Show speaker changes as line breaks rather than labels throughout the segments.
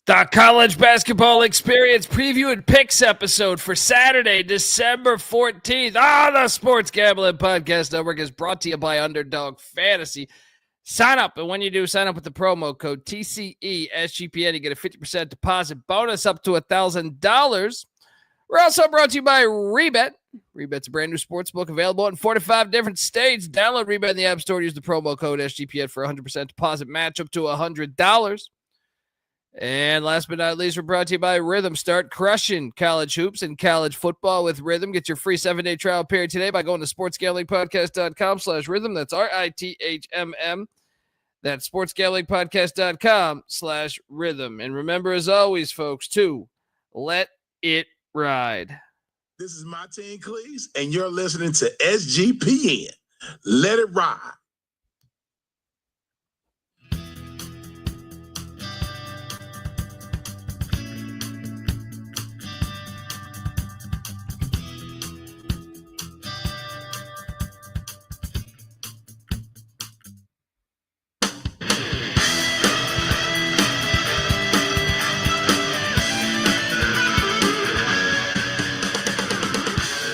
The College Basketball Experience Preview and Picks episode for Saturday, December 14th on the Sports Gambling Podcast Network is brought to you by Underdog Fantasy. Sign up, and when you do, sign up with the promo code TCESGPN. You get a 50% deposit bonus up to $1,000. We're also brought to you by Rebet. Rebet's a brand new sports book available in 45 different states. Download Rebet in the App Store. Use the promo code SGPN for a 100% deposit match up to $100. And last but not least, we're brought to you by Rhythm. Start crushing college hoops and college football with Rhythm. Get your free 7-day trial period today by going to sportsgamblingpodcast.com/rhythm. That's RITHMM. That's sportsgamblingpodcast.com/rhythm. And remember, as always, folks, to let it ride.
This is Martin Cleese, and you're listening to SGPN. Let it ride.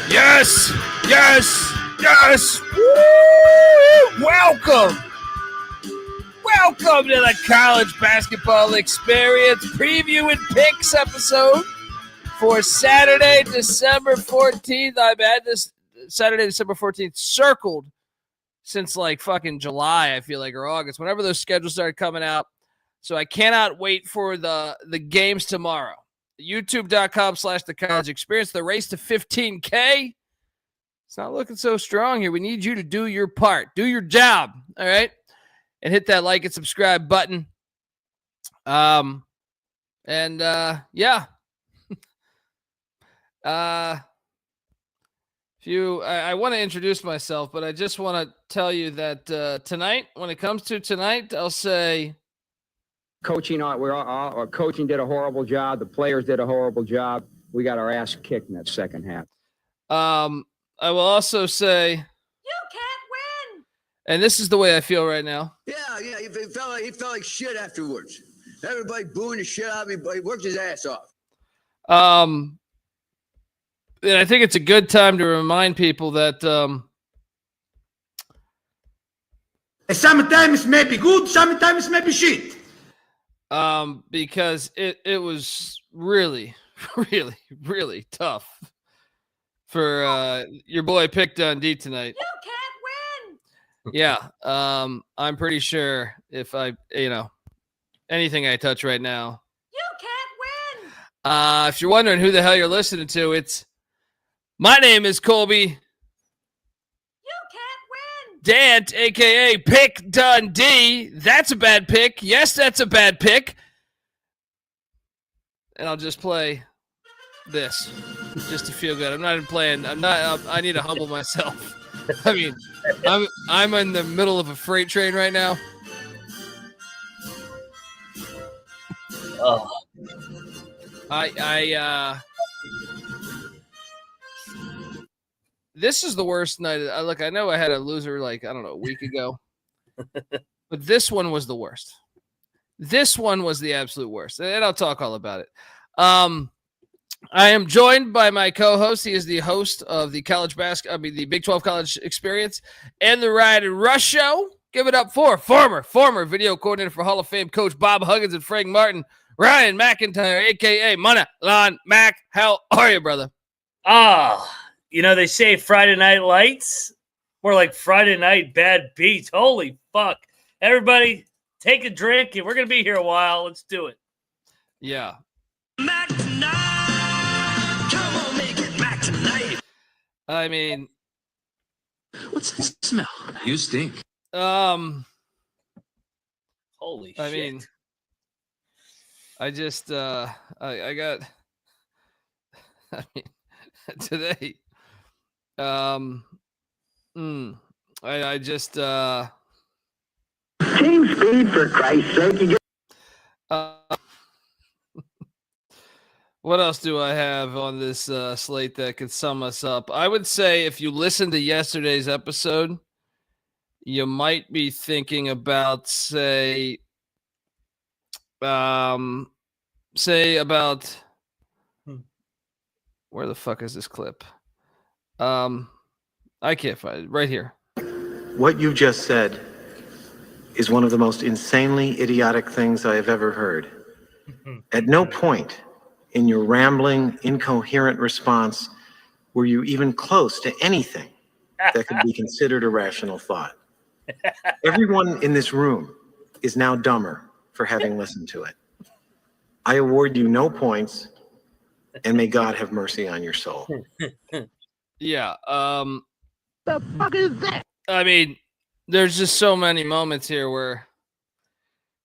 Yes, yes, yes. Woo! Welcome to the College Basketball Experience Preview and Picks episode for Saturday, December 14th. I've had this Saturday, December 14th circled since like fucking July, I feel like, or August, whenever those schedules started coming out. So I cannot wait for the games tomorrow. YouTube.com/the college experience. The race to 15K. It's not looking so strong here. We need you to do your part. Do your job. All right. And hit that like and subscribe button. Yeah. I want to introduce myself, but I just want to tell you that tonight, when it comes to tonight, I'll say
coaching did a horrible job. The players did a horrible job. We got our ass kicked in that second half.
I will also say
you can't win.
And this is the way I feel right now.
Yeah. He felt like shit afterwards. Everybody booing the shit out of me, but he worked his ass off.
And I think it's a good time to remind people that
sometimes may be good, sometimes may be shit.
Because it was really, really, really tough for your boy Pick Dundee tonight.
You can't win.
Yeah. I'm pretty sure if anything I touch right now,
you can't win.
If you're wondering who the hell you're listening to, my name is Colby
You can't win.
Dant, aka Pick Dundee. That's a bad pick. Yes, that's a bad pick. And I'll just play this just to feel good. I'm not even playing. I need to humble myself. I mean, I'm in the middle of a freight train right now.
Oh.
This is the worst night. Look, I know I had a loser a week ago. But this one was the worst. This one was the absolute worst. And I'll talk all about it. I am joined by my co-host. He is the host of the the Big 12 College Experience and the Ryan and Rush Show. Give it up for former video coordinator for Hall of Fame coach Bob Huggins and Frank Martin, Ryan McIntyre, a.k.a. Money Lon Mac. How are you, brother?
They say Friday Night Lights. More like Friday Night Bad Beats. Holy fuck. Everybody, take a drink, and we're going to be here a while. Let's do it.
Yeah.
Mac tonight. Come on, make it Mac tonight.
I mean,
what's this smell? You stink.
Holy shit.
I mean, I just, I got, today, I just,
Team speed, for Christ's sake.
What else do I have on this slate that could sum us up? I would say if you listen to yesterday's episode, you might be thinking about, say, say about where the fuck is this clip? I can't find it. Right here.
What you just said is one of the most insanely idiotic things I have ever heard. At no point in your rambling, incoherent response were you even close to anything that could be considered a rational thought. Everyone in this room is now dumber for having listened to it. I award you no points, and may God have mercy on your soul.
Yeah. The fuck is that? I mean, there's just so many moments here where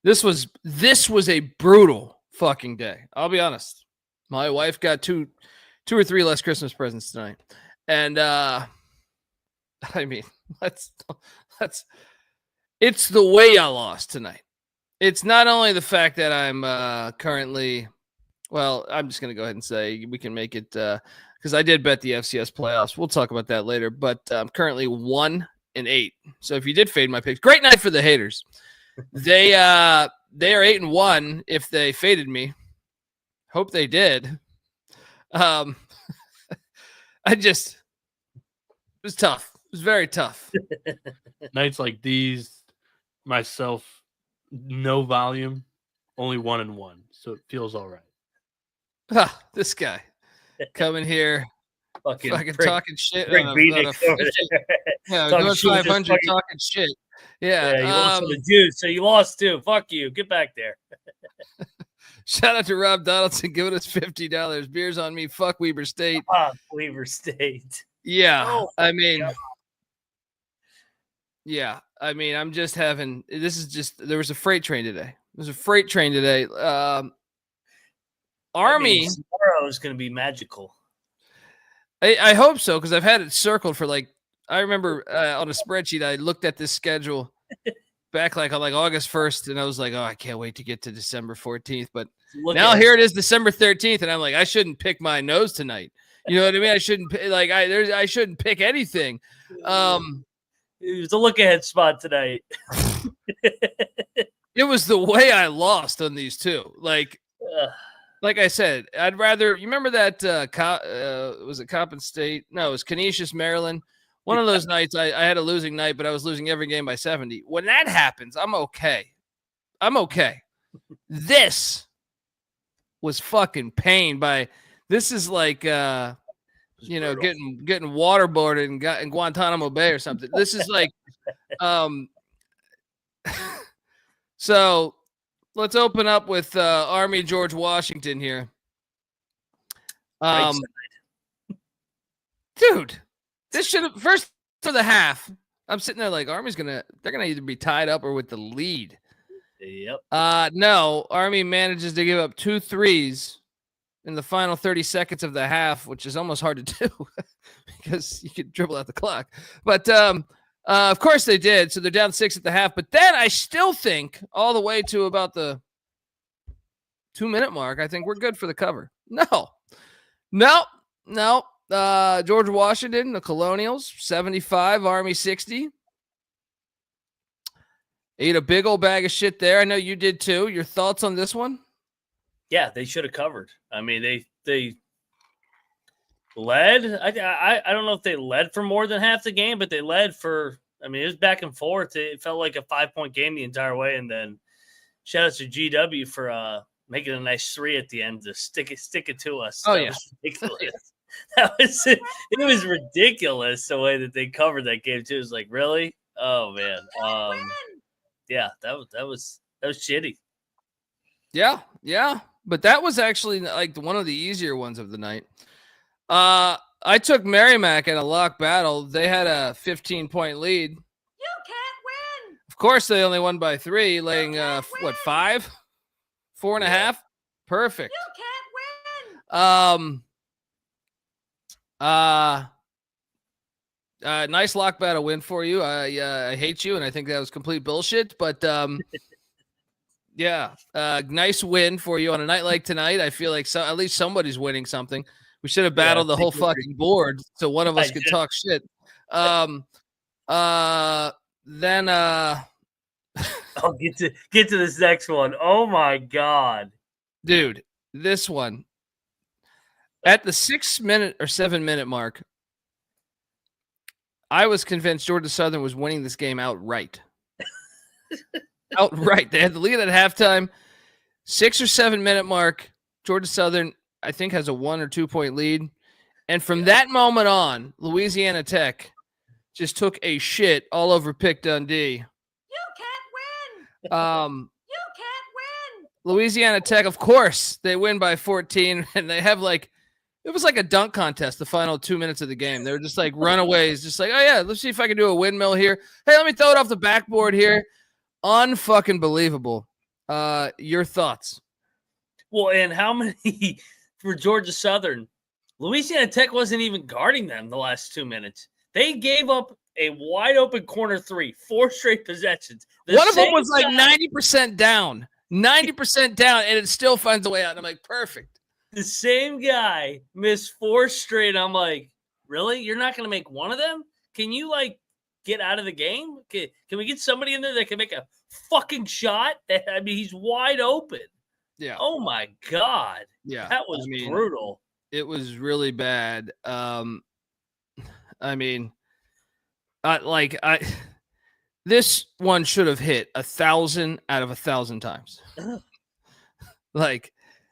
this was a brutal fucking day. I'll be honest. My wife got two or three less Christmas presents tonight. And I mean, it's the way I lost tonight. It's not only the fact that I'm currently, well, I'm just going to go ahead and say we can make it because I did bet the FCS playoffs. We'll talk about that later, but I'm currently 1-8. So if you did fade my picks, great night for the haters. They are 8-1 if they faded me. Hope they did. It was tough. It was very tough.
Nights like these, myself, no volume, only 1-1, so it feels all right.
This guy coming here, fucking talking shit.
Going
500 talking shit. Yeah,
you lost the juice, so you lost too. Fuck you. Get back there.
Shout out to Rob Donaldson giving us $50. Beers on me. Fuck Weber State.
Weber State.
Yeah,
Oh,
I mean, God. Yeah, I mean, I'm just having. This is just. There was a freight train today. Army
tomorrow is going to be magical.
I hope so, because I've had it circled for like. I remember on a spreadsheet I looked at this schedule back on August 1st, and I was like, oh, I can't wait to get to December 14th. But now here it is, December 13th, and I'm like, I shouldn't pick my nose tonight. You know what I mean? I shouldn't I shouldn't pick anything.
It was a look ahead spot tonight.
It was the way I lost on these two. Like I said, I'd rather. You remember that? Was it Coppin State? No, it was Canisius, Maryland. One of those nights, I had a losing night, but I was losing every game by 70. When that happens, I'm okay. This was fucking pain. This is like getting waterboarded in Guantanamo Bay or something. This is like so let's open up with Army George Washington here. Dude, this should have first for the half. I'm sitting there like they're gonna either be tied up or with the lead.
Yep.
No, Army manages to give up 2 threes in the final 30 seconds of the half, which is almost hard to do because you could dribble out the clock. But of course they did. So they're down 6 at the half. But then I still think all the way to about the 2-minute mark, I think we're good for the cover. No. George Washington, the Colonials, 75, Army 60. Ate a big old bag of shit there. I know you did too. Your thoughts on this one?
Yeah, they should have covered. I mean, they led. I don't know if they led for more than half the game, but they led for. I mean, it was back and forth. It felt like a 5-point game the entire way. And then shout out to GW for making a nice 3 at the end to stick it to us.
Oh,
that
yeah.
was ridiculous. It was ridiculous the way that they covered that game too. It was like, really? Oh man. Yeah, that was shitty.
Yeah. But that was actually like one of the easier ones of the night. I took Merrimack in a lock battle. They had a 15-point lead.
You can't win.
Of course, they only won by 3, laying 5, 4.5. Perfect.
You can't win.
Nice lock battle win for you. I hate you, and I think that was complete bullshit. But yeah, nice win for you on a night like tonight. I feel like at least somebody's winning something. We should have battled the whole fucking board so one of us could talk shit. Then
I'll get to this next one. Oh my god,
dude, this one. At the 6 minute or 7 minute mark, I was convinced Georgia Southern was winning this game outright. Outright. They had the lead at halftime. 6 or 7 minute mark, Georgia Southern, I think, has a 1 or 2 point lead. And from that moment on, Louisiana Tech just took a shit all over Pick Dundee.
You can't win. You can't win.
Louisiana Tech, of course, they win by 14, and they have it was like a dunk contest the final 2 minutes of the game. They were just like runaways, just like, oh yeah, let's see if I can do a windmill here. Hey, let me throw it off the backboard here. Unfucking believable. Your thoughts?
Well, and how many for Georgia Southern? Louisiana Tech wasn't even guarding them the last 2 minutes. They gave up a wide open corner 3, 4 straight possessions.
One of them was like 90% down. 90% down, and it still finds a way out. And I'm like, perfect.
The same guy missed 4 straight. I'm like, really? You're not going to make one of them? Can you, get out of the game? Can we get somebody in there that can make a fucking shot? I mean, he's wide open.
Yeah.
Oh, my God.
Yeah.
That was brutal.
It was really bad. This one should have hit 1,000 out of 1,000 times.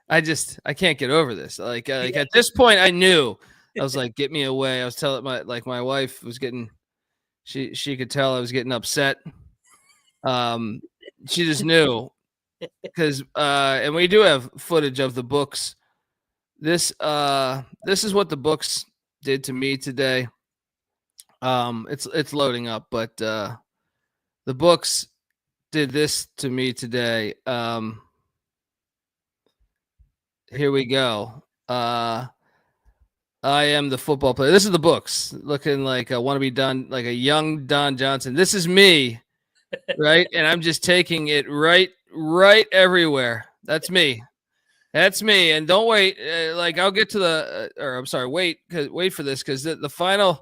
I can't get over this. At this point, I knew. I was like, get me away. I was telling my wife was getting, she could tell I was getting upset. She just knew because, and we do have footage of the books. This is what the books did to me today. It's loading up, but the books did this to me today. Here we go. I am the football player. This is the books looking like I want to be done like a young Don Johnson. This is me, right? And I'm just taking it right everywhere. That's me. That's me. And don't wait. I'll get to wait for this because the final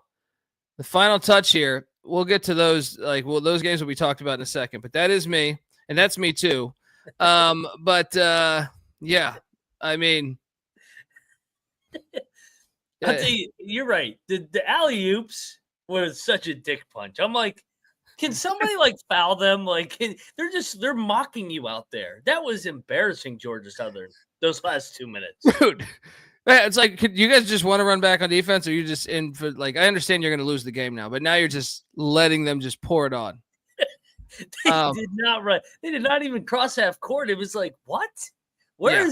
touch here. We'll get to those. Those games will be talked about in a second. But that is me, and that's me too. Yeah. I mean,
I'll tell you, you're right. The alley-oops was such a dick punch. I'm like, can somebody foul them? They're mocking you out there. That was embarrassing, Georgia Southern. Those last 2 minutes,
dude. It's like, you guys just want to run back on defense, or you just in for I understand you're going to lose the game now, but now you're just letting them just pour it on.
They did not run. They did not even cross half court. It was like, what? Where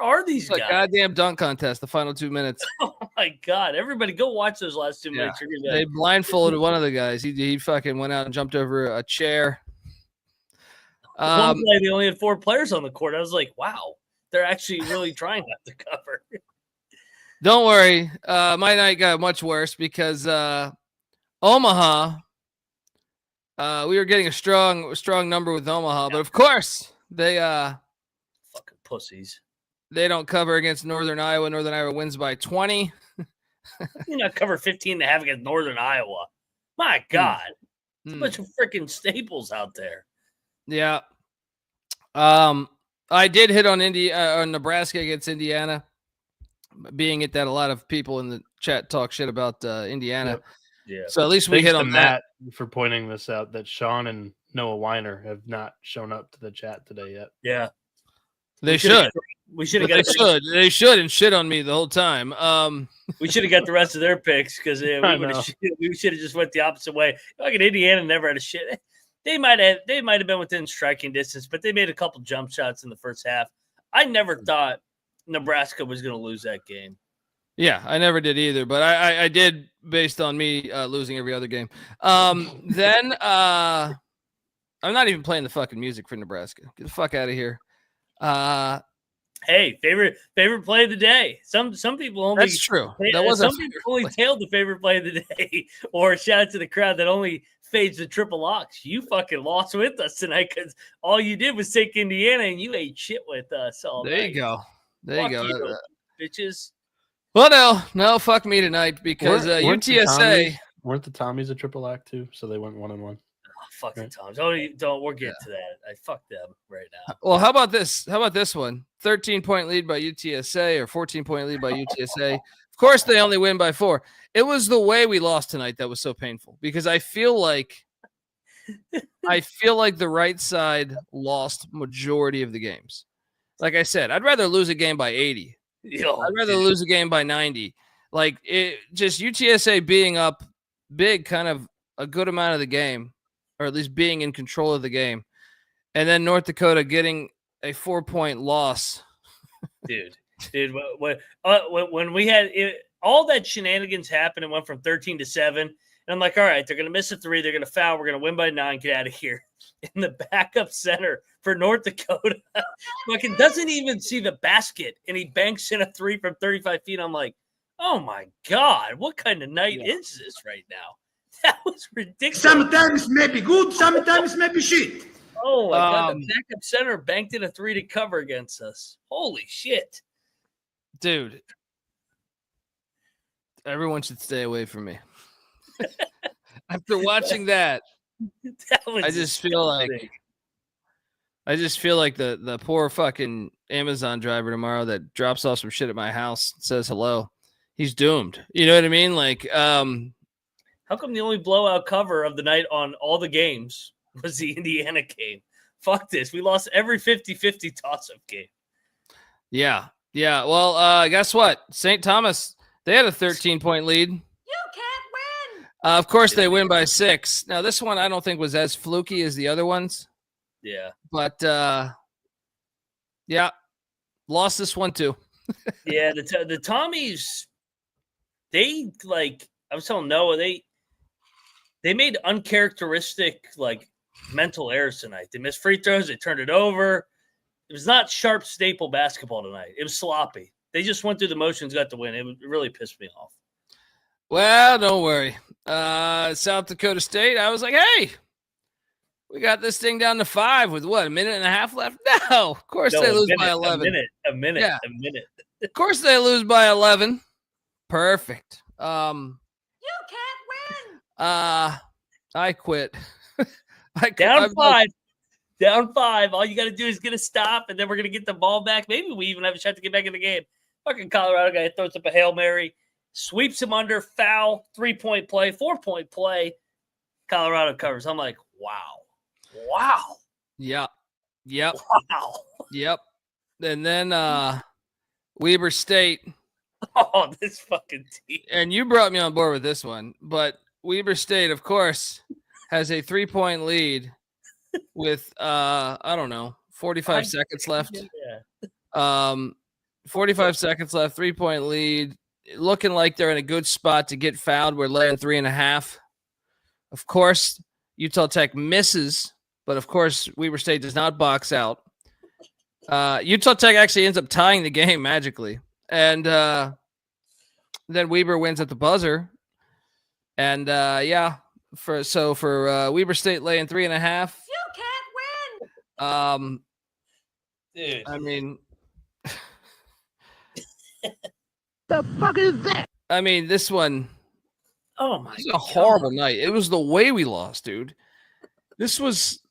are these guys?
Goddamn dunk contest, the final 2 minutes.
Oh my God. Everybody go watch those last 2 minutes.
They blindfolded one of the guys. He fucking went out and jumped over a chair.
One play, they only had 4 players on the court. I was like, wow, they're actually really trying not to cover.
Don't worry. My night got much worse because Omaha, we were getting a strong number with Omaha, but of course they
fucking pussies.
They don't cover against Northern Iowa. Northern Iowa wins by 20.
You not cover 15.5 against Northern Iowa. My God. It's a bunch of freaking staples out there.
Yeah. I did hit on Nebraska against Indiana, being it that a lot of people in the chat talk shit about Indiana.
Yep.
Yeah. So at least we hit on
Matt for pointing this out, that Sean and Noah Weiner have not shown up to the chat today yet.
Yeah.
They should.
We should have got.
They should and shit on me the whole time.
We should have got the rest of their picks because we should have just went the opposite way. Indiana never had a shit. They might have been within striking distance, but they made a couple jump shots in the first half. I never thought Nebraska was going to lose that game.
Yeah, I never did either, but I did based on me losing every other game. Then I'm not even playing the fucking music for Nebraska. Get the fuck out of here.
Hey, favorite play of the day. Some people only.
That's true.
Some people only tailed the favorite play of the day, or shout out to the crowd that only fades the triple locks. You fucking lost with us tonight because all you did was take Indiana and you ate shit with us all
There
night.
you go. There you go.
Bitches.
Well, no, fuck me tonight because UTSA.
Weren't the Tommies a triple act too? So they went 1-1.
fucking Toms. Don't. We're getting to that. I fuck them right now.
Well, how about this? How about this one? 13-point lead by UTSA or 14-point lead by UTSA. Of course, they only win by 4. It was the way we lost tonight that was so painful because I feel like the right side lost majority of the games. Like I said, I'd rather lose a game by 80. I'd rather lose a game by 90. Like it just UTSA being up big kind of a good amount of the game, or at least being in control of the game. And then North Dakota getting a 4-point loss.
Dude, when we had all that shenanigans happen, it went from 13 to 7. And I'm like, all right, they're going to miss a 3. They're going to foul. We're going to win by 9. Get out of here. In the backup center for North Dakota, fucking doesn't even see the basket, and he banks in a 3 from 35 feet. I'm like, oh my God, what kind of night is this right now? That was ridiculous.
Sometimes maybe good, sometimes maybe shit.
Oh my God, the backup center banked in a 3 to cover against us. Holy shit.
Dude. Everyone should stay away from me. After watching that, I just feel like the poor fucking Amazon driver tomorrow that drops off some shit at my house, says hello. He's doomed. You know what I mean? Like,
how come the only blowout cover of the night on all the games was the Indiana game? Fuck this. We lost every 50-50 toss-up game.
Yeah. Yeah. Well, guess what? St. Thomas, they had a 13-point lead.
You can't win.
Of course, they win by 6. Now, this one I don't think was as fluky as the other ones.
Yeah.
But, yeah, lost this one too.
Yeah, the Tommies, they, like, I was telling Noah, they made uncharacteristic, like, mental errors tonight. They missed free throws. They turned it over. It was not sharp staple basketball tonight. It was sloppy. They just went through the motions, got the win. It really pissed me off.
Well, don't worry. South Dakota State, I was like, hey, we got this thing down to 5 with what, a minute and a half left? No, of course they lose by 11.
A minute.
Of course they lose by 11. Perfect.
You can't win.
I quit.
Down 5. Down 5. All you got to do is get a stop, and then we're going to get the ball back. Maybe we even have a shot to get back in the game. Fucking Colorado guy throws up a Hail Mary, sweeps him under, foul, 3-point play, 4-point play. Colorado covers. I'm like, wow.
Yep.
Wow.
Yep. And then Weber State.
Oh, this fucking team.
And you brought me on board with this one, but Weber State, of course, has a 3-point lead with I don't know, 45 seconds left.
Yeah.
45 seconds left, 3-point lead. Looking like they're in a good spot to get fouled. We're laying 3.5. Of course, Utah Tech misses, but of course, Weber State does not box out. Utah Tech actually ends up tying the game magically. And then Weber wins at the buzzer. And for Weber State laying 3.5.
You can't win.
Dude.
I mean,
The fuck is that?
I mean, this one.
Oh my!
It was a horrible night. It was the way we lost, dude. This was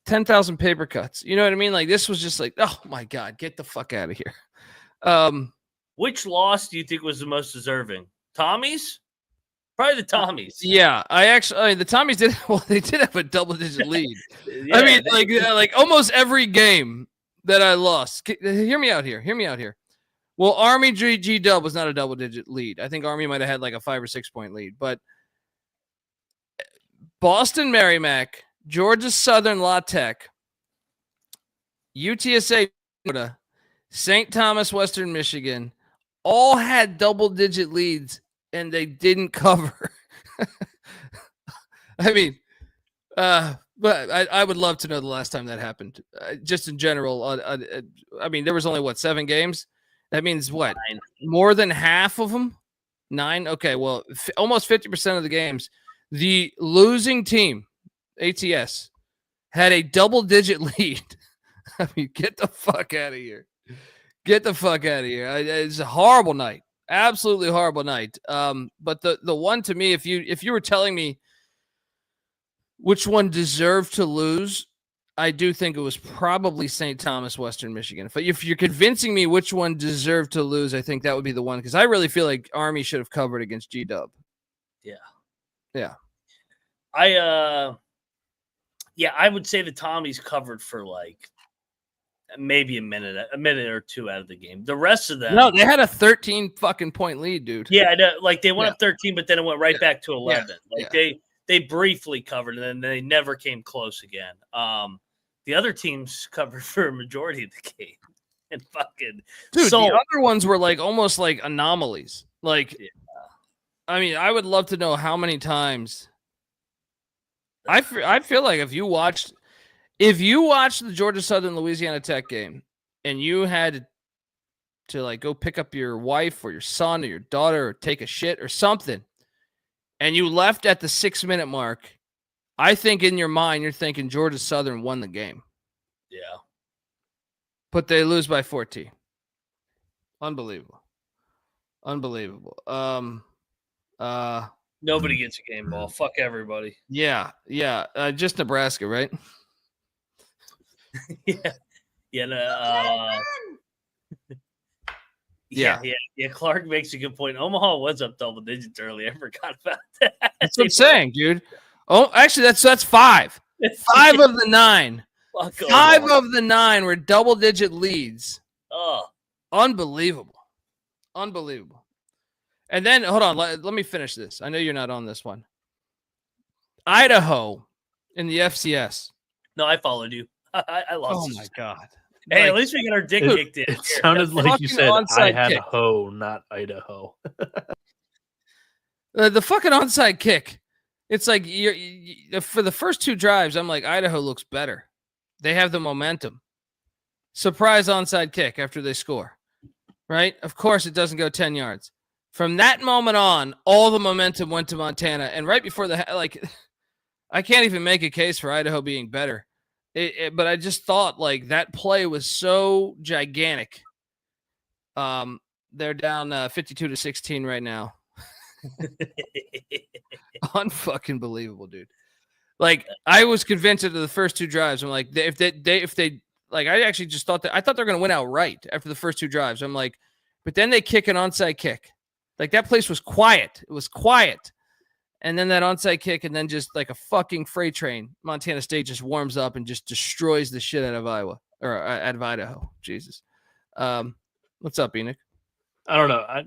10,000 paper cuts. You know what I mean? Like this was just like, oh my God, get the fuck out of here.
Which loss do you think was the most deserving? Tommy's? Probably the Tommies.
Yeah, the Tommies did. Well, they did have a double-digit lead. Yeah, I mean, like almost every game that I lost. Hear me out here. Well, Army G-Dub was not a double-digit lead. I think Army might have had like a 5 or 6 point lead, but Boston Merrimack, Georgia Southern La Tech, UTSA, St. Thomas Western Michigan, all had double-digit leads. And they didn't cover. I mean, but I would love to know the last time that happened. Just in general, I mean, there was only 7 games. That means what?
9.
More than half of them? 9. Okay, well, almost 50% of the games. The losing team, ATS, had a double-digit lead. I mean, get the fuck out of here. Get the fuck out of here. It's a horrible night. Absolutely horrible night. But the one to me, if you were telling me which one deserved to lose, I do think it was probably St. Thomas, Western Michigan. If you're convincing me which one deserved to lose, I think that would be the one, because I really feel like Army should have covered against G-Dub. Yeah.
I would say the Tommies covered for like maybe a minute or two out of the game. The rest of them,
no, they had a 13 fucking point lead, dude.
Yeah, I know, like they went up 13, but then it went right back to 11. They briefly covered, and then they never came close again. The other teams covered for a majority of the game, and fucking
dude. The other ones were like almost like anomalies. Like, I mean, I would love to know how many times. I feel like if you watched the Georgia Southern Louisiana Tech game and you had to like go pick up your wife or your son or your daughter or take a shit or something, and you left at the 6-minute mark, I think in your mind you're thinking Georgia Southern won the game.
Yeah.
But they lose by 14. Unbelievable.
Nobody gets a game ball. Fuck everybody.
Yeah. Just Nebraska, right?
Yeah. Clark makes a good point. Omaha was up double digits early. I forgot about that.
That's what I'm saying, dude. Oh, actually, that's 5. 5 of the 9. 5 of the 9 were double-digit leads.
Oh,
unbelievable. And then, hold on, let me finish this. I know you're not on this one. Idaho in the FCS.
No, I followed you. I lost.
Oh, my God.
Hey, at least we got our dick kicked in.
It sounded like you said I had a hoe, not Idaho.
The fucking onside kick. It's like for the first 2 drives, I'm like, Idaho looks better. They have the momentum. Surprise onside kick after they score. Right? Of course, it doesn't go 10 yards. From that moment on, all the momentum went to Montana. And right before I can't even make a case for Idaho being better. But I just thought like that play was so gigantic. They're down 52-16 right now. Unfucking believable, dude. Like I was convinced after the first 2 drives. I'm like, if they like, I actually just thought they're going to win outright after the first 2 drives. I'm like, but then they kick an onside kick. Like that place was quiet. It was quiet. And then that onside kick, and then just like a fucking freight train, Montana State just warms up and just destroys the shit out of Idaho. Jesus. What's up, Enoch?
I don't know.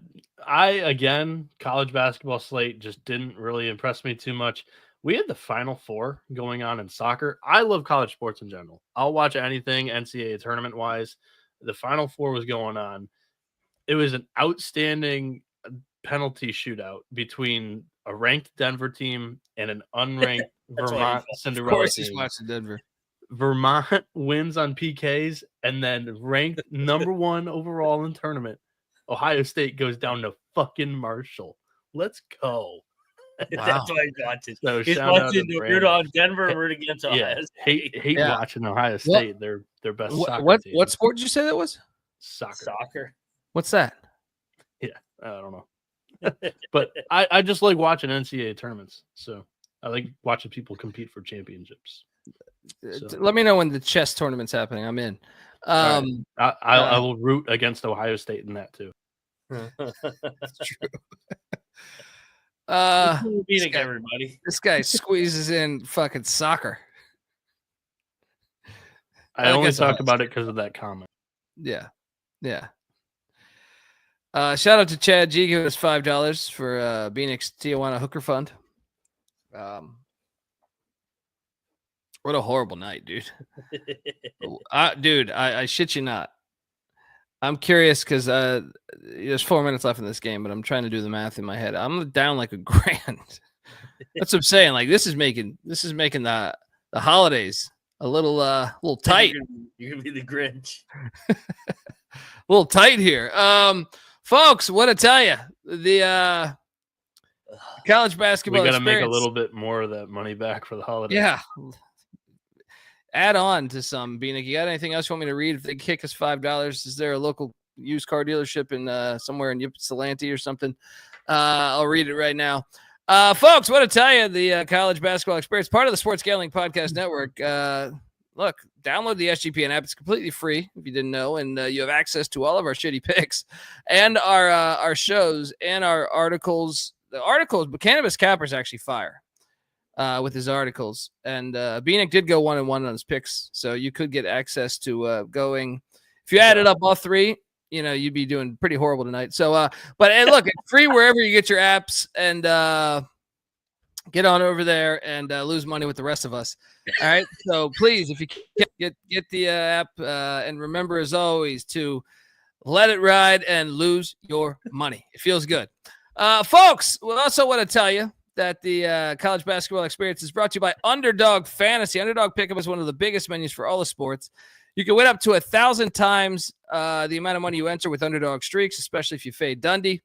I again, college basketball slate just didn't really impress me too much. We had the Final Four going on in soccer. I love college sports in general. I'll watch anything NCAA tournament wise. The Final Four was going on. It was an outstanding penalty shootout between a ranked Denver team and an unranked Vermont Cinderella
of course
team.
He's watching Denver.
Vermont wins on PKs, and then ranked number 1 overall in tournament, Ohio State goes down to fucking Marshall. Let's go.
Wow. That's why he's watching.
So
he's watching the root on Denver and root against Ohio State.
Hate watching Ohio State. They're best soccer team.
What sport did you say that was?
Soccer.
What's that?
Yeah, I don't know. But I just like watching NCAA tournaments. So I like watching people compete for championships. So.
Let me know when the chess tournament's happening. I'm in.
I will root against Ohio State in that too.
That's true.
Everybody.
This guy squeezes in fucking soccer.
I only talk about it because of that comment.
Yeah. Shout out to Chad G giving us $5 for Bieniek's Tijuana Hooker Fund. What a horrible night, dude. I shit you not. I'm curious because there's 4 minutes left in this game, but I'm trying to do the math in my head. I'm down like $1,000. That's what I'm saying. Like this is making the holidays a little tight.
You're gonna be the Grinch.
A little tight here. Folks, what to tell you? The college basketball.
We got to make a little bit more of that money back for the holidays.
Yeah. Add on to some, Bieniek. You got anything else you want me to read? If they kick us $5, is there a local used car dealership in somewhere in Ypsilanti or something? I'll read it right now. Folks, want to tell you the college basketball experience, part of the Sports Gambling Podcast Network. Look, download the SGPN app. It's completely free if you didn't know, and you have access to all of our shitty picks and our shows and our articles. The articles, but Cannabis Capper's actually fire with his articles, and Bieniek did go 1-1 on his picks, so you could get access to going. If you added up all three, you'd be doing pretty horrible tonight. So, but look, it's free wherever you get your apps, and get on over there and lose money with the rest of us. All right. So please, if you can, get the app, and remember, as always, to let it ride and lose your money. It feels good. Folks, we also want to tell you that the college basketball experience is brought to you by Underdog Fantasy. Underdog Pick'em is one of the biggest menus for all the sports. You can win up to 1,000 times the amount of money you enter with Underdog Streaks, especially if you fade Dundee.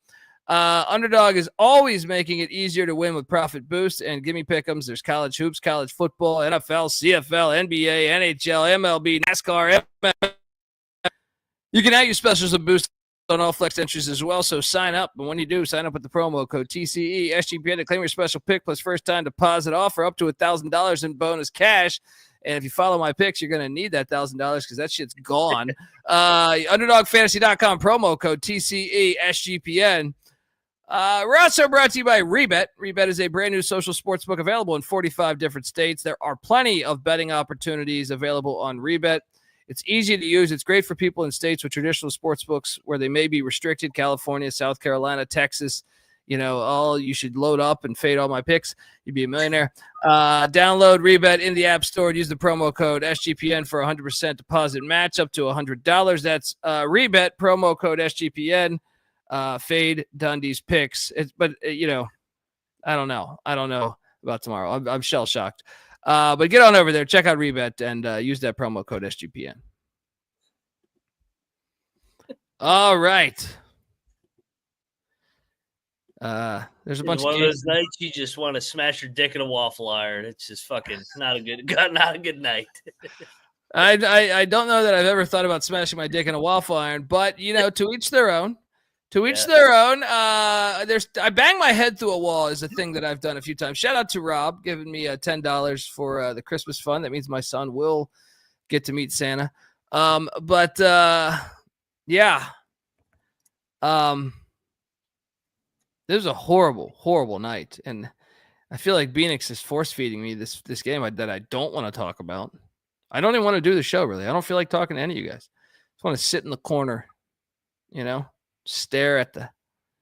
Underdog is always making it easier to win with Profit Boost and Gimme Pick'ems. There's college hoops, college football, NFL, CFL, NBA, NHL, MLB, NASCAR, MMA. You can now use specials and boost on all flex entries as well, so sign up. And when you do, sign up with the promo code TCE SGPN to claim your special pick plus first-time deposit offer up to $1,000 in bonus cash. And if you follow my picks, you're going to need that $1,000 because that shit's gone. UnderdogFantasy.com, promo code TCE SGPN. We're also brought to you by Rebet. Rebet is a brand new social sports book available in 45 different states. There are plenty of betting opportunities available on Rebet. It's easy to use. It's great for people in states with traditional sports books where they may be restricted. California, South Carolina, Texas. You should load up and fade all my picks. You'd be a millionaire. Download Rebet in the App Store and use the promo code SGPN for 100% deposit match up to $100. That's Rebet, promo code SGPN. Fade Dundee's picks. I don't know about tomorrow. I'm shell shocked. But get on over there, check out Rebet, and use that promo code SGPN. All right. There's a bunch of
those nights you just want to smash your dick in a waffle iron. It's just fucking not a good night.
I don't know that I've ever thought about smashing my dick in a waffle iron, but to each their own. To each their own. I bang my head through a wall is a thing that I've done a few times. Shout out to Rob giving me $10 for the Christmas fund. That means my son will get to meet Santa. This was a horrible, horrible night, and I feel like Bieniek is force feeding me this game that I don't want to talk about. I don't even want to do the show really. I don't feel like talking to any of you guys. I just want to sit in the corner, stare at the.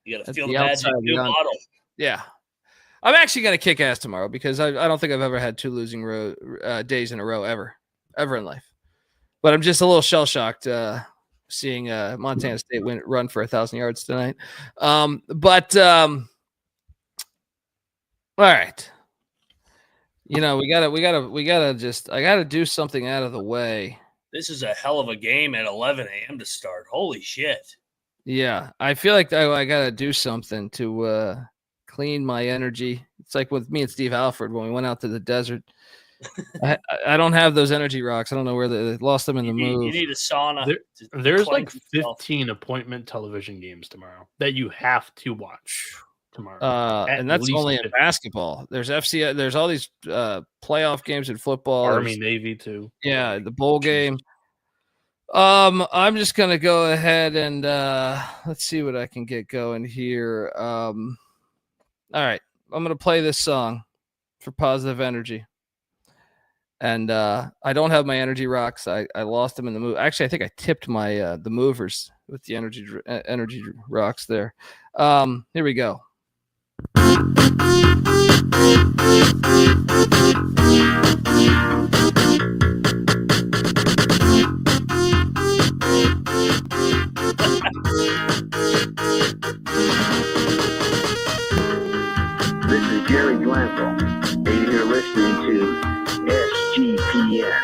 You got to feel the magic new bottle.
Yeah, I'm actually going to kick ass tomorrow because I don't think I've ever had 2 losing days in a row ever in life. But I'm just a little shell shocked seeing Montana State run for 1,000 yards tonight. All right. We gotta I gotta do something out of the way.
This is a hell of a game at 11 a.m. to start. Holy shit.
Yeah, I feel like I got to do something to clean my energy. It's like with me and Steve Alford when we went out to the desert. I don't have those energy rocks. I don't know where they lost them in the move.
You need a sauna.
There's like 15 appointment television games tomorrow that you have to watch tomorrow.
And that's only in basketball. There's FCS. There's all these playoff games in football.
Army, Navy too.
Yeah, the bowl game. I'm just gonna go ahead and let's see what I can get going here. All right, I'm gonna play this song for positive energy. And I don't have my energy rocks. I lost them in the move. Actually, I think I tipped my the movers with the energy rocks there. Here we go.
This is Jerry Glanville, and you're listening to SGPN.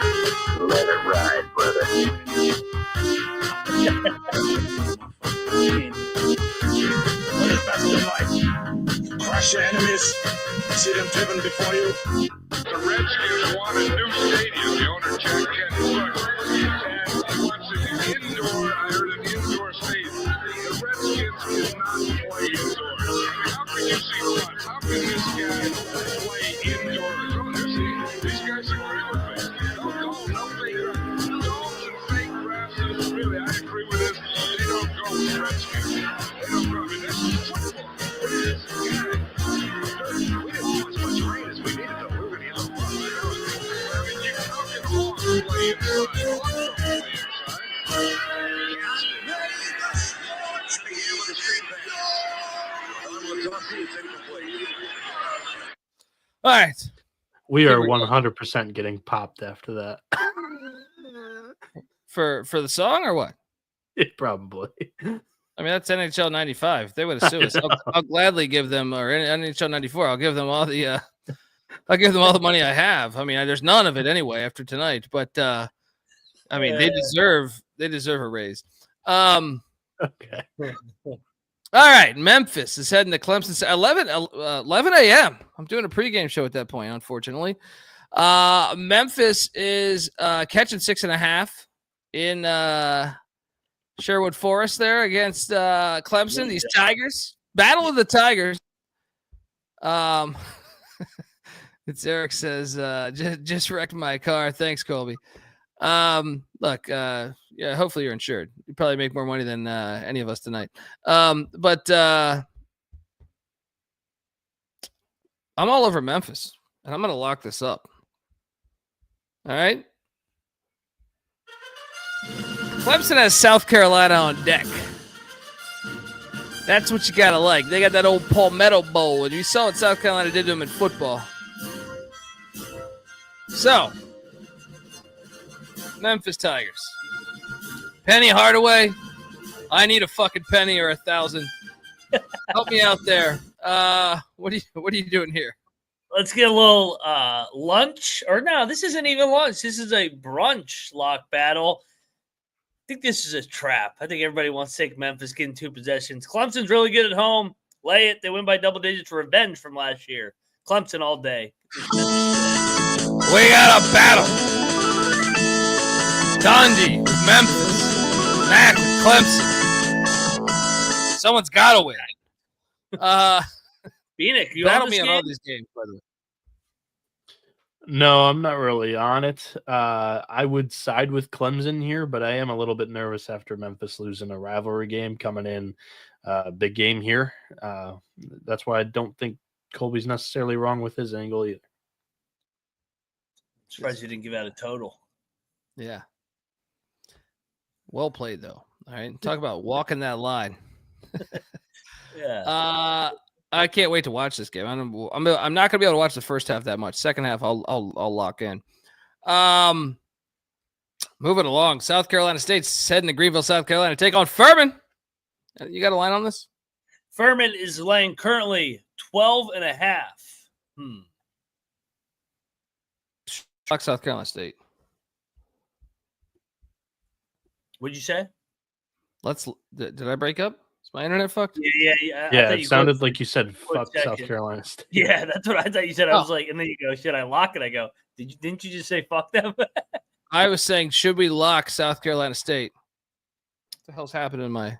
Let it ride, brother.
What is best in life? Crush your enemies, see them driven before you.
The Redskins want a new stadium. The owner, Jack Kennedy, and he wants an indoor, I heard an indoor stadium. The Redskins cannot play indoors. How can you see what? How can this don't come in. This is football. It is. Yeah. We didn't do as much rain as we needed, though. We were going to get a little rough. I mean, how can Hawks play inside? Hawks don't play inside.
All right.
We are 100% getting popped after that.
For the song or what?
Probably.
I mean, that's NHL 95. They would have sued us. I'll gladly give them, or NHL 94. I'll give them all the money I have. I mean, there's none of it anyway after tonight. But I mean, they deserve a raise.
Okay.
All right, Memphis is heading to Clemson. 11 a.m. I'm doing a pregame show at that point, unfortunately. Memphis is catching 6.5 in Sherwood Forest there against Clemson. These Tigers. Battle of the Tigers. It's Eric says, just wrecked my car. Thanks, Colby. Look, yeah, hopefully you're insured. You probably make more money than any of us tonight. But I'm all over Memphis, and I'm going to lock this up. All right. Clemson has South Carolina on deck. That's what you got to like. They got that old Palmetto Bowl, and you saw what South Carolina did to them in football. So, Memphis Tigers. Penny Hardaway, I need a fucking penny or 1,000. Help me out there. What are you doing here?
Let's get a little lunch. Or no, this isn't even lunch. This is a brunch lock battle. I think this is a trap. I think everybody wants to take Memphis, getting 2 possessions. Clemson's really good at home. Lay it. They win by double digits. Revenge from last year. Clemson all day.
We got a battle. Dundee, Memphis, Mac, Clemson. Someone's got to win.
Bieniek, you
battle
on
me
this
on
game?
all these games, by the way.
No, I'm not really on it. I would side with Clemson here, but I am a little bit nervous after Memphis losing a rivalry game coming in. Big game here. That's why I don't think Colby's necessarily wrong with his angle either.
Surprised you didn't give out a total.
Yeah. Well played, though. All right. Talk about walking that line.
Yeah.
I can't wait to watch this game. I'm not going to be able to watch the first half that much. Second half, I'll lock in. Moving along, South Carolina State's heading to Greenville, South Carolina, to take on Furman. You got a line on this?
Furman is laying currently 12.5.
Fuck South Carolina State.
What'd you say?
Did I break up? Is my internet fucked?
Yeah.
Yeah, it sounded like you said fuck South
second.
Carolina State.
Yeah, that's what I thought you said. I was like, and then you go, should I lock it? I go, didn't you just say fuck them?
I was saying, should we lock South Carolina State? What the hell's happening? My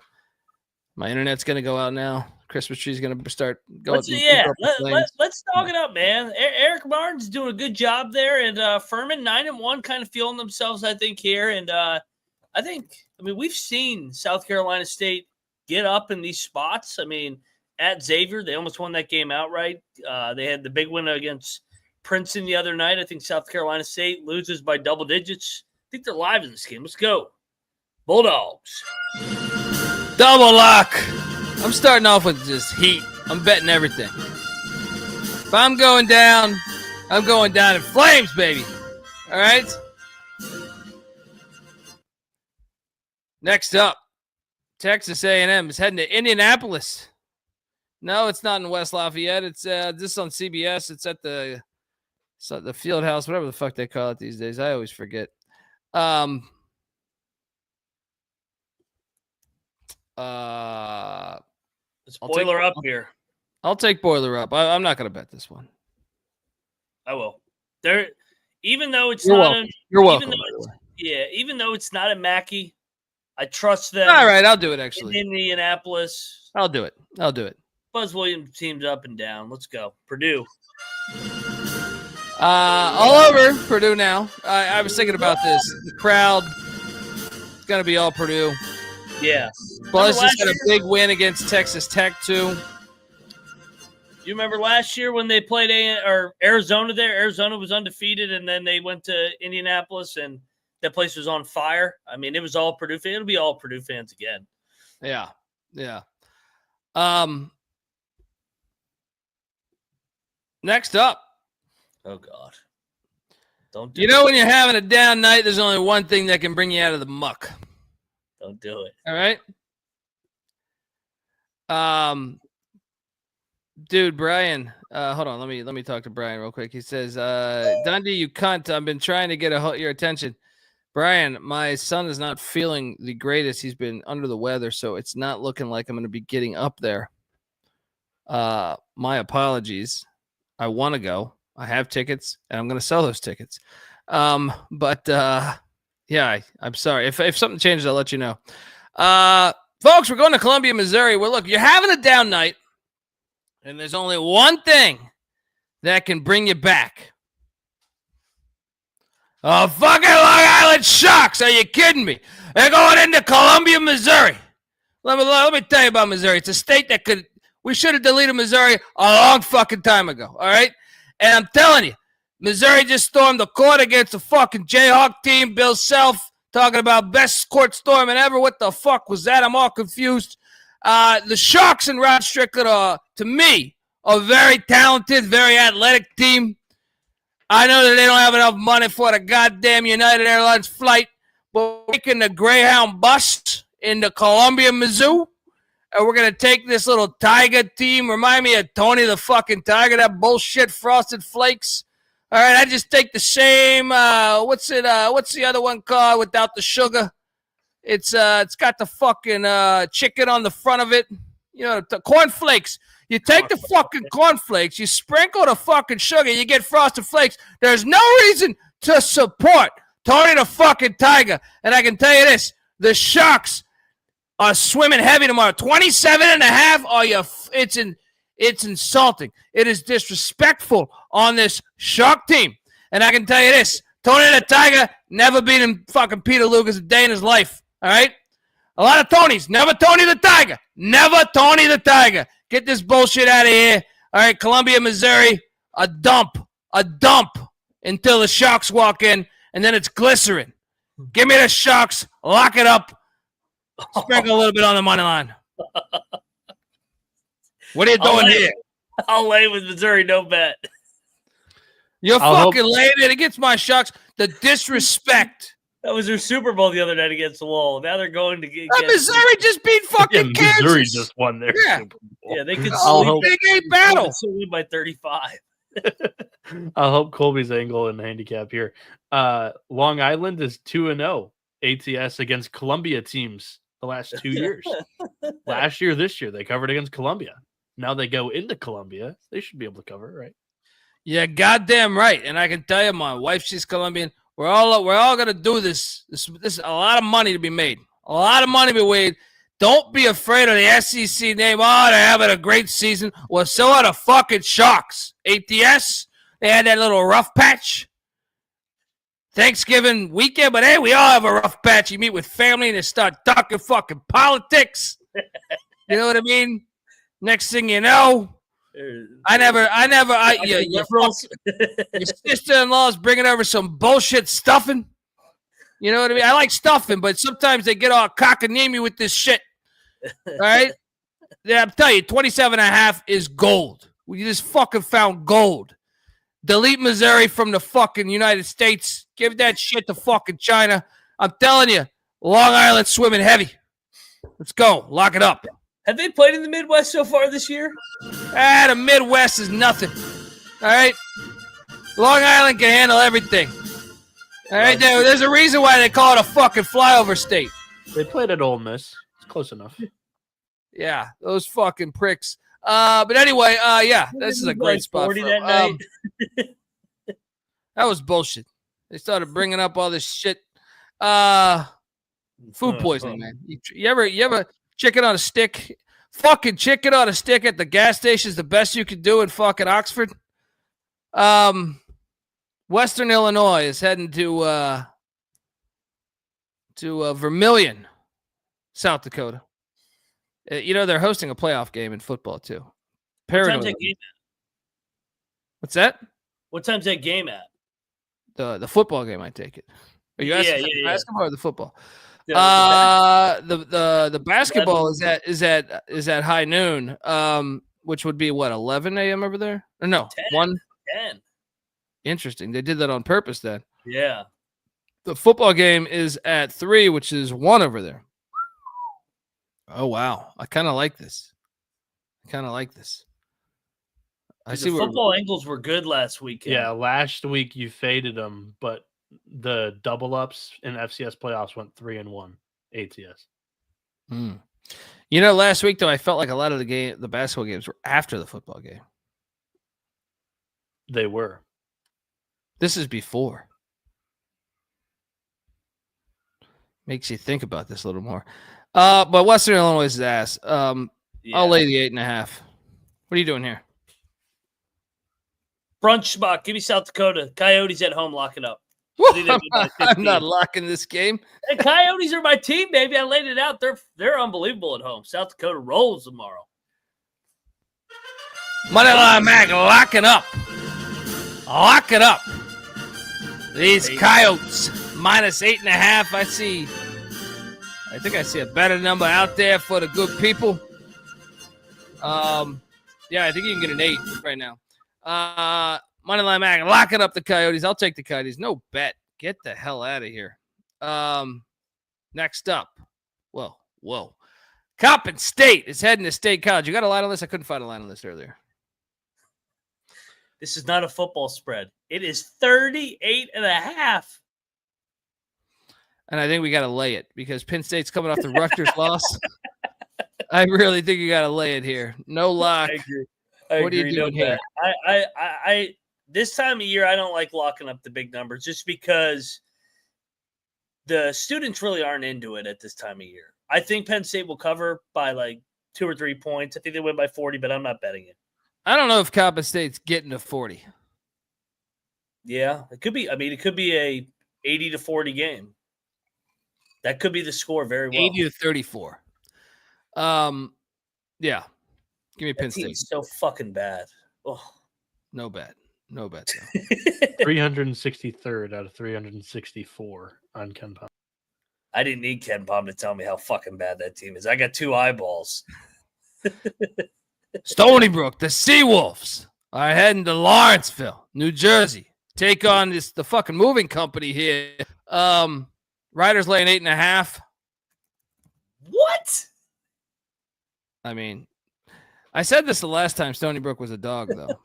internet's going to go out now. Christmas tree's going to start going.
Let's talk it up, man. Eric Martin's doing a good job there, and Furman 9-1, kind of feeling themselves, I think, here. And I mean, we've seen South Carolina State get up in these spots. I mean, at Xavier, they almost won that game outright. They had the big win against Princeton the other night. I think South Carolina State loses by double digits. I think they're live in this game. Let's go. Bulldogs.
Double lock. I'm starting off with just heat. I'm betting everything. If I'm going down in flames, baby. All right? Next up, Texas A&M is heading to Indianapolis. No, it's not in West Lafayette. It's this is on CBS. It's at the field house, whatever the fuck they call it these days. I always forget.
Let's boiler up here.
I'll take boiler up. I'm not going to bet this one.
I will. Even though it's
You're
not
welcome. You're welcome.
Even though it's not a Mackey, I trust them.
All right, I'll do it, actually.
In Indianapolis.
I'll do it.
Buzz Williams teams up and down. Let's go. Purdue.
All over Purdue now. I was thinking about this. The crowd is going to be all Purdue.
Yeah.
Buzz
Remember
just had a
last
big win against Texas Tech, too.
Do you remember last year when they played Arizona there? Arizona was undefeated, and then they went to Indianapolis, and that place was on fire. I mean, it was all Purdue fans. It'll be all Purdue fans again.
Yeah. Yeah. Next up.
Oh, God. Don't do
You know, when you're having a down night, there's only one thing that can bring you out of the muck.
Don't do it.
All right. Dude, Brian, hold on. Let me talk to Brian real quick. He says, Dundee, you cunt. I've been trying to get your attention. Brian, my son is not feeling the greatest. He's been under the weather, so it's not looking like I'm going to be getting up there. My apologies. I want to go. I have tickets, and I'm going to sell those tickets. Yeah, I'm sorry. If something changes, I'll let you know. Folks, we're going to Columbia, Missouri. Well, look, you're having a down night, and there's only one thing that can bring you back. Oh, fucking Long Island Sharks. Are you kidding me? They're going into Columbia, Missouri. Let me tell you about Missouri. It's a state that we should have deleted Missouri a long fucking time ago, all right? And I'm telling you, Missouri just stormed the court against a fucking Jayhawk team. Bill Self talking about best court storming ever. What the fuck was that? I'm all confused. The Sharks and Rod Strickland are, to me, a very talented, very athletic team. I know that they don't have enough money for the goddamn United Airlines flight, but we're taking the Greyhound bus into Columbia, Missouri. And we're going to take this little Tiger team. Remind me of Tony the fucking Tiger, that bullshit Frosted Flakes. All right, I just take the same, what's the other one called without the sugar? It's got the fucking chicken on the front of it. You know, the cornflakes. You take the fucking cornflakes, you sprinkle the fucking sugar, you get Frosted Flakes. There's no reason to support Tony the fucking Tiger. And I can tell you this, the Sharks are swimming heavy tomorrow. 27.5. It's insulting. It is disrespectful on this Shark team. And I can tell you this, Tony the Tiger never beaten fucking Peter Lucas a day in his life. All right? A lot of Tonys. Never Tony the Tiger. Never Tony the Tiger. Get this bullshit out of here. All right, Columbia, Missouri, a dump until the Sharks walk in, and then it's glycerin. Give me the Sharks. Lock it up. Sprinkle a little bit on the money line. What are you doing here?
I'll lay with Missouri, no bet.
You're fucking laying it against my Sharks. The disrespect.
That was their Super Bowl the other night against the Wall. Now they're going to get
Missouri just beat fucking Kansas.
Missouri just won their Super Bowl.
Yeah, they could
Big 8 battle.
win by 35.
I'll help Colby's angle in the handicap here. Long Island is 2-0 ATS against Columbia teams the last 2 years. Last year, this year, they covered against Columbia. Now they go into Columbia. They should be able to cover, right?
Yeah, goddamn right. And I can tell you, my wife, she's Colombian. We're all gonna do this. This is a lot of money to be made. A lot of money to be made. Don't be afraid of the SEC name. Oh, they're having a great season. Well, so are the fucking Sharks. ATS, they had that little rough patch. Thanksgiving weekend, but hey, we all have a rough patch. You meet with family and they start talking fucking politics. You know what I mean? Next thing you know, your sister-in-law is bringing over some bullshit stuffing. You know what I mean? I like stuffing, but sometimes they get all cockamamie with this shit. All right? Yeah, I'm telling you, 27.5 is gold. We just fucking found gold. Delete Missouri from the fucking United States. Give that shit to fucking China. I'm telling you, Long Island swimming heavy. Let's go. Lock it up.
Have they played in the Midwest so far this year?
The Midwest is nothing. All right? Long Island can handle everything. All right? There's a reason why they call it a fucking flyover state.
They played at Ole Miss. It's close enough.
Yeah, those fucking pricks. But anyway, yeah, this is a great spot.
That night.
That was bullshit. They started bringing up all this shit. Food poisoning, man. You ever chicken on a stick? Fucking chicken on a stick at the gas station is the best you could do in fucking Oxford. Western Illinois is heading to Vermilion South Dakota. They're hosting a playoff game in football too.
What time's that game at?
What's that?
What time's that game at?
The football game, I take it. Are you asking for the basketball or the football? The basketball is at high noon, which would be what, 11 a.m. over there? Or no,
10.
Interesting. They did that on purpose then.
Yeah.
The football game is at 3, which is 1 over there. Oh wow, I kind of like this. I see
the football angles were good last weekend.
Yeah, last week you faded them, but the double ups in FCS playoffs went 3-1 ATS.
Last week though, I felt like a lot of the basketball games were after the football game.
They were.
This is before. Makes you think about this a little more. But Western Illinois is ass. I'll lay the 8.5. What are you doing here?
Brunch spot. Give me South Dakota. Coyotes at home. Lock it up.
I'm not locking this game.
The Coyotes are my team, baby. I laid it out. They're unbelievable at home. South Dakota rolls tomorrow.
Moneyline Mac, lock it up. Lock it up. These Coyotes minus 8.5. I think I see a better number out there for the good people. I think you can get an 8 right now. Moneyline Mac, lock it up the Coyotes. I'll take the Coyotes. No bet. Get the hell out of here. Next up. Whoa. Coppin State is heading to State College. You got a line on this? I couldn't find a line on this earlier.
This is not a football spread. It is 38.5.
And I think we got to lay it because Penn State's coming off the Rutgers loss. I really think you got to lay it here. No lock.
I agree.
What are you doing here?
I this time of year, I don't like locking up the big numbers just because the students really aren't into it at this time of year. I think Penn State will cover by like 2 or 3 points. I think they win by 40, but I'm not betting it.
I don't know if Coppin State's getting to 40.
Yeah, it could be. I mean, it could be a 80-40 game. That could be the score very well.
80-34. Yeah. Give me Penn State.
It's so fucking bad. Oh.
No bet.
363rd out of 364 on Ken Palm.
I didn't need Ken Palm to tell me how fucking bad that team is. I got 2 eyeballs.
Stony Brook, the Seawolves are heading to Lawrenceville, New Jersey. Take on the fucking moving company here. Riders laying 8.5.
What?
I mean, I said this the last time Stony Brook was a dog, though.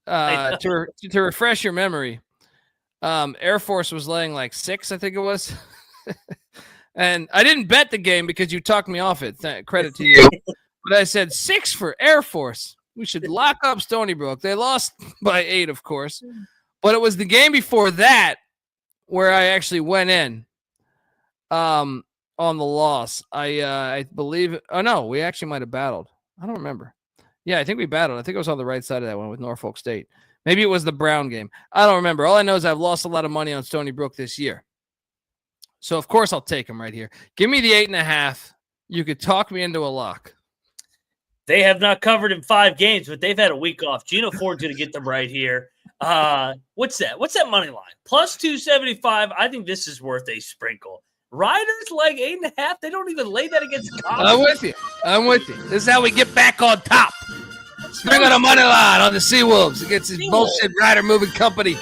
To refresh your memory, Air Force was laying like 6, I think it was. And I didn't bet the game because you talked me off it. Credit to you. But I said 6 for Air Force. We should lock up Stony Brook. They lost by 8, of course. But it was the game before that where I actually went in on the loss. I believe – oh, no, we actually might have battled. I don't remember. Yeah, I think we battled. I think it was on the right side of that one with Norfolk State. Maybe it was the Brown game. I don't remember. All I know is I've lost a lot of money on Stony Brook this year. So, of course, I'll take them right here. Give me the 8.5. You could talk me into a lock.
They have not covered in 5 games, but they've had a week off. Gino Ford's going to get them right here. What's that? What's that money line? Plus 275. I think this is worth a sprinkle. Riders like 8.5. They don't even lay that against College.
I'm with you. This is how we get back on top. Spring on the money line on the Seawolves against this bullshit rider moving company.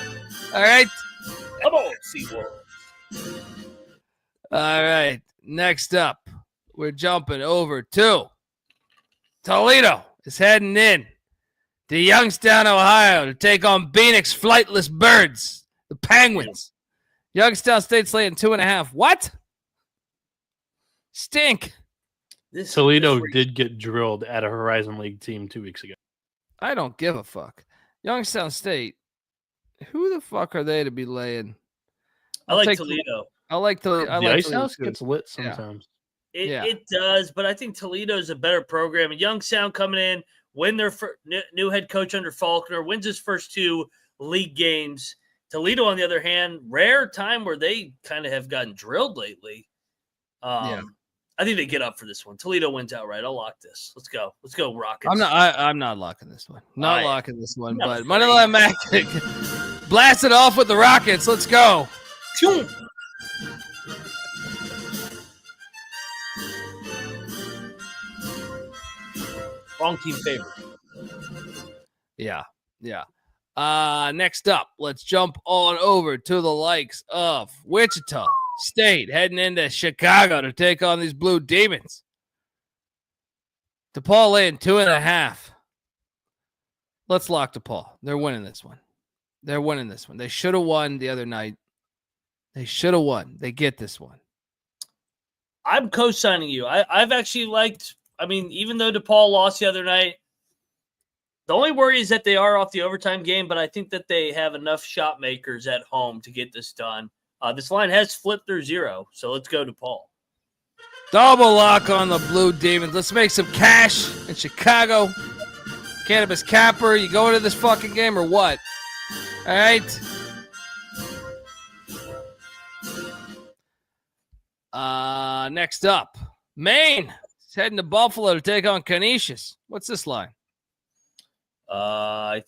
All right?
Come on, Seawolves.
All right. Next up, we're jumping over to Toledo is heading in to Youngstown, Ohio to take on Phoenix Flightless Birds, the Penguins. Youngstown State's laying 2.5. What? Stink.
Toledo did get drilled at a Horizon League team 2 weeks ago.
I don't give a fuck. Youngstown State, who the fuck are they to be laying?
I like Toledo.
I like Toledo.
The Ice House gets lit sometimes.
Yeah. It does, but I think Toledo's a better program. And Youngstown coming in, win their new head coach under Faulkner, wins his first 2 league games. Toledo, on the other hand, rare time where they kind of have gotten drilled lately. I think they get up for this one. Toledo wins outright. I'll lock this. Let's go. Let's go, Rockets.
I'm not locking this one. Not
Right.
locking this one.
No,
But
it's
Moneyline Mac blast it off with the Rockets. Let's go.
Choom. Wrong team favorite.
Yeah. Next up, let's jump on over to the likes of Wichita State heading into Chicago to take on these Blue Demons. DePaul laying 2.5. Let's lock DePaul. They're winning this one. They should have won the other night. They should have won. They get this one.
I'm co-signing you. I've actually liked, even though DePaul lost the other night, the only worry is that they are off the overtime game, but I think that they have enough shot makers at home to get this done. This line has flipped through 0, so let's go DePaul.
Double lock on the Blue Demons. Let's make some cash in Chicago. Cannabis Capper, you going to this fucking game or what? All right. Next up, Maine is heading to Buffalo to take on Canisius. What's this line?
I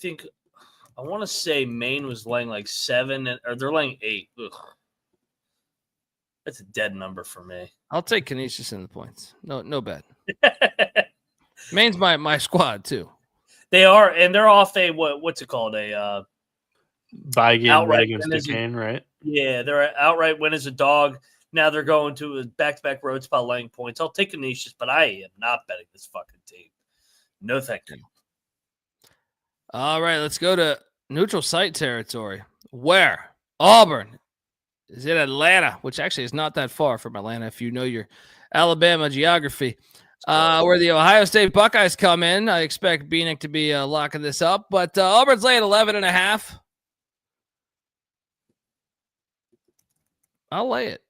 want to say Maine was laying like 7, or they're laying 8. Ugh. That's a dead number for me.
I'll take Canisius in the points. No bet. Maine's my squad too.
They are, and they're off a what's it called? A
bye game
outright
against Duquesne, right?
Yeah, they're an outright win as a dog. Now they're going to a back-to-back road spot laying points. I'll take Canisius, but I am not betting this fucking team. No, thank you.
All right, let's go to neutral site territory where Auburn is in Atlanta, which actually is not that far from Atlanta if you know your Alabama geography. Where the Ohio State Buckeyes come in. I expect Bieniek to be locking this up, but Auburn's laying 11.5. I'll lay it.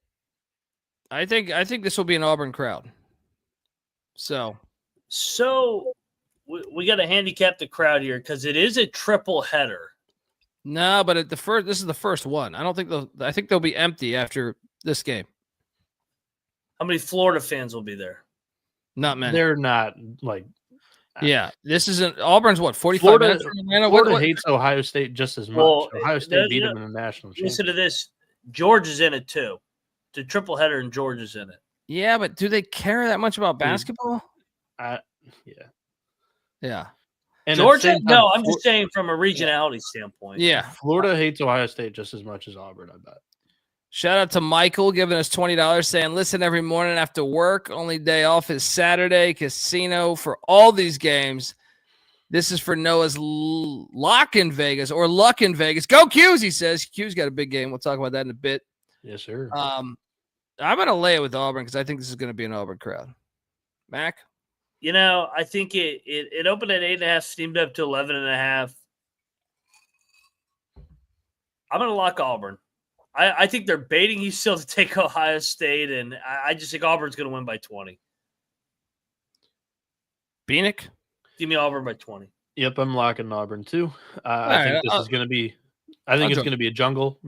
I think this will be an Auburn crowd. So
we got to handicap the crowd here because it is a triple header.
No, but this is the first one. I think they'll be empty after this game.
How many Florida fans will be there?
Not many.
They're not like.
Yeah, this isn't Auburn's. What 45 minutes from Atlanta?
Florida hates Ohio State just as much.
Well,
Ohio State beat them in the national championship.
Listen to this. George is in it too. It's a triple header, and George is in it.
Yeah, but do they care that much about basketball? Yeah.
And
Georgia? No, I'm just saying from a regionality standpoint.
Yeah.
Florida hates Ohio State just as much as Auburn, I bet.
Shout out to Michael giving us $20 saying, listen every morning after work. Only day off is Saturday. Casino for all these games. This is for Noah's lock in Vegas or luck in Vegas. Go Q's, he says. Q's got a big game. We'll talk about that in a bit.
Yes, sir.
I'm going to lay it with Auburn because I think this is going to be an Auburn crowd. Mac?
I think it opened at 8.5, steamed up to 11.5. I'm going to lock Auburn. I think they're baiting you still to take Ohio State, and I just think Auburn's going to win by 20.
Bieniek?
Give me Auburn by 20.
Yep, I'm locking Auburn too. I think this is going to be. I think it's going to be a jungle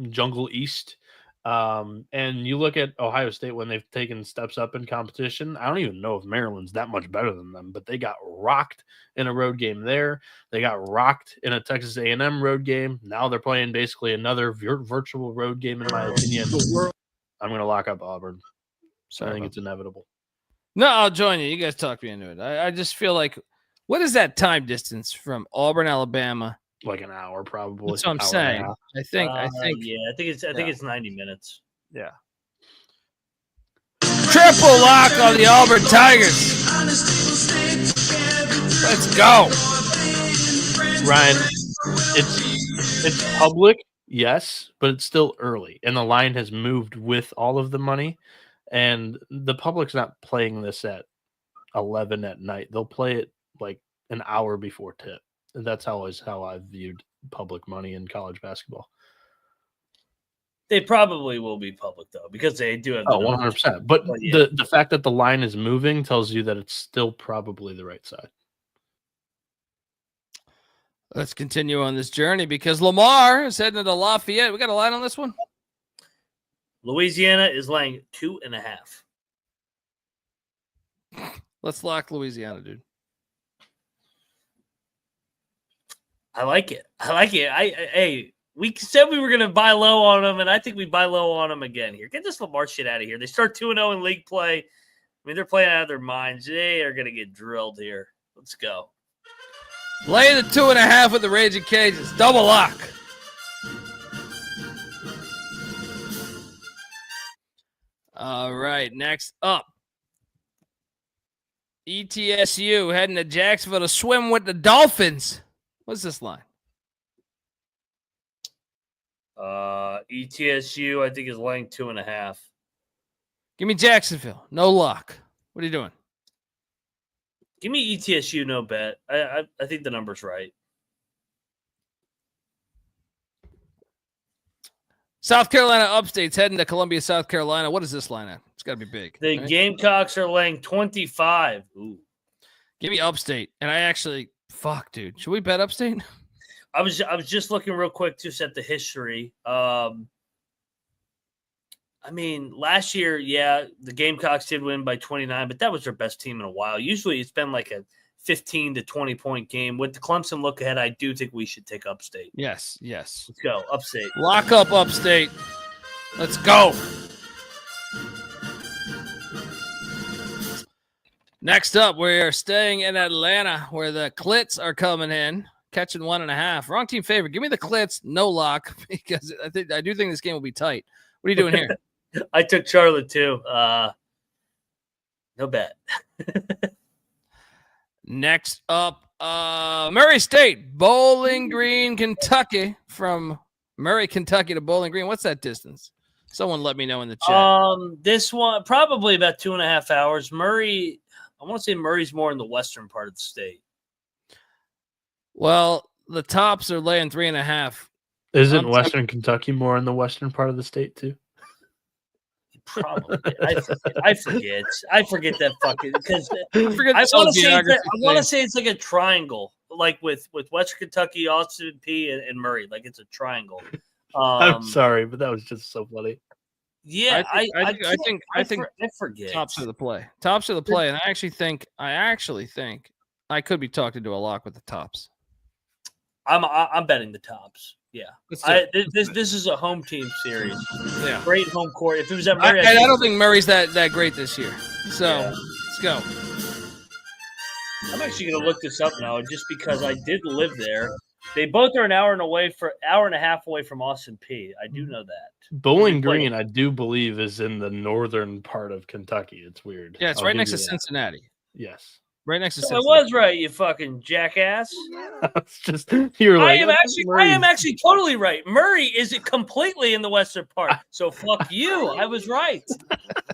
East. And you look at Ohio State when they've taken steps up in competition. I don't even know if Maryland's that much better than them, but they got rocked in a road game there. They got rocked in a Texas A&M road game. Now they're playing basically another virtual road game, in my opinion. I'm going to lock up Auburn. So I think it's inevitable.
No, I'll join you. You guys talk me into it. I just feel like, what is that time distance from Auburn, Alabama?
Like an hour, probably.
That's what I'm saying. I think.
It's 90 minutes.
Yeah. Triple lock on the Auburn Tigers. Let's go,
Ryan. It's public, yes, but it's still early, and the line has moved with all of the money, and the public's not playing this at 11 at night. They'll play it like an hour before tip. That's always how I've viewed public money in college basketball.
They probably will be public, though, because they do have
100%. But the fact that the line is moving tells you that it's still probably the right side.
Let's continue on this journey because Lamar is heading to Lafayette. We got a line on this one?
Louisiana is laying 2.5.
Let's lock Louisiana, dude.
I like it. Hey, we said we were going to buy low on them, and I think we buy low on them again here. Get this Lamar shit out of here. They start 2-0 in league play. I mean, they're playing out of their minds. They are going to get drilled here. Let's go.
Lay the 2.5 with the Raging Cajuns. Double lock. All right, next up. ETSU heading to Jacksonville to swim with the Dolphins. What's this line?
ETSU, I think, is laying 2.5.
Give me Jacksonville. No lock. What are you doing?
Give me ETSU, no bet. I think the number's right.
South Carolina Upstate's heading to Columbia, South Carolina. What is this line at? It's got to be big.
The
right?
Gamecocks are laying 25. Ooh.
Give me Upstate. And I actually, fuck, dude. Should we bet Upstate?
I was just looking real quick just at the history. I mean, last year, yeah, the Gamecocks did win by 29, but that was their best team in a while. Usually it's been like a 15 to 20 point game. With the Clemson look ahead, I do think we should take Upstate.
Yes.
Let's go. Upstate.
Lock up Upstate. Let's go. Next up, we're staying in Atlanta where the Clits are coming in, catching 1.5. Wrong team favorite. Give me the Clits, no lock, because I do think this game will be tight. What are you doing here?
I took Charlotte too. No bet.
Next up, Murray State, Bowling Green, Kentucky. From Murray, Kentucky to Bowling Green. What's that distance? Someone let me know in the chat.
This one, probably about 2.5 hours. Murray, I want to say Murray's more in the western part of the state.
Well, the Tops are laying 3.5.
Isn't Western Kentucky more in the western part of the state too?
Probably. I forget that fucking because I want to say it's like a triangle, like with Western Kentucky, Austin P, and Murray. Like it's a triangle.
I'm sorry, but that was just so funny.
Yeah, I
think
I forget.
Tops of the play, and I actually think I could be talking to a lock with the Tops.
I'm betting the Tops. Yeah, this is a home team series.
Yeah,
great home court. If it was at Murray,
I don't think Murray's that great this year. So let's go.
I'm actually going to look this up now, just because I did live there. They both are an hour and a half away from Austin P. I do know that.
Bowling Green, I do believe, is in the northern part of Kentucky. It's weird.
Yeah, it's right next to Cincinnati.
Yes.
Right next to
Cincinnati. I was right, you fucking jackass.
It's just you're like,
I am actually totally right. Murray is completely in the western part. So fuck you. I was right.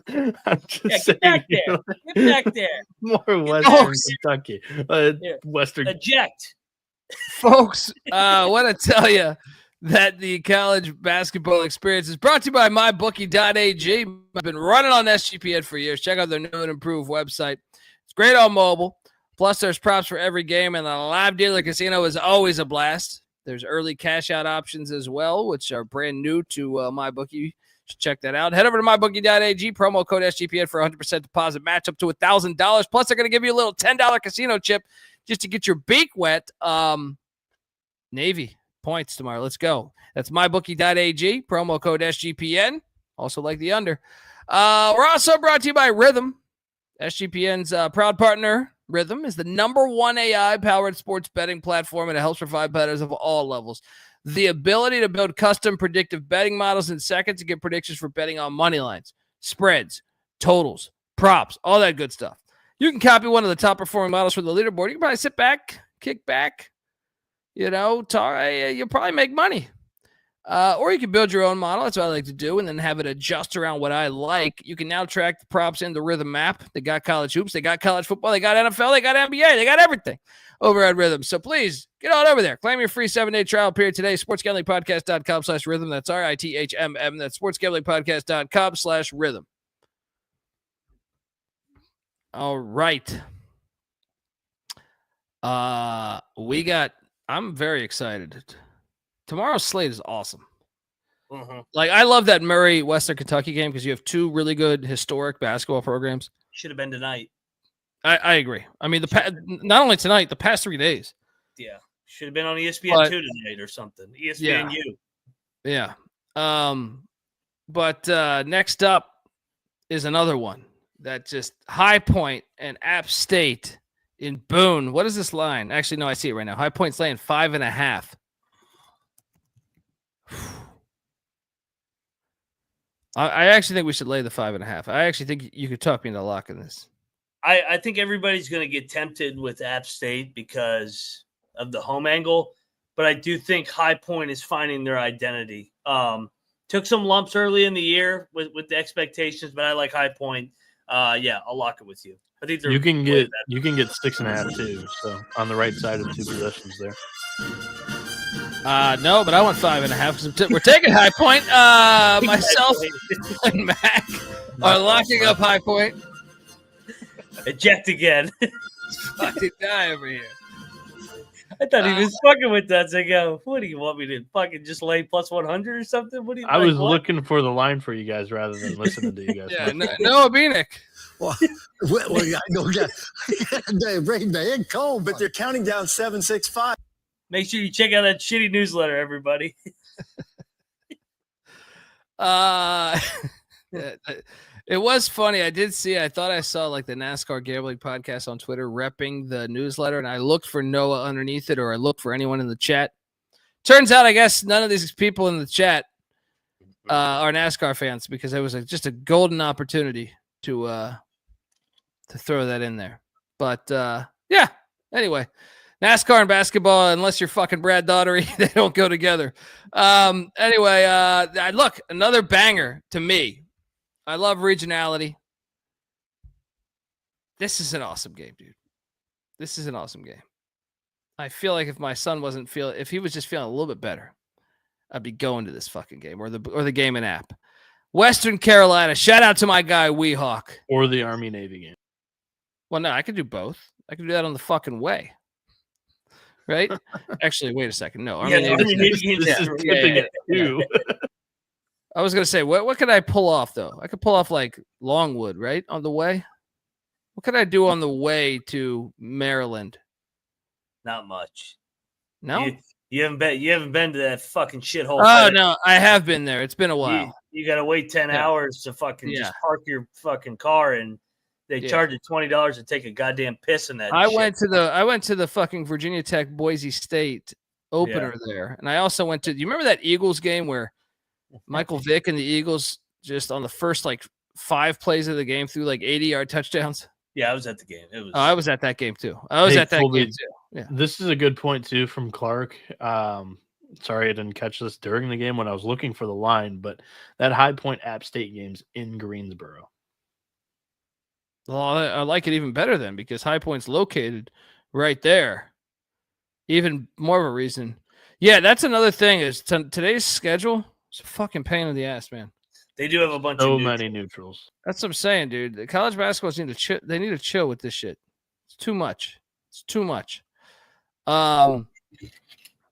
I'm just
get back there. Get back there.
More western Kentucky. Western.
Eject.
Folks, I want to tell you that the college basketball experience is brought to you by MyBookie.ag. I've been running on SGPN for years. Check out their new and improved website. It's great on mobile. Plus, there's props for every game, and the live dealer casino is always a blast. There's early cash-out options as well, which are brand new to MyBookie. You should check that out. Head over to MyBookie.ag, promo code SGPN for 100% deposit match up to $1,000. Plus, they're going to give you a little $10 casino chip just to get your beak wet. Navy points tomorrow. Let's go. That's MyBookie.ag, promo code SGPN. Also like the under. We're also brought to you by Rhythm. SGPN's proud partner, Rhythm, is the #1 AI-powered sports betting platform, and it helps provide bettors of all levels the ability to build custom predictive betting models in seconds to get predictions for betting on money lines, spreads, totals, props, all that good stuff. You can copy one of the top-performing models from the leaderboard. You can probably sit back, kick back, talk. You'll probably make money. Or you can build your own model. That's what I like to do, and then have it adjust around what I like. You can now track the props in the Rhythm app. They got college hoops. They got college football. They got NFL. They got NBA. They got everything over at Rhythm. So please get on over there. Claim your free 7-day trial period today. SportsGamblingPodcast.com/rhythm. That's RITHMM. That's SportsGamblingPodcast.com/rhythm. All right. I'm very excited. Tomorrow's slate is awesome.
Mm-hmm.
Like, I love that Murray Western Kentucky game because you have two really good historic basketball programs.
Should have been tonight.
I agree. I mean, not only tonight, the past 3 days.
Yeah. Should have been on ESPN2 tonight or something. ESPNU.
Yeah. But next up is another one that just High Point and App State in Boone. What is this line? Actually, no, I see it right now. High Point's laying 5.5. I actually think we should lay the 5.5. I actually think you could talk me into locking this.
I think everybody's going to get tempted with App State because of the home angle, but I do think High Point is finding their identity. Took some lumps early in the year with the expectations, but I like High Point. Yeah, I'll lock it with you. I think
you can get 6.5 too. So on the right side of 2 possessions there.
No, but I want 5.5 because we're taking High Point. Myself and Mac are locking up High Point.
Eject again.
Fucking guy over here.
I thought he was fucking with us. I go, what do you want me to fucking just lay plus 100 or something? What do you?
I was looking for the line for you guys rather than listening to you guys.
Yeah, Noah Bieniek.
Well, I know they bring the in cold, but they're counting down 7-6-5.
Make sure you check out that shitty newsletter, everybody.
It was funny. I did see. I thought I saw like the NASCAR Gambling Podcast on Twitter repping the newsletter, and I looked for Noah underneath it, or I looked for anyone in the chat. Turns out, I guess none of these people in the chat are NASCAR fans because it was just a golden opportunity to throw that in there. But yeah. Anyway, NASCAR and basketball, unless you're fucking Brad Daugherty, they don't go together. Anyway, look, another banger to me. I love regionality. This is an awesome game, dude. This is an awesome game. I feel like if my son if he was just feeling a little bit better, I'd be going to this fucking game or the game in app. Western Carolina. Shout out to my guy Weehawk.
Or the Army Navy game.
Well, no, I could do both. I could do that on the fucking way. Right? Actually, wait a second. No, Army Navy.
This is tipping it too.
I was gonna say, what could I pull off though? I could pull off like Longwood, right, on the way. What could I do on the way to Maryland?
Not much.
No,
you haven't been to that fucking shithole.
Oh no, I have been there. It's been a while.
You got to wait 10 hours to fucking just park your fucking car, and they charge you $20 to take a goddamn piss in that.
I went to the fucking Virginia Tech Boise State opener there, and I also went to. You remember that Eagles game where Michael Vick and the Eagles just on the first like 5 plays of the game threw like 80-yard touchdowns?
Yeah, I was at the game.
I was at that game too. Game too. Yeah.
This is a good point too from Clark. Sorry I didn't catch this during the game when I was looking for the line, but that High Point App State game's in Greensboro.
Well, I like it even better then because High Point's located right there. Even more of a reason. Yeah, that's another thing is today's schedule is a fucking pain in the ass, man.
They do have a bunch
of many neutrals.
That's what I'm saying, dude. The college basketballs need to chill. They need to chill with this shit. It's too much. It's too much.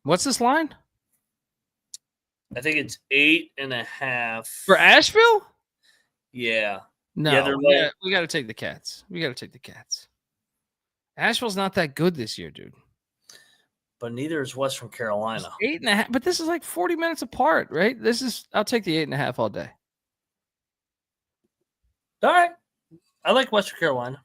What's this line?
I think it's 8.5
for Asheville.
Yeah.
No, we got to take the Cats. Asheville's not that good this year, dude.
But neither is Western Carolina.
It's 8.5, but this is like 40 minutes apart, right? I'll take the 8.5 all day.
All right. I like Western Carolina.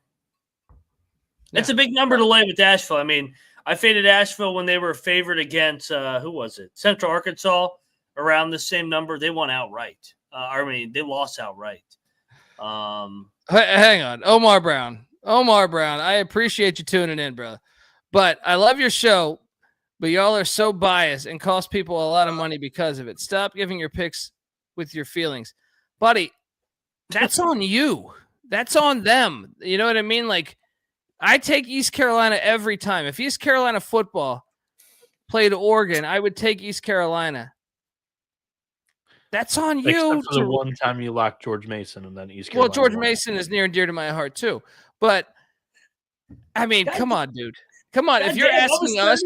Yeah. It's a big number to lay with Asheville. I mean, I faded Asheville when they were favored against, who was it? Central Arkansas, around the same number. They won outright. They lost outright.
Hang on. Omar Brown, I appreciate you tuning in, bro. But I love your show, but y'all are so biased and cost people a lot of money because of it. Stop giving your picks with your feelings. Buddy, that's on you. That's on them. You know what I mean? Like, I take East Carolina every time. If East Carolina football played Oregon, I would take East Carolina. That's on you.
Except for the one time you locked George Mason and then East Carolina.
Well, George Mason is near and dear to my heart too. But I mean, come on, dude. Come on. If you're asking us,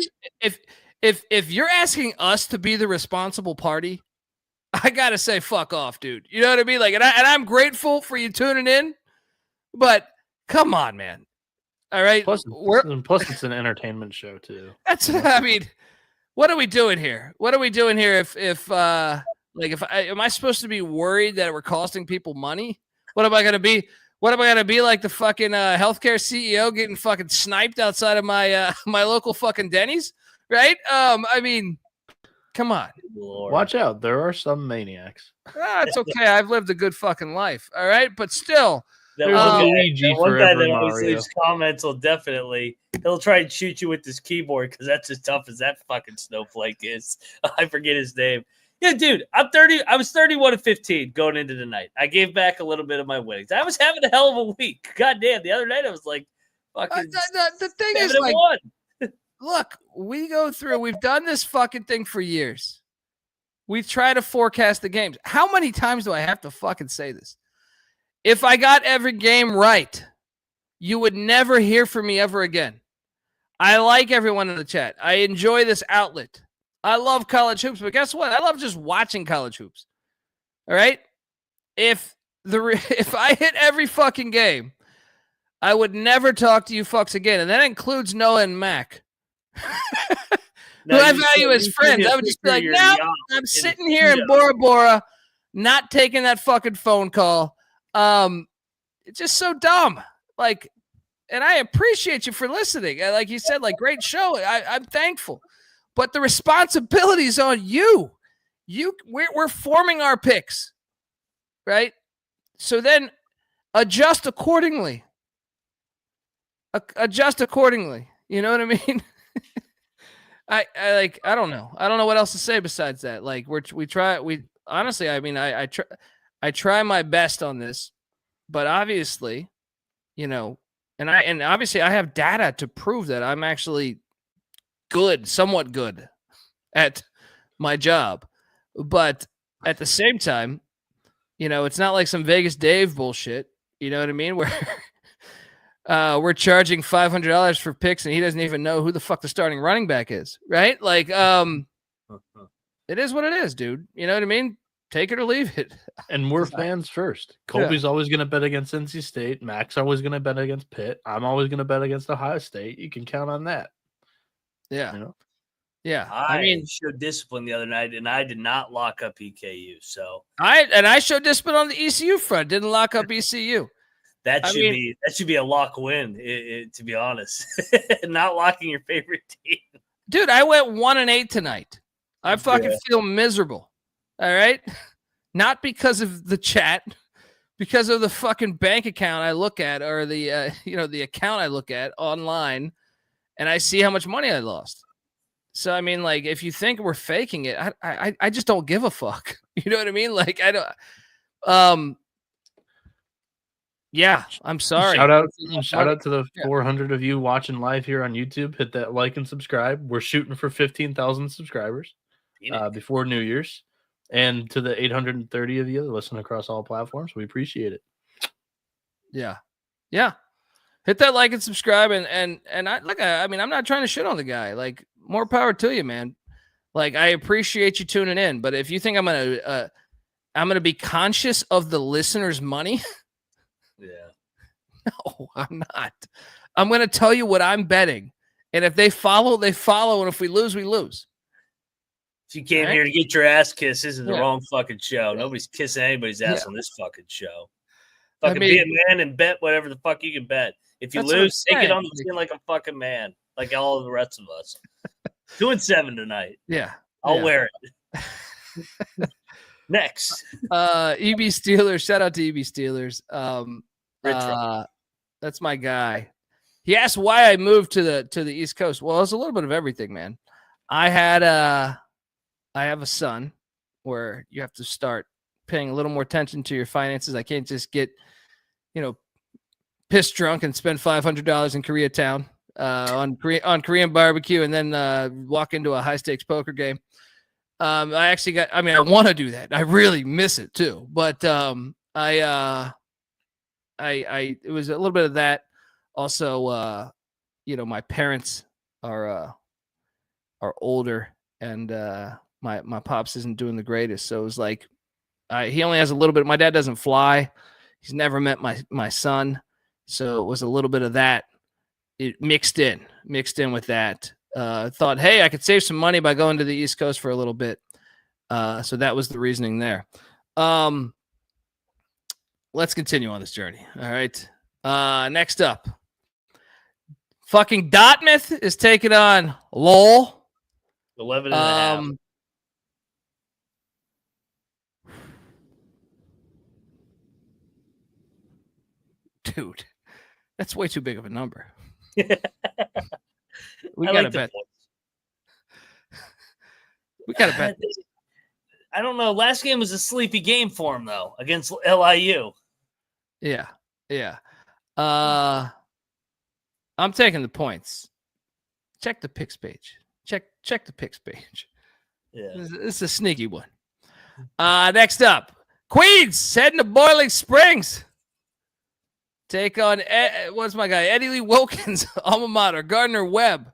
if you're asking us to be the responsible party, I gotta say, fuck off, dude. You know what I mean? Like, and I'm grateful for you tuning in, but come on, man. All right.
Plus, it's an entertainment show too.
That's, I mean, what are we doing here? What are we doing here? Am I supposed to be worried that we're costing people money? What am I going to be? What am I going to be like the fucking healthcare CEO getting fucking sniped outside of my my local fucking Denny's? Right? I mean, come on.
Lord.
Watch out. There are some maniacs.
It's okay. I've lived a good fucking life. All right. But still.
That
There's
one
a
guy,
Luigi
that one
for
guy
every
that always
Mario.
leaves comments will he'll try and shoot you with his keyboard because that's as tough as that fucking snowflake is. I forget his name. Yeah, dude, I'm 30. I was 31-15 going into the night. I gave back a little bit of my winnings. I was having a hell of a week. God damn, the other night I was like fucking
the thing is, like, look, we've done this fucking thing for years. We try to forecast the games. How many times do I have to fucking say this? If I got every game right, you would never hear from me ever again. I like everyone in the chat. I enjoy this outlet. I love college hoops, but guess what? I love just watching college hoops. All right? If I hit every fucking game, I would never talk to you fucks again. And that includes Noah and Mac. Who I value as friends. I would just be like, no, I'm sitting here in Bora Bora, not taking that fucking phone call. It's just so dumb. Like, and I appreciate you for listening. Like you said, like, great show. I'm thankful, but the responsibility is on you. We're forming our picks, right? So then adjust accordingly. Adjust accordingly. You know what I mean? I don't know. I don't know what else to say besides that. Like honestly, I mean, I try my best on this, but obviously, you know, and obviously I have data to prove that I'm actually somewhat good at my job. But at the same time, you know, it's not like some Vegas Dave bullshit. You know what I mean? Where we're charging $500 for picks and he doesn't even know who the fuck the starting running back is, right? Like, it is what it is, dude. You know what I mean? Take it or leave it.
And we're fans first. Colby's always going to bet against NC State. Mac's always going to bet against Pitt. I'm always going to bet against Ohio State. You can count on that.
Yeah.
You know?
Yeah.
I mean, showed discipline the other night, and I did not lock up EKU. So
I showed discipline on the ECU front. Didn't lock up ECU.
That should be a lock win. To be honest, not locking your favorite team.
Dude, I went 1-8 tonight. I fucking feel miserable. All right, not because of the chat, because of the fucking bank account I look at, or the the account I look at online, and I see how much money I lost. So I mean, like, if you think we're faking it, I just don't give a fuck. You know what I mean? Like, I don't. Yeah, I'm sorry.
Shout out to the 400 of you watching live here on YouTube. Hit that like and subscribe. We're shooting for 15,000 subscribers before New Year's. And to the 830 of you that listen across all platforms, we appreciate it.
Yeah. Yeah. Hit that like and subscribe. And I mean, I'm not trying to shit on the guy. Like, more power to you, man. Like, I appreciate you tuning in. But if you think I'm gonna be conscious of the listeners' money, no, I'm not. I'm gonna tell you what I'm betting. And if they follow, they follow. And if we lose, we lose.
If you came here to get your ass kissed, this is the wrong fucking show. Nobody's kissing anybody's ass on this fucking show. Fucking be a man and bet whatever the fuck you can bet. If you lose, take it on the chin like a fucking man, like all of the rest of us. 2-7 tonight.
Yeah.
I'll wear it. Next.
EB Steelers. Shout out to EB Steelers. That's my guy. He asked why I moved to the East Coast. Well, it's a little bit of everything, man. I have a son where you have to start paying a little more attention to your finances. I can't just get, pissed drunk and spend $500 in Koreatown on Korean barbecue and then walk into a high stakes poker game. I want to do that. I really miss it too. But it was a little bit of that. Also, my parents are older and my pops isn't doing the greatest. So it was like, he only has a little bit. My dad doesn't fly. He's never met my son. So it was a little bit of that. it mixed in with that. Thought, hey, I could save some money by going to the East Coast for a little bit. So that was the reasoning there. Let's continue on this journey. All right. Next up, fucking Dartmouth is taking on Lowell.
11.5.
Dude, that's way too big of a number.
We gotta bet.
We gotta bet.
I don't know. Last game was a sleepy game for him though against LIU.
Yeah. I'm taking the points. Check the picks page. Check the picks page.
Yeah,
this is a sneaky one. Next up, Queens heading to Boiling Springs. Take on what's my guy Eddie Lee Wilkins, alma mater, Gardner Webb.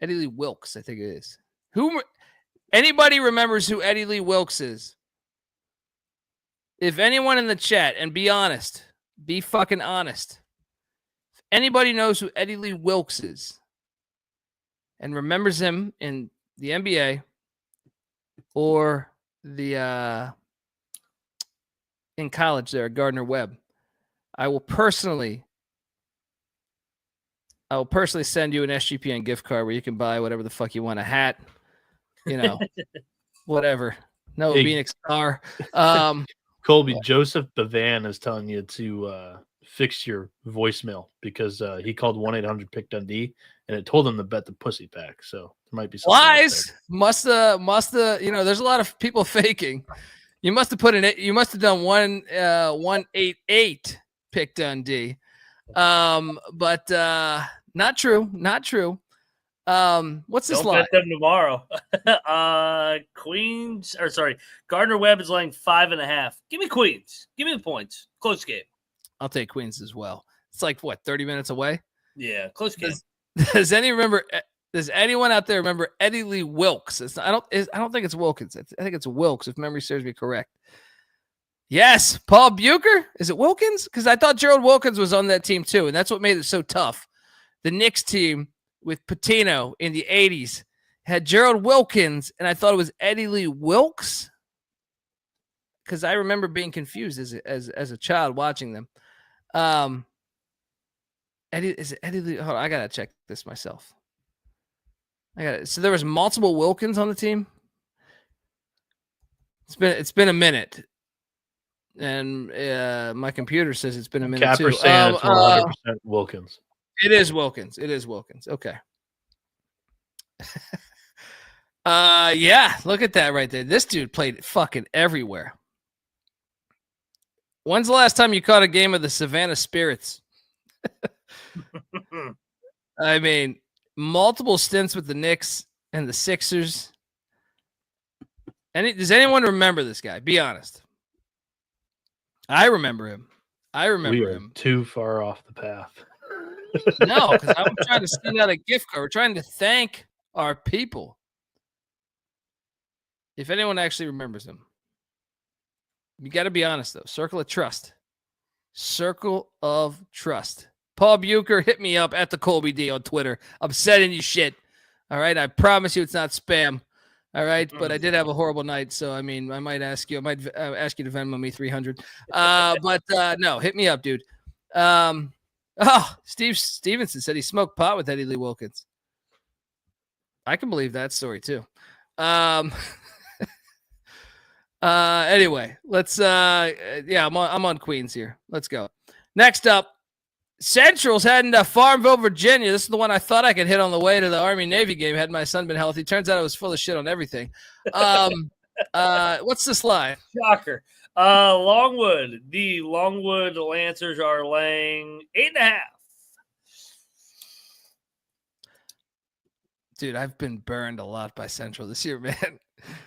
Eddie Lee Wilkes, I think it is. Anybody remembers who Eddie Lee Wilkes is? If anyone in the chat, and be honest, be fucking honest. If anybody knows who Eddie Lee Wilkes is and remembers him in the NBA or the in college there at Gardner Webb, I will personally send you an SGPN gift card where you can buy whatever the fuck you want, a hat, whatever. No, Phoenix star.
Colby, Joseph Bevan is telling you to fix your voicemail because he called 1-800-PICK-DUNDEE and it told him to bet the pussy pack. So there might be some
lies. Must have. There's a lot of people faking. You must have done 188 pick Dundee. But not true. What's this line?
Bet them tomorrow. Gardner Webb is laying 5.5. Give me Queens. Give me the points. Close game.
I'll take Queens as well. It's like 30 minutes away?
Yeah, close game.
Does anyone out there remember Eddie Lee Wilkes? I don't think it's Wilkins. I think it's Wilkes, if memory serves me correct. Yes, Paul Bucher. Is it Wilkins? Because I thought Gerald Wilkins was on that team too, and that's what made it so tough. The Knicks team with Patino in the 80s had Gerald Wilkins, and I thought it was Eddie Lee Wilkes because I remember being confused as a child watching them. Is it Eddie Lee? Hold on, I gotta check this myself. So there was multiple Wilkins on the team. It's been a minute, and my computer says it's been a minute
Capper
too.
saying it's 100% Wilkins.
It is Wilkins. Okay. Yeah, look at that right there. This dude played fucking everywhere. When's the last time you caught a game of the Savannah Spirits? I mean, multiple stints with the Knicks and the Sixers. Does anyone remember this guy? Be honest. I remember him.
We are too far off the path.
No, because I'm trying to send out a gift card. We're trying to thank our people. If anyone actually remembers him. You got to be honest, though. Circle of Trust. Paul Bucher, hit me up at the Colby D on Twitter. I'm sending you shit. All right? I promise you it's not spam. All right? But I did have a horrible night, so, I mean, I might ask you. I might ask you to Venmo me $300. But no, hit me up, dude. Steve Stevenson said he smoked pot with Eddie Lee Wilkins. I can believe that story, too. Anyway, let's I'm on Queens here. Let's go. Next up, Central's heading to Farmville, Virginia. This is the one I thought I could hit on the way to the Army-Navy game had my son been healthy. Turns out I was full of shit on everything. What's this line?
Shocker. Longwood. The Longwood Lancers are laying 8.5.
Dude, I've been burned a lot by Central this year, man.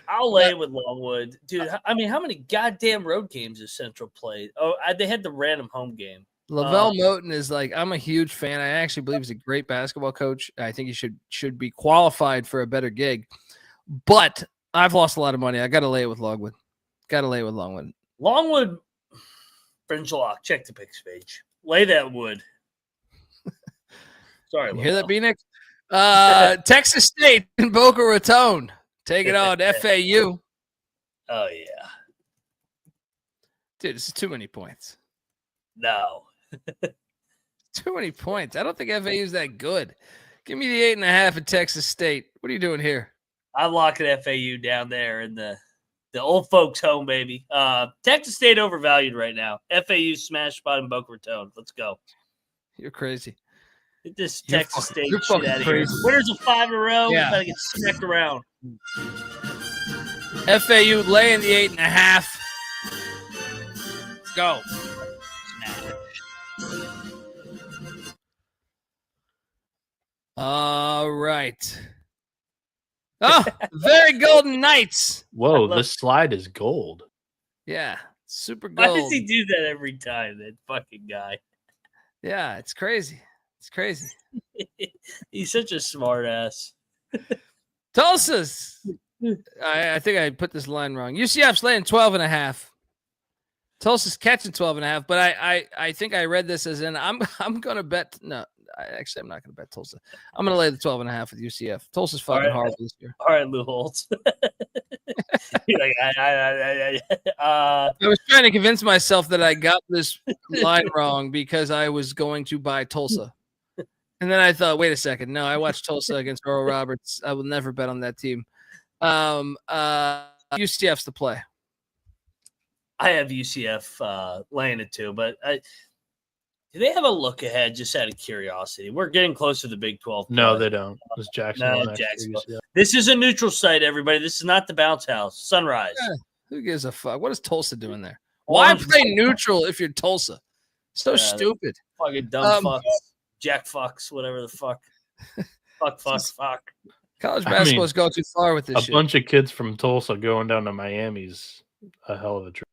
I'll lay with Longwood. Dude, I mean, how many goddamn road games has Central played? Oh, they had the random home game.
Lavelle Moten is I'm a huge fan. I actually believe he's a great basketball coach. I think he should be qualified for a better gig. But I've lost a lot of money. I got to lay it with Longwood.
Longwood, Fringe Lock, check the picks page. Lay that wood. Sorry,
You hear that, Bieniek? Texas State in Boca Raton. Take it on FAU.
Oh, yeah.
Dude, this is too many points.
No.
Too many points. I don't think FAU is that good. Give me the 8.5 at Texas State. What are you doing here?
I'm locking FAU down there in the old folks' home, baby. Texas State overvalued right now. FAU smash spot in Boca Raton. Let's go.
You're crazy.
Get this
You're
Texas
fucking-
State
you're
shit
fucking
out of here.
crazy.
Winners of 5 in a row.
Yeah.
Gotta get smacked around.
FAU laying the 8.5. Let's go. All right. Oh, very golden Knights.
Whoa, this slide is gold.
Yeah, super
Why
gold.
does he do that every time? That fucking guy.
Yeah, it's crazy. It's crazy.
He's such a smart ass.
Tulsa's. I think I put this line wrong. UCF's laying 12.5. Tulsa's catching 12.5, but I think I read this as in I'm gonna bet. No, I'm not gonna bet Tulsa. I'm gonna lay the 12.5 with UCF. Tulsa's fucking horrible this year.
All right, Lou Holtz. You're like,
I was trying to convince myself that I got this line wrong because I was going to buy Tulsa. And then I thought, wait a second. No, I watched Tulsa against Oral Roberts. I will never bet on that team. UCF's the play.
I have UCF laying it too, but do they have a look ahead just out of curiosity? We're getting closer to the Big 12.
No, they don't. It's Jacksonville.
No, Jacksonville. This is a neutral site, everybody. This is not the bounce house. Sunrise.
Yeah, who gives a fuck? What is Tulsa doing there? Why play neutral if you're Tulsa? So stupid.
Fucking dumb fucks. Jack fucks, whatever the fuck. fuck.
College basketball is going too far with this shit.
A bunch of kids from Tulsa going down to Miami's a hell of a trip.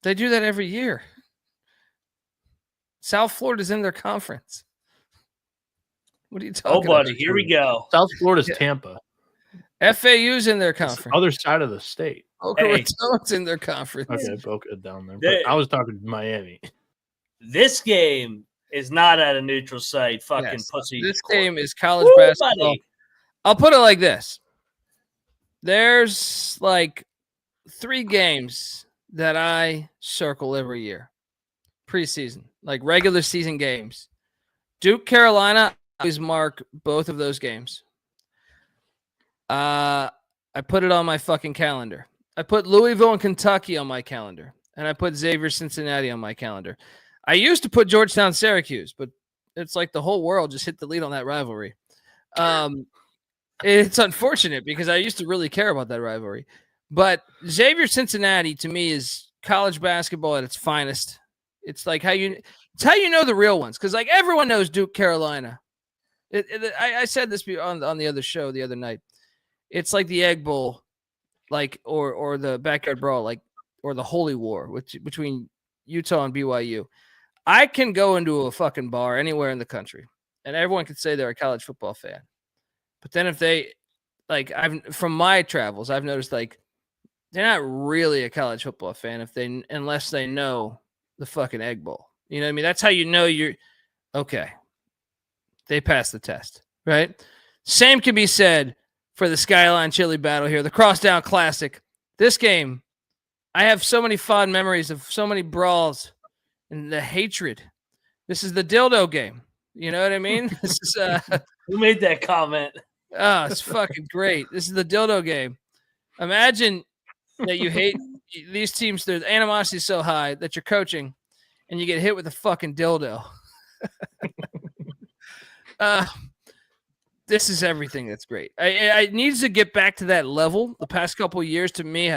They do that every year. South Florida's in their conference. What are you talking about?
Oh, buddy, here we go.
South Florida's Tampa.
FAU's in their conference.
Other side of the state.
Boca Raton's in their conference.
Okay, Boca down there. But I was talking Miami.
This game is not at a neutral site. Fucking pussy.
This game is college basketball.
Buddy.
I'll put it like this. There's like 3 games that I circle every year. Preseason, like regular season games. Duke, Carolina, I always mark both of those games. I put it on my fucking calendar. I put Louisville and Kentucky on my calendar. And I put Xavier, Cincinnati on my calendar. I used to put Georgetown, Syracuse, but it's like the whole world just hit delete on that rivalry. It's unfortunate because I used to really care about that rivalry. But Xavier, Cincinnati, to me, is college basketball at its finest. It's like it's how you know the real ones, because like everyone knows Duke, Carolina. I said this on the other show the other night. It's like the Egg Bowl, like or the Backyard Brawl, like or the Holy War between Utah and BYU. I can go into a fucking bar anywhere in the country, and everyone can say they're a college football fan. But then if they from my travels, I've noticed like they're not really a college football fan unless they know the fucking Egg Bowl. You know what I mean? That's how you know you're okay. They passed the test, right? Same can be said for the Skyline Chili Battle here, the Crosstown Classic. This game, I have so many fond memories of so many brawls and the hatred. This is the dildo game. You know what I mean? This is
Who made that comment?
Oh, it's fucking great. This is the dildo game. Imagine that you hate these teams. Their animosity is so high that you're coaching and you get hit with a fucking dildo. This is everything that's great. I needs to get back to that level. The past couple of years to me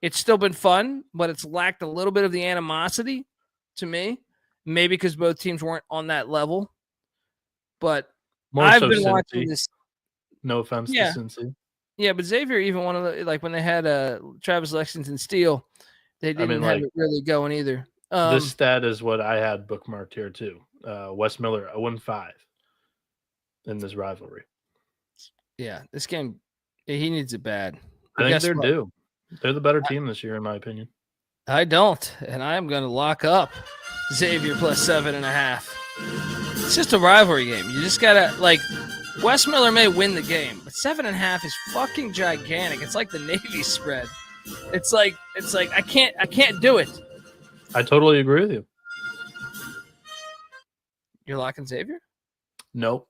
it's still been fun, but it's lacked a little bit of the animosity to me. Maybe because both teams weren't on that level. But I've been watching this.
No offense to Cincy.
Yeah, but Xavier, even one of the like when they had Travis Lexington Steele, they didn't have it really going either.
This stat is what I had bookmarked here too. Wes Miller 0-5 in this rivalry.
Yeah, this game he needs it bad.
I think they're due. They're the better team this year, in my opinion.
I don't, and I'm going to lock up Xavier plus 7.5. It's just a rivalry game. You just gotta Wes Miller may win the game, but 7.5 is fucking gigantic. It's like the Navy spread. It's like I can't do it.
I totally agree with you.
You're locking Xavier?
Nope.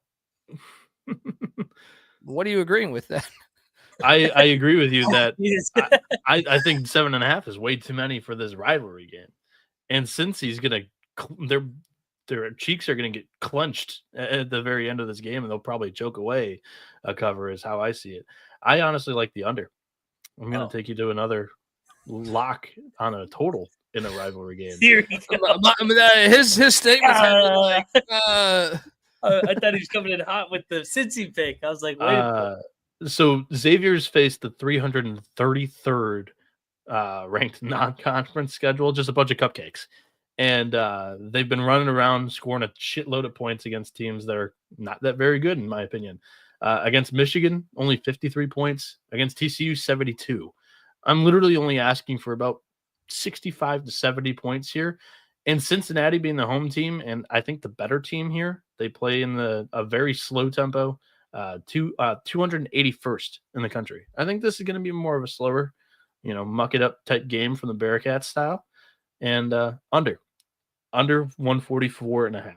What are you agreeing with then?
I agree with you that I think 7.5 is way too many for this rivalry game. And since he's gonna their cheeks are gonna get clenched at the very end of this game, and they'll probably choke away a cover, is how I see it. I honestly like the under. I'm gonna take you to another lock on a total in a rivalry game.
Here he goes.
His statements.
I thought he was coming in hot with the Cincy pick. I was like, wait a minute.
So Xavier's faced the 333rd ranked non-conference schedule, just a bunch of cupcakes. And they've been running around scoring a shitload of points against teams that are not that very good, in my opinion. Against Michigan, only 53 points. Against TCU, 72. I'm literally only asking for about 65 to 70 points here. And Cincinnati being the home team, and I think the better team here, they play in a very slow tempo, 281st in the country. I think this is going to be more of a slower, muck it up type game from the Bearcats style. And under 144.5.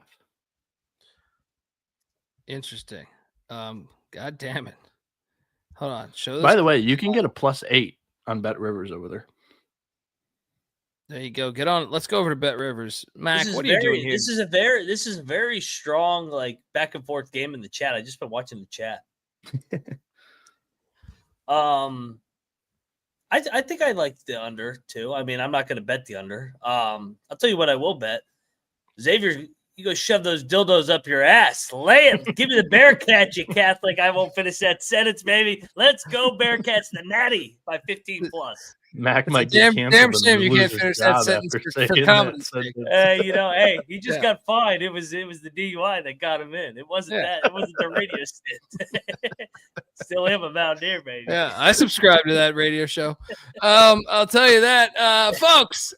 Interesting. God damn it. Hold on. Show this.
By the way, you can get a +8 on Bet Rivers over there.
There you go. Get on. Let's go over to Bet Rivers. Mac, what are you doing here?
This is a very strong back and forth game in the chat. I just been watching the chat. I think I like the under too. I mean, I'm not going to bet the under. I'll tell you what I will bet. Xavier, you go shove those dildos up your ass. Lay it. Give me the Bearcats, you Catholic. I won't finish that sentence, baby. Let's go Bearcats, the natty by 15+.
Mac might get canceled.
Damn shame you can't finish that sentence for comedy.
Hey, he just got fined. It was the DUI that got him in. It wasn't that. It wasn't the radio stint. Still him a Mountaineer, baby.
Yeah, I subscribe to that radio show. I'll tell you that, folks.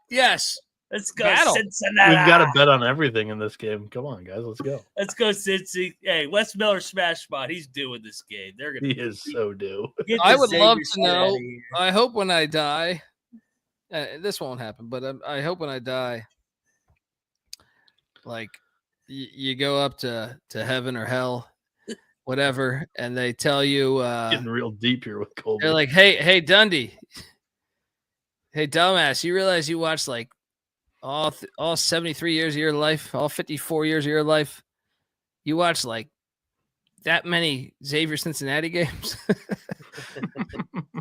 Yes.
Let's go,
Battle.
Cincinnati.
We've got to bet on everything in this game. Come on, guys. Let's go.
Let's go, Cincy. Hey, Wes Miller smash spot. He's doing this game. They're gonna.
He is so due.
I would love to know. I hope when I die, this won't happen, but I hope when I die, you go up to heaven or hell, whatever, and they tell you.
Getting real deep here with Colby.
They're like, hey, Dundee. Hey, dumbass, you realize you watched all 73 years of your life, all 54 years of your life, you watched that many Xavier Cincinnati games.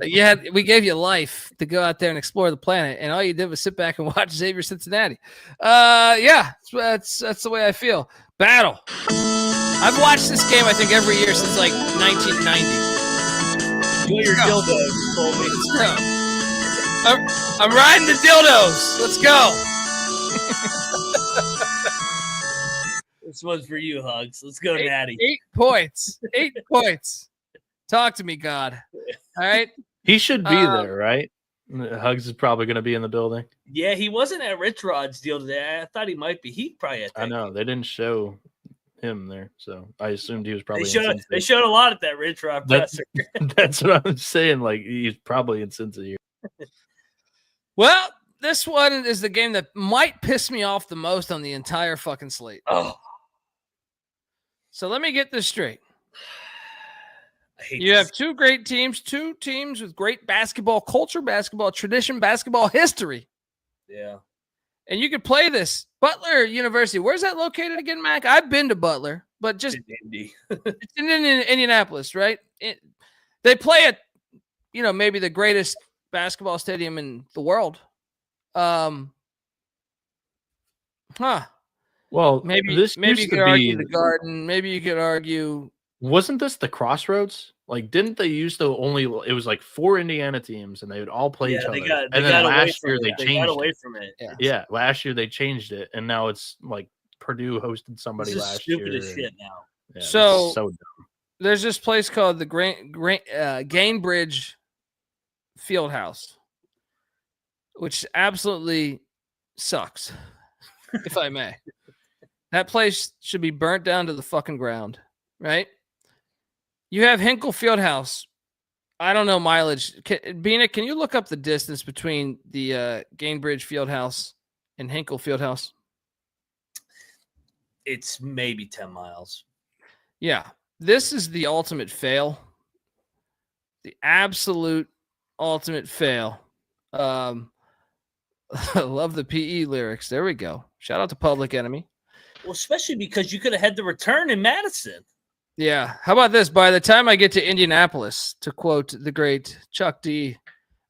We gave you life to go out there and explore the planet, and all you did was sit back and watch Xavier Cincinnati. Yeah, that's the way I feel. Battle. I've watched this game, I think, every year since 1990.
Enjoy your dildos, Colby.
Let's go. I'm riding the dildos. Let's go.
This one's for you, Hugs. Let's go, Natty.
8 points. 8 points. Talk to me, God. All right.
He should be there, right? Hugs is probably going to be in the building.
Yeah, he wasn't at Rich Rod's deal today. I thought he might be. He probably at that.
I know. They didn't show him there, so I assumed he was probably
They showed a lot at that Rich Rod presser.
That's what I'm saying. He's probably in Cincy.
Well, this one is the game that might piss me off the most on the entire fucking slate.
Oh.
So let me get this straight. You have two great teams, two teams with great basketball culture, basketball tradition, basketball history.
Yeah.
And you could play this. Butler University. Where's that located again, Mac? I've been to Butler, but just it's in Indianapolis, right? They play at, maybe the greatest basketball stadium in the world.
Well,
maybe
this
you could argue the Garden. Maybe you could argue.
Wasn't this the Crossroads? Didn't they used to only? It was 4 Indiana teams, and they would all play each other. And then last year they changed.
Got away from it.
Yeah, last year they changed it, and now it's Purdue hosted somebody last year.
Stupid as shit now.
Yeah,
so
dumb.
There's this place called the Gainbridge Fieldhouse, which absolutely sucks, if I may. That place should be burnt down to the fucking ground, right? You have Hinkle Fieldhouse. I don't know mileage. Bina, can you look up the distance between the Gainbridge Fieldhouse and Hinkle Fieldhouse?
It's maybe 10 miles.
Yeah. This is the ultimate fail. The absolute ultimate fail. I love the PE lyrics. There we go. Shout out to Public Enemy.
Well, especially because you could have had the return in Madison.
Yeah. How about this? By the time I get to Indianapolis, to quote the great Chuck D,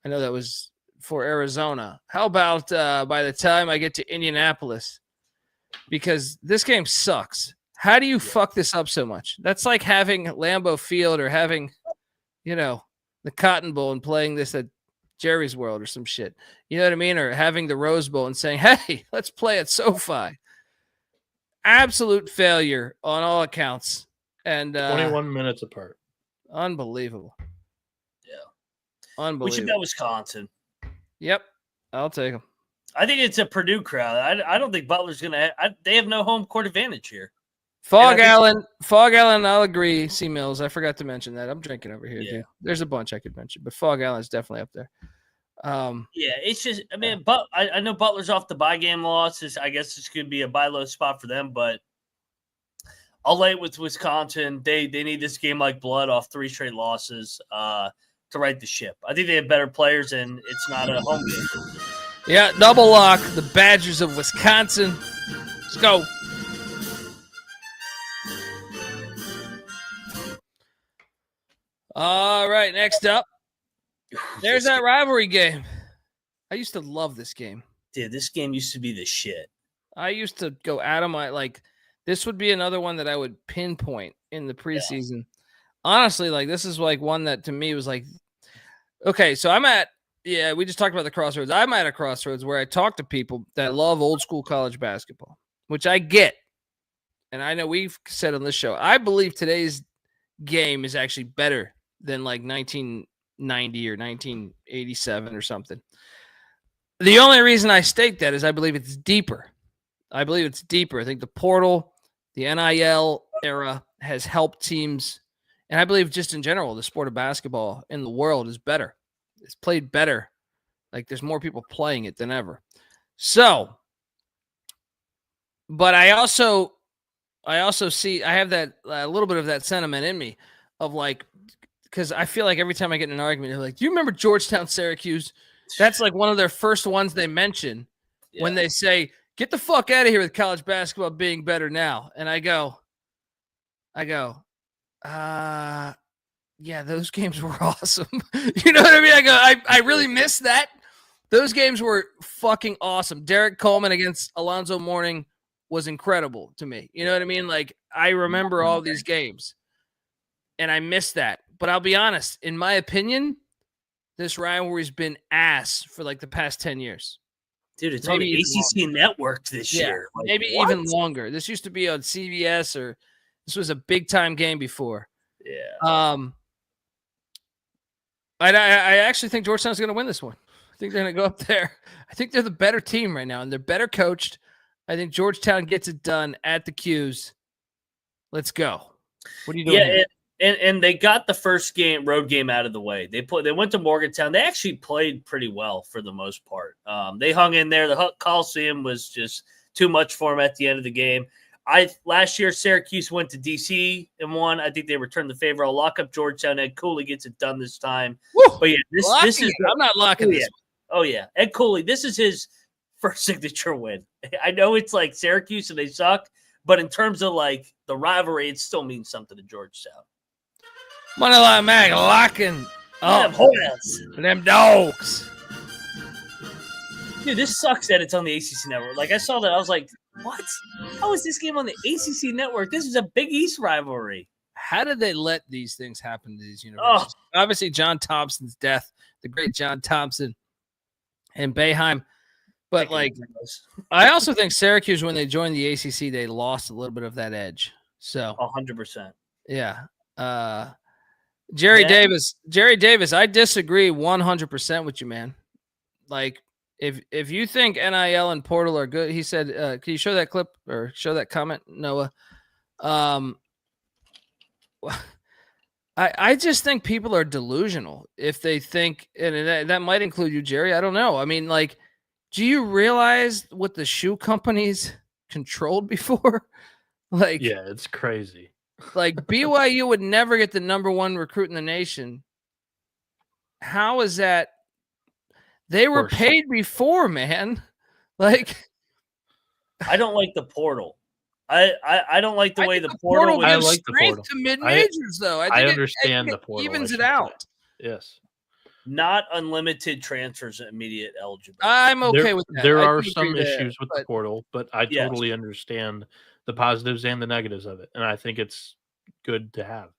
I know that was for Arizona. How about by the time I get to Indianapolis? Because this game sucks. How do you fuck this up so much? That's like having Lambeau Field or having, the Cotton Bowl and playing this at Jerry's World or some shit. You know what I mean? Or having the Rose Bowl and saying, hey, let's play at SoFi. Absolute failure on all accounts. And
21 minutes apart.
Unbelievable.
Yeah.
Unbelievable.
We should bet Wisconsin.
Yep. I'll take them.
I think it's a Purdue crowd. I don't think Butler's going to – they have no home court advantage here.
Fog Allen, I'll agree. C. Mills, I forgot to mention that. I'm drinking over here, dude. There's a bunch I could mention, but Fog Allen's definitely up there.
Yeah, it's just – I mean, but I know Butler's off the bye game loss. I guess this could be a buy low spot for them, but I'll lay it with Wisconsin. They need this game like blood off 3 straight losses to right the ship. I think they have better players, and it's not a home game.
Yeah, double lock, the Badgers of Wisconsin. Let's go. All right, next up. There's that rivalry game. I used to love this game.
Dude, this game used to be the shit.
I used to go out of my, this would be another one that I would pinpoint in the preseason. Yeah. Honestly, this is one that to me was okay, so we just talked about the crossroads. I'm at a crossroads where I talk to people that love old school college basketball, which I get. And I know we've said on this show, I believe today's game is actually better than 1990 or 1987 or something. The only reason I state that is I believe it's deeper. I think the portal, the NIL era has helped teams. And I believe just in general, the sport of basketball in the world is better. It's played better. There's more people playing it than ever. So, but I also see, I have that a little bit of that sentiment in me of because I feel like every time I get in an argument, they're do you remember Georgetown, Syracuse? That's one of their first ones they mention when they say, get the fuck out of here with college basketball being better now. And I go, yeah, those games were awesome. You know what I mean? I really miss that. Those games were fucking awesome. Derek Coleman against Alonzo Mourning was incredible to me. You know what I mean? I remember all these games, and I miss that. But I'll be honest, in my opinion, this rivalry's been ass for the past 10 years.
Dude, it's maybe on the ACC network this year.
Maybe even longer. This used to be on CBS, or this was a big-time game before.
Yeah.
I actually think Georgetown's going to win this one. I think they're going to go up there. I think they're the better team right now, and they're better coached. I think Georgetown gets it done at the Q's. Let's go. What are you doing?
Yeah, and they got the first road game out of the way. They went to Morgantown. They actually played pretty well for the most part. They hung in there. The Coliseum was just too much for them at the end of the game. Last year, Syracuse went to D.C. and won. I think they returned the favor. I'll lock up Georgetown. Ed Cooley gets it done this time.
Woo!
But yeah, this is.
I'm not locking this.
Oh yeah, Ed Cooley. This is his first signature win. I know it's Syracuse and they suck, but in terms of the rivalry, it still means something to Georgetown.
Moneyline Mag locking up them dogs.
Dude, this sucks that it's on the ACC network. I saw that. I was like, what? How is this game on the ACC network? This is a Big East rivalry.
How did they let these things happen to these universities? Obviously, John Thompson's death, the great John Thompson and Boeheim. But, I also think Syracuse, when they joined the ACC, they lost a little bit of that edge. So
100%.
Yeah. Jerry Davis, I disagree 100% with you, man. if you think NIL and portal are good, he said, can you show that clip or show that comment, Noah? I just think people are delusional if they think, and that might include you, Jerry. I don't know. I mean, like, do you realize what the shoe companies controlled before? Like,
yeah, it's crazy.
Like BYU would never get the number 1 recruit in the nation. How is that? They were paid before, man. Like,
I don't like the portal. I don't like the way the portal
gives
like the
strength
portal.
to mid majors, though.
I understand the portal.
Evens it out.
Yes.
Not unlimited transfers, immediate eligibility.
I'm okay with that.
There
I
are
do
some
agree
issues with the portal, but I
Yes.
totally understand the positives and the negatives of it, and I think it's good to have.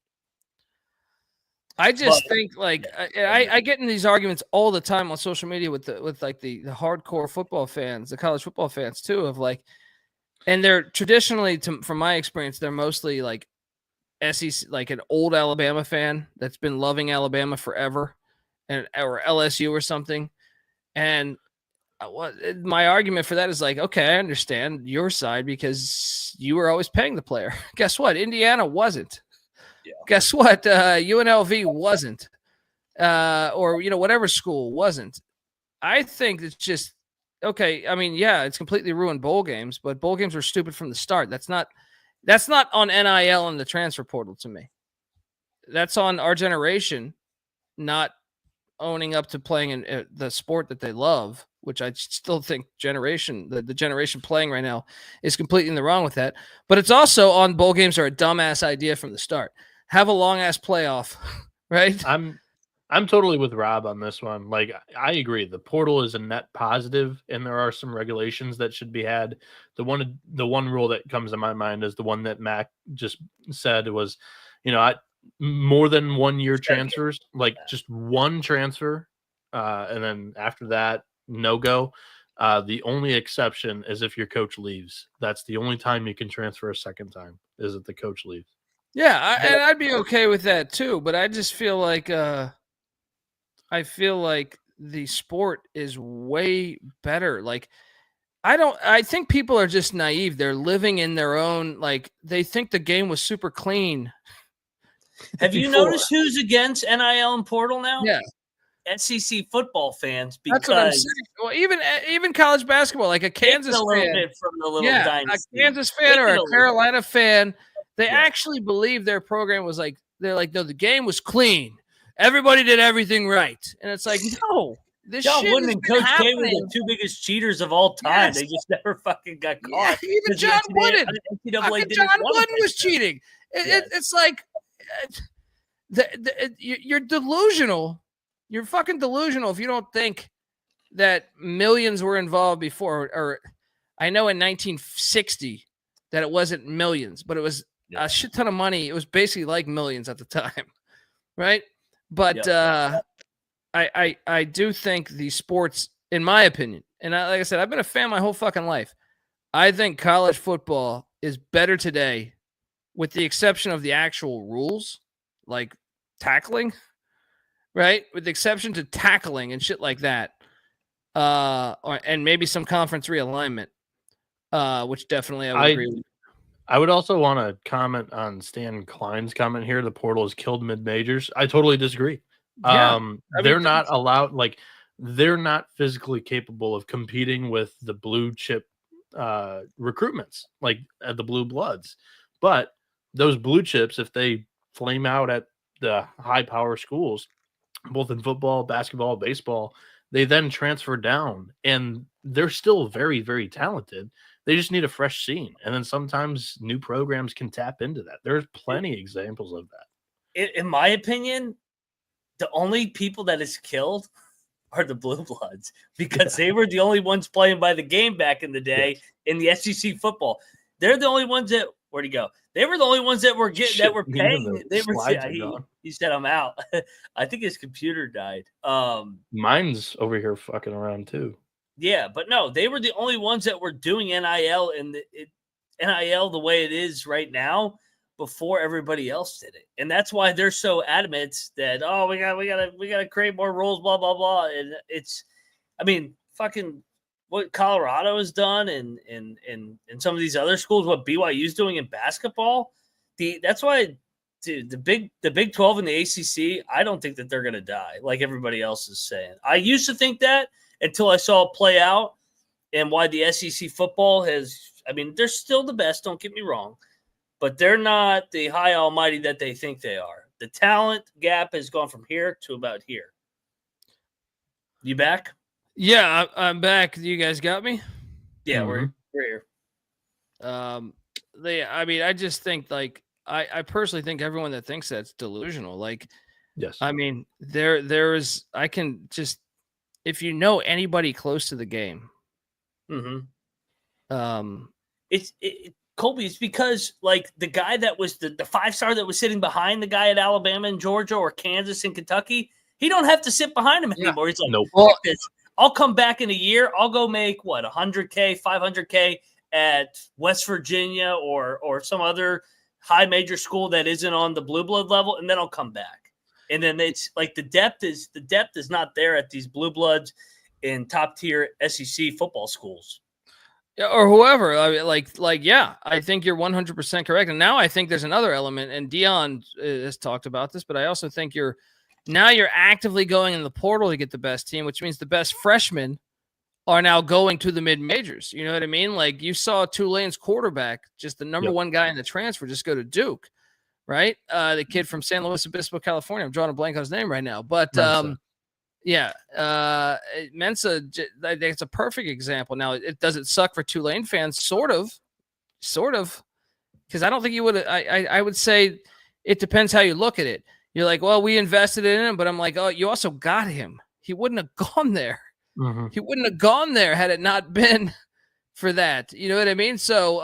I just think, like, I get in these arguments all the time on social media with the hardcore football fans, the college football fans too, of like, and they're traditionally, from my experience, they're mostly like SEC, like an old Alabama fan that's been loving Alabama forever, or LSU or something. And my argument for that is like, okay, I understand your side because you were always paying the player. Guess what? Indiana wasn't.
Yeah.
Guess what? UNLV wasn't, or whatever school wasn't. I think it's just okay. I mean, yeah, it's completely ruined bowl games, but bowl games were stupid from the start. That's not on NIL and the transfer portal to me. That's on our generation not owning up to playing in the sport that they love, which I still think the generation playing right now is completely in the wrong with that. But it's also on bowl games are a dumbass idea from the start. Have a long ass playoff, right?
I'm totally with Rob on this one. Like, I agree. The portal is a net positive, and there are some regulations that should be had. The one rule that comes to my mind is the one that Mac just said was, more than 1 year transfers, like just one transfer, and then after that, no go. The only exception is if your coach leaves. That's the only time you can transfer a second time, is if the coach leaves.
Yeah, and I'd be okay with that too, but I just feel like the sport is way better. Like, I think people are just naive. They're living in their own, like, they think the game was super clean.
Have you noticed who's against NIL and portal now?
Yeah.
SEC football fans, because
that's what I'm saying. Well, even college basketball, like a Kansas fan,
bit from the little dynasty.
A Kansas fan or a Carolina fan, they actually believe their program was like, they're like, no, the game was clean. Everybody did everything right. And it's like, no, this
John
shit
Wooden
has
and
been
Coach K
happening.
were the 2 biggest cheaters of all time.
Yes.
They just never fucking got caught.
Yeah, even John Wooden.
NCAA
John Wooden was cheating. It's like you're delusional. You're fucking delusional if you don't think that millions were involved before. Or I know in 1960 that it wasn't millions, but it was a shit ton of money. It was basically like millions at the time, right? But I do think the sports, in my opinion, and like I said, I've been a fan my whole fucking life. I think college football is better today, with the exception of the actual rules, like tackling, right? With the exception to tackling and shit like that, and maybe some conference realignment, which definitely I would agree with.
I would also want to comment on Stan Klein's comment here. The portal has killed mid-majors. I totally disagree.
Yeah.
They're not allowed, like, they're not physically capable of competing with the blue chip recruitments, like the blue bloods. But those blue chips, if they flame out at the high power schools, both in football, basketball, baseball, they then transfer down, and they're still very, very talented. They just need a fresh scene. And then sometimes new programs can tap into that. There's plenty of examples of that.
In my opinion, the only people that is killed are the blue bloods, because they were the only ones playing by the game back in the day in the SEC football. They're the only ones that, where'd he go? They were the only ones that were paying. He said, I'm out. I think his computer died.
Mine's over here fucking around too.
Yeah, but no, they were the only ones that were doing NIL and NIL the way it is right now before everybody else did it. And that's why they're so adamant that, we gotta create more rules, blah, blah, blah. And it's, I mean, fucking what Colorado has done and some of these other schools, what BYU's doing in basketball, that's why the Big 12 and the ACC, I don't think that they're going to die like everybody else is saying. I used to think that until I saw it play out, and why the SEC football has. I mean, they're still the best. Don't get me wrong, but they're not the high almighty that they think they are. The talent gap has gone from here to about here. You back?
Yeah, I'm back. You guys got me?
Yeah, we're here.
I just think like I personally think everyone that thinks that's delusional. Like,
yes,
I mean there is I can just if you know anybody close to the game.
Colby, it's because like the guy that was the 5-star that was sitting behind the guy at Alabama and Georgia or Kansas and Kentucky, he don't have to sit behind him anymore. He's like,
nope.
This. I'll come back in a year. I'll go make what $100K, $500K at West Virginia or some other high major school that isn't on the blue blood level, and then I'll come back. And then it's like the depth is not there at these blue bloods in top tier SEC football schools.
Yeah, or whoever. I mean, yeah, I think you're 100% correct. And now I think there's another element, and Dion has talked about this, but I also think you're actively going in the portal to get the best team, which means the best freshmen are now going to the mid-majors. You know what I mean? Like you saw Tulane's quarterback, just the number one guy in the transfer, just go to Duke, right? The kid from San Luis Obispo, California. I'm drawing a blank on his name right now. But Mensa, I think it's a perfect example. Now, does it suck for Tulane fans? Sort of, because I don't think you would. I would say it depends how you look at it. You're like, well, we invested in him, but I'm like, oh, you also got him. He wouldn't have gone there.
Mm-hmm.
He wouldn't have gone there had it not been for that. You know what I mean? So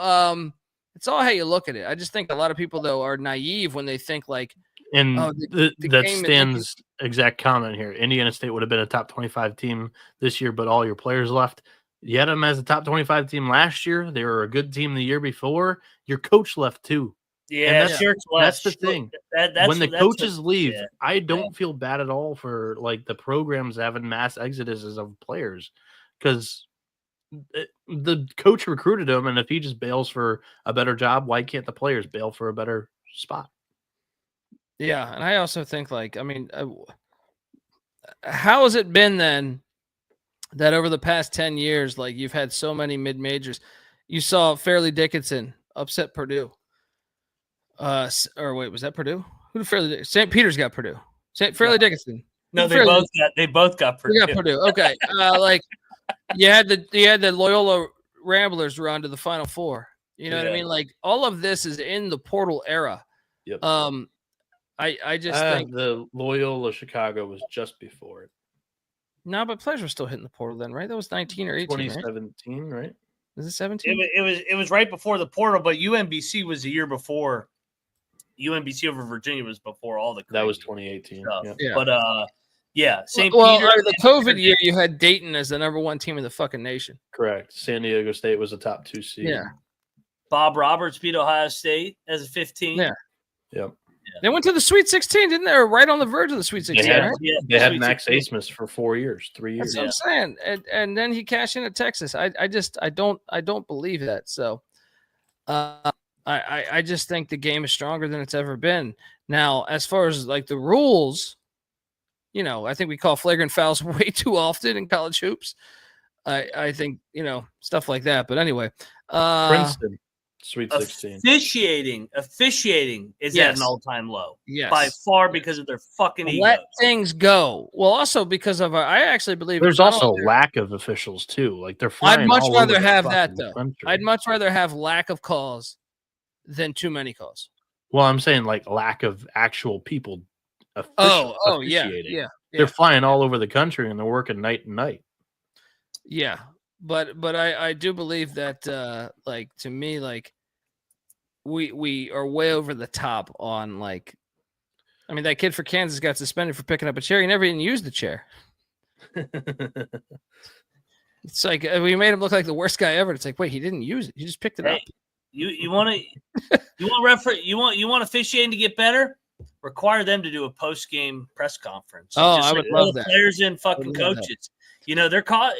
it's all how you look at it. I just think a lot of people, though, are naive when they think like,
and that Stan's
is
exact comment here. Indiana State would have been a top 25 team this year, but all your players left. You had them as a top 25 team last year. They were a good team the year before. Your coach left too.
Yeah,
that's the thing. When the coaches leave, I don't feel bad at all for like the programs having mass exoduses of players, because the coach recruited him, and if he just bails for a better job, why can't the players bail for a better spot?
Yeah, and I also think like, I mean, how has it been then that over the past 10 years, like you've had so many mid-majors? You saw Fairleigh Dickinson upset Purdue. Or wait, was that Purdue? Who did Fairleigh? St. Peter's got Purdue. Fairleigh Dickinson.
No, they both got Purdue.
We got Purdue. Okay, like you had the Loyola Ramblers run to the Final Four. You know what I mean? Like all of this is in the portal era.
Yep.
I just think
the Loyola Chicago was just before it.
No, but players were still hitting the portal then, right? That was 19 or 18,
2017, right?
Is it 17?
It was right before the portal, but UMBC was the year before. UMBC over Virginia was before all the.
That was 2018.
Yeah. But St.
Well,
Peter.
the COVID year, you had Dayton as the number one team in the fucking nation.
Correct. San Diego State was a top 2 seed.
Yeah.
Bob Roberts beat Ohio State as a 15.
Yeah.
Yep.
They went to the Sweet 16, didn't they? Or right on the verge of the Sweet 16.
They had Max Asmus for 4 years, 3 years.
That's what I'm saying. And then he cashed in at Texas. I don't believe that. So I just think the game is stronger than it's ever been. Now, as far as like the rules, you know, I think we call flagrant fouls way too often in college hoops. I think, you know, stuff like that. But anyway,
Princeton, Sweet 16.
Officiating is at an all-time low.
Yes.
By far because of their fucking egos.
Let things go. Well, also because of I actually believe
there's also a lack of officials too. Like they're flying.
I'd much
all
rather
over
have
the
that though.
country.
I'd much rather have lack of calls than too many calls.
Well, I'm saying like lack of actual people officiating.
Yeah.
They're flying all over the country and they're working night and night.
Yeah. But I do believe that like to me, like we are way over the top on like, I mean, that kid for Kansas got suspended for picking up a chair. He never even used the chair. It's like we made him look like the worst guy ever. It's like, wait, he didn't use it. He just picked it up.
You want officiating to get better? Require them to do a post-game press conference.
Oh, I would love that.
Players and fucking coaches. They're caught.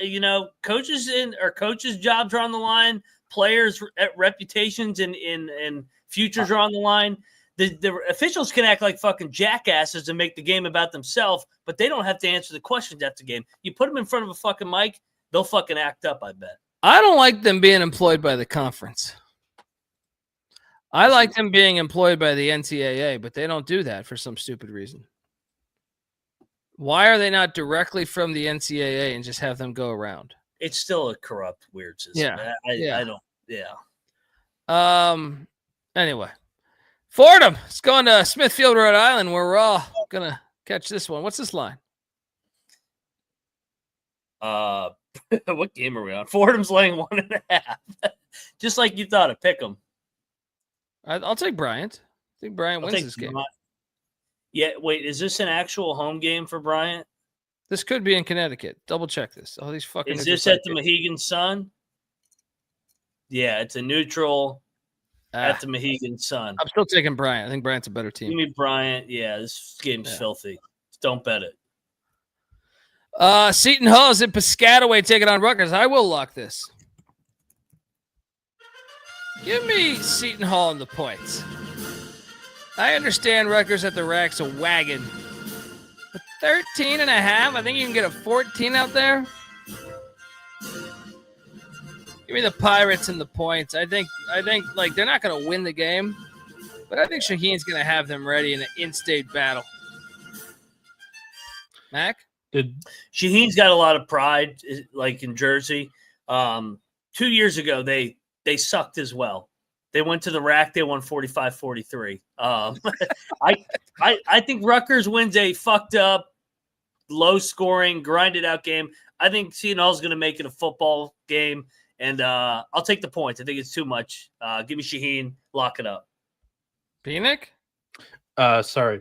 Coaches jobs are on the line. Players' reputations and futures are on the line. The officials can act like fucking jackasses and make the game about themselves, but they don't have to answer the questions after the game. You put them in front of a fucking mic, they'll fucking act up, I bet.
I don't like them being employed by the conference. I like them being employed by the NCAA, but they don't do that for some stupid reason. Why are they not directly from the NCAA and just have them go around?
It's still a corrupt, weird system. I don't. Yeah.
Anyway, Fordham is going to Smithfield, Rhode Island, where we're all gonna catch this one. What's this line?
What game are we on? Fordham's laying 1.5. Just like you thought of. Pick 'em.
I'll take Bryant. I think Bryant wins this game.
Yeah, wait, is this an actual home game for Bryant?
This could be in Connecticut. Double check this. All these fucking.
Is this at the Mohegan Sun? Yeah, it's a neutral at the Mohegan Sun.
I'm still taking Bryant. I think Bryant's a better team.
Give me Bryant. Yeah, this game's filthy. Don't bet it.
Seton Hall is in Piscataway taking on Rutgers. I will lock this. Give me Seton Hall in the points. I understand Rutgers at the rack's a wagon. But 13.5, I think you can get a 14 out there. Give me the Pirates and the points. I think like they're not going to win the game, but I think Shaheen's going to have them ready in an in-state battle. Mac?
Shaheen's got a lot of pride, like in Jersey. 2 years ago, they sucked as well. They went to the rack. They won 45-43. I think Rutgers wins a fucked up, low-scoring, grinded-out game. I think Seton Hall's going to make it a football game, and I'll take the points. I think it's too much. Give me Shaheen. Lock it up.
Bieniek?
Sorry.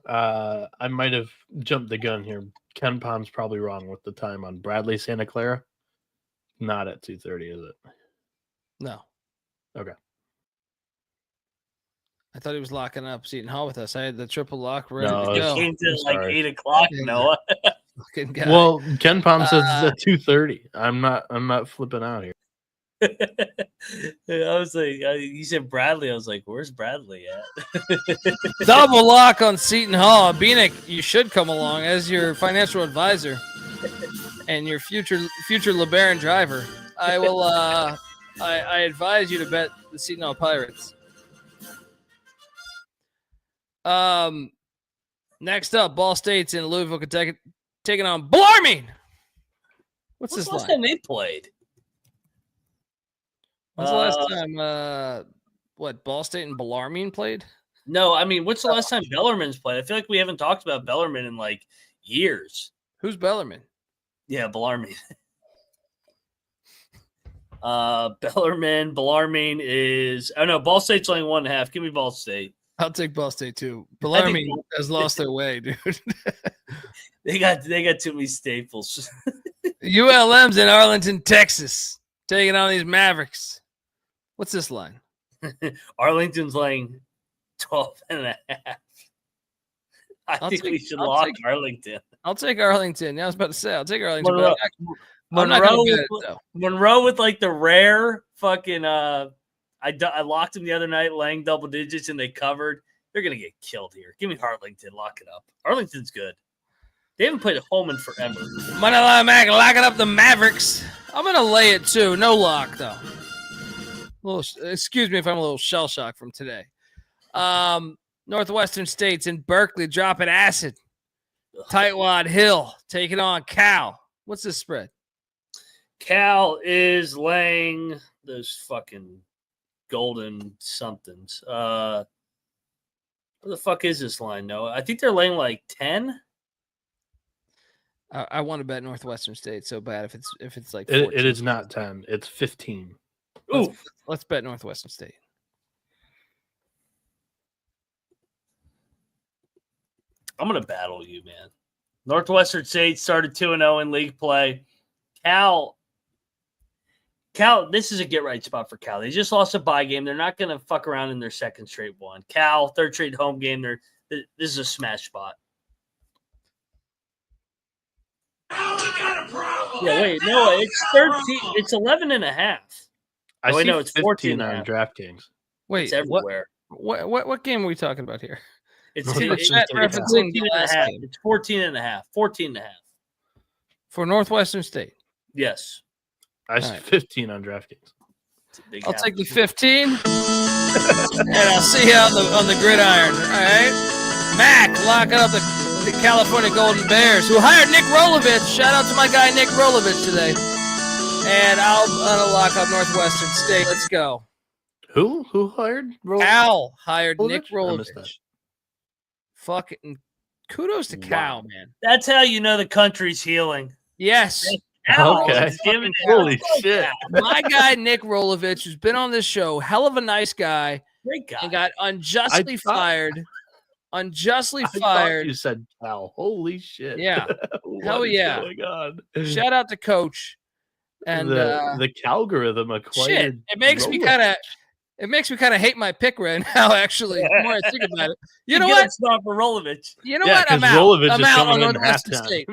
I might have jumped the gun here. Ken Palm's probably wrong with the time on Bradley Santa Clara. Not at 2:30, is it?
No.
Okay.
I thought he was locking up Seton Hall with us. I had the triple lock ready to
It
go.
came to like 8 o'clock, Noah.
Fucking guy.
Well, Ken Palm says it's at 2:30. I'm not flipping out here.
I was like, you said Bradley. I was like, where's Bradley at?
Double lock on Seton Hall. Bieniek, you should come along as your financial advisor and your future LeBaron driver. I will. I advise you to bet the Seton Hall Pirates. Next up, Ball State's in Louisville, Kentucky, taking on Bellarmine. What's this
last
line?
time they played?
When's the last time Ball State and Bellarmine played?
No, I mean, what's the last time Bellarmine's played? I feel like we haven't talked about Bellarmine in like years.
Who's Bellarmine?
Yeah, Bellarmine. Bellarmine is Ball State's laying 1.5. Give me Ball State.
I'll take Ball State too. Bellarmine has lost their way, dude.
They got too many staples.
ULM's in Arlington, Texas, taking on these Mavericks. What's this line?
Arlington's laying 12.5. I think we should lock Arlington.
I'll take Arlington. Yeah, I was about to say I'll take Arlington.
Monroe with like the rare fucking. I locked him the other night, laying double digits, and they covered. They're gonna get killed here. Give me Arlington. Lock it up. Arlington's good. They haven't played at home in forever.
Mac locking up the Mavericks. I'm gonna lay it too. No lock though. Excuse me if I'm a little shell shocked from today. Northwestern State's in Berkeley dropping acid. Tightwad Hill taking on Cal. What's this spread?
Cal is laying those fucking golden somethings. What the fuck is this line, Noah? I think they're laying like 10.
I want to bet Northwestern State so bad if it's like 14.
It is not 10. It's 15.
Let's bet Northwestern State.
I'm going to battle you, man. Northwestern State started 2-0 in league play. Cal, this is a get-right spot for Cal. They just lost a bye game. They're not going to fuck around in their second straight one. Cal, third straight home game. This is a smash spot. Yeah, wait, no, it's 13. It's 11.5.
I
Oh, wait,
see
no, it's 14
15
and a
on
half.
DraftKings.
Wait,
It's everywhere.
what game are we talking about here?
It's
Northwestern
Chat
State.
referencing the
14 and a
last
half.
game
It's 14 and a half. 14 and a half.
for Northwestern State.
Yes.
I see
right.
15 on DraftKings.
I'll take the 15, and I'll see you on the gridiron. All right, Mac locking up the California Golden Bears, who hired Nick Rolovich. Shout out to my guy Nick Rolovich today. And I'm gonna lock up Northwestern State. Let's go.
Who hired
Cal hired Nick
I missed that.
Rolovich. Fucking kudos to Cal, man.
That's how you know the country's healing.
Yes.
Okay. Holy shit.
My guy Nick Rolovich, who's been on this show, hell of a nice guy.
Great guy.
And got unjustly fired. Unjustly
I
fired.
thought you said Cal. Holy shit.
Yeah.
What
Hell
is
yeah.
going on?
Shout out to Coach. And
the Calgorithm acquired.
shit, it makes me kind of hate my pick right now. Actually, the more I think about it, you know what?
It's not for Rolovich.
You know what? I'm out.
Rolovich
I'm
is
out on
coming in
Northwestern
halftime.
State.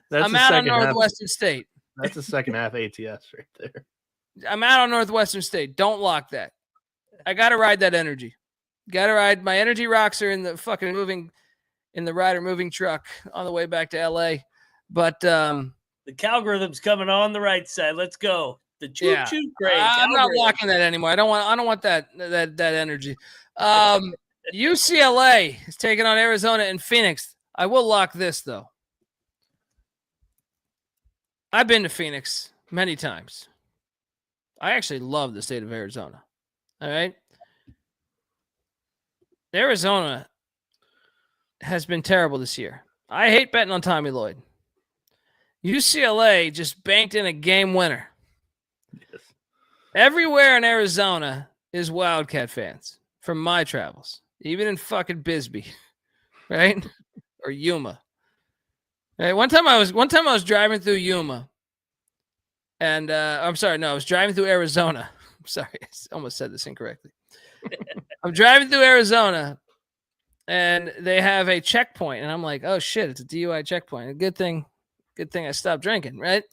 That's
I'm
the
out on
second half.
Northwestern State.
That's the second half ATS right there.
I'm out on Northwestern State. Don't lock that. I gotta ride that energy. Gotta ride. My energy rocks are in the fucking moving truck on the way back to LA. But
the Calgorithm's coming on the right side. Let's go. The choo-choo train.
I'm not locking that anymore. I don't want that energy. UCLA is taking on Arizona and Phoenix. I will lock this though. I've been to Phoenix many times. I actually love the state of Arizona. All right. Arizona has been terrible this year. I hate betting on Tommy Lloyd. UCLA just banked in a game winner.
Yes.
Everywhere in Arizona is Wildcat fans from my travels, even in fucking Bisbee, right? Or Yuma. Right? One time I was driving through Yuma, and I was driving through Arizona. I'm sorry, I almost said this incorrectly. I'm driving through Arizona, and they have a checkpoint, and I'm like, oh shit, it's a DUI checkpoint. Good thing I stopped drinking, right?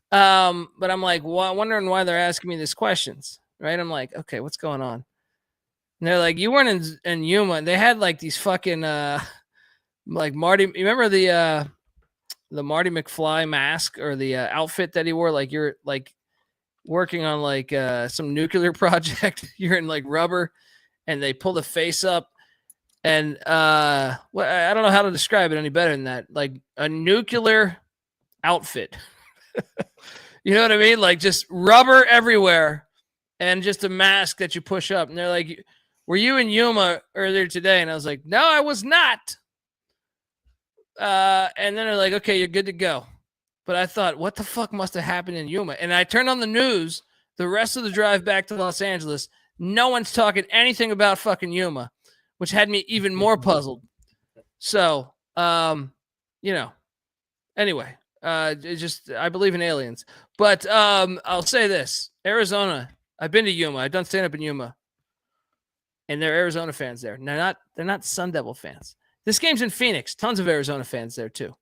But I'm like, wondering why they're asking me these questions, right? I'm like, okay, what's going on? And they're like, you weren't in Yuma. And they had like these fucking like Marty. You remember the Marty McFly mask or the outfit that he wore? Like you're like working on like some nuclear project. You're in like rubber, and they pull the face up. And I don't know how to describe it any better than that. Like a nuclear outfit. You know what I mean? Like just rubber everywhere and just a mask that you push up. And they're like, were you in Yuma earlier today? And I was like, no, I was not. And then they're like, okay, you're good to go. But I thought, what the fuck must have happened in Yuma? And I turned on the news the rest of the drive back to Los Angeles. No one's talking anything about fucking Yuma, which had me even more puzzled. So, anyway, I believe in aliens. But I'll say this. Arizona, I've been to Yuma. I've done stand-up in Yuma. And there are Arizona fans there. They're not Sun Devil fans. This game's in Phoenix. Tons of Arizona fans there, too.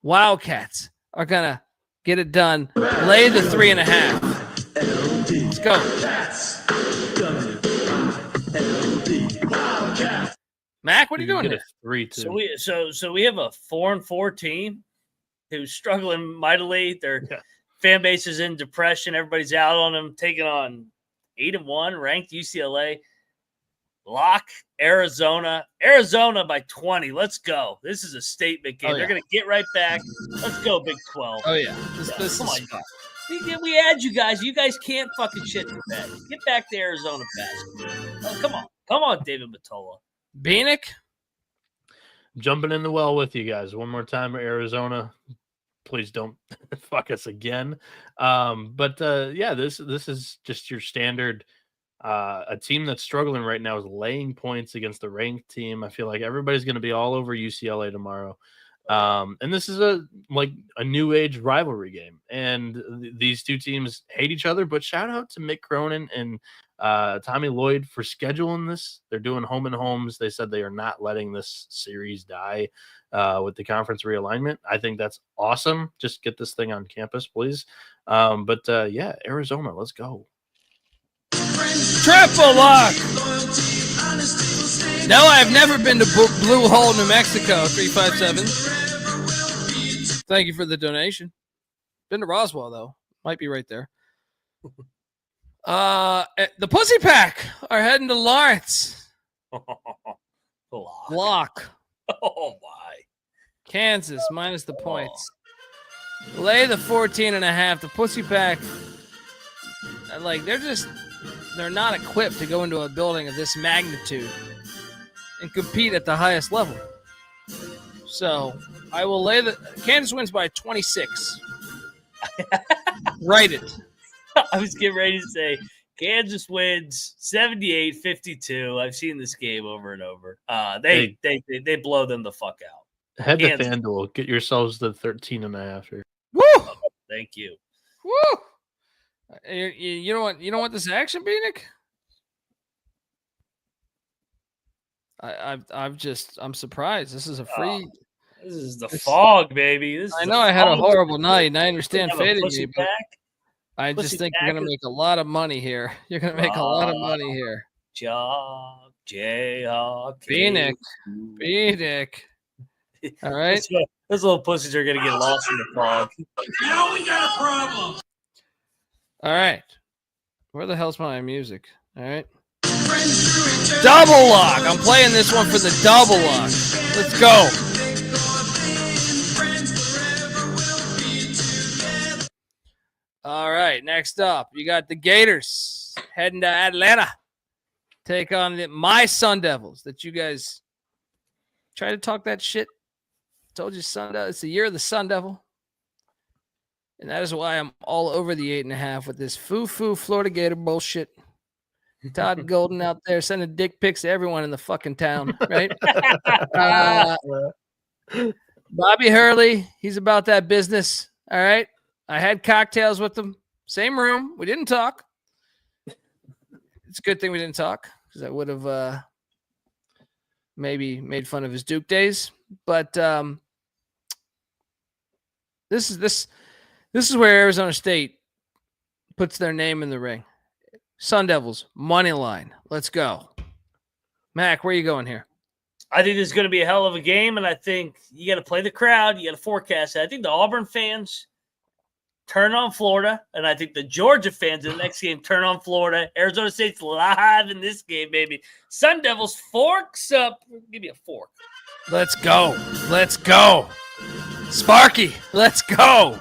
Wildcats are going to get it done. Lay the 3.5. Let's go. Mac, what are you doing here?
3-2.
So we have a 4-4 team who's struggling mightily. Their fan base is in depression. Everybody's out on them, taking on 8-1 ranked UCLA. Lock Arizona by 20. Let's go. This is a statement game. They're going to get right back. Let's go, Big 12.
Oh, yeah.
This come on. We had you guys. You guys can't fucking shit the bed. Get back to Arizona basketball. Oh, come on. Come on, David Matola.
Bieniek?
Jumping in the well with you guys. One more time, Arizona. Please don't fuck us again. This is just your standard. A team that's struggling right now is laying points against the ranked team. I feel like everybody's going to be all over UCLA tomorrow. And this is a new age rivalry game, and these two teams hate each other. But shout out to Mick Cronin and Tommy Lloyd for scheduling this. They're doing home and homes. They said they are not letting this series die with the conference realignment. I think that's awesome. Just get this thing on campus, please. But Arizona, let's go.
Triple lock. No, I've never been to Blue Hole, New Mexico. 357. Thank you for the donation. Been to Roswell though. Might be right there. The Pussy Pack are heading to Lawrence. Lock.
Oh my.
Kansas minus the points. Lay the 14.5. The Pussy Pack, they're not equipped to go into a building of this magnitude and compete at the highest level. So I will lay Kansas wins by 26. Write it.
I was getting ready to say Kansas wins 78-52. I've seen this game over and over. They blow them the fuck out.
Head to FanDuel. Get yourselves the 13.5 here.
Woo!
Thank you.
Woo! You don't want this action, Bieniek? I'm surprised. This is a free.
This is the fog, baby.
I know I had a horrible night, and I understand fading me, but I
Pussy
just think
pack
you're gonna make a lot of money here. You're gonna make a lot of money here.
Jayhawk.
Bieniek. All right.
Those little pussies are gonna get lost in the fog.
Now we got a problem.
All right. Where the hell's my music? All right. Double lock. I'm playing this one for the double lock. Let's go. All right. Next up, you got the Gators heading to Atlanta. Take on my Sun Devils that you guys try to talk that shit. Told you it's the year of the Sun Devil. And that is why I'm all over the 8.5 with this foo-foo Florida Gator bullshit. Todd Golden out there sending dick pics to everyone in the fucking town, right? Bobby Hurley, he's about that business, all right? I had cocktails with him. Same room. We didn't talk. It's a good thing we didn't talk because I would have maybe made fun of his Duke days. But this is where Arizona State puts their name in the ring. Sun Devils, money line. Let's go. Mac, where are you going here?
I think this is going to be a hell of a game, and I think you got to play the crowd. You got to forecast it. I think the Auburn fans turn on Florida, and I think the Georgia fans in the next game turn on Florida. Arizona State's live in this game, baby. Sun Devils forks up. Give me a fork.
Let's go. Let's go. Sparky, let's go.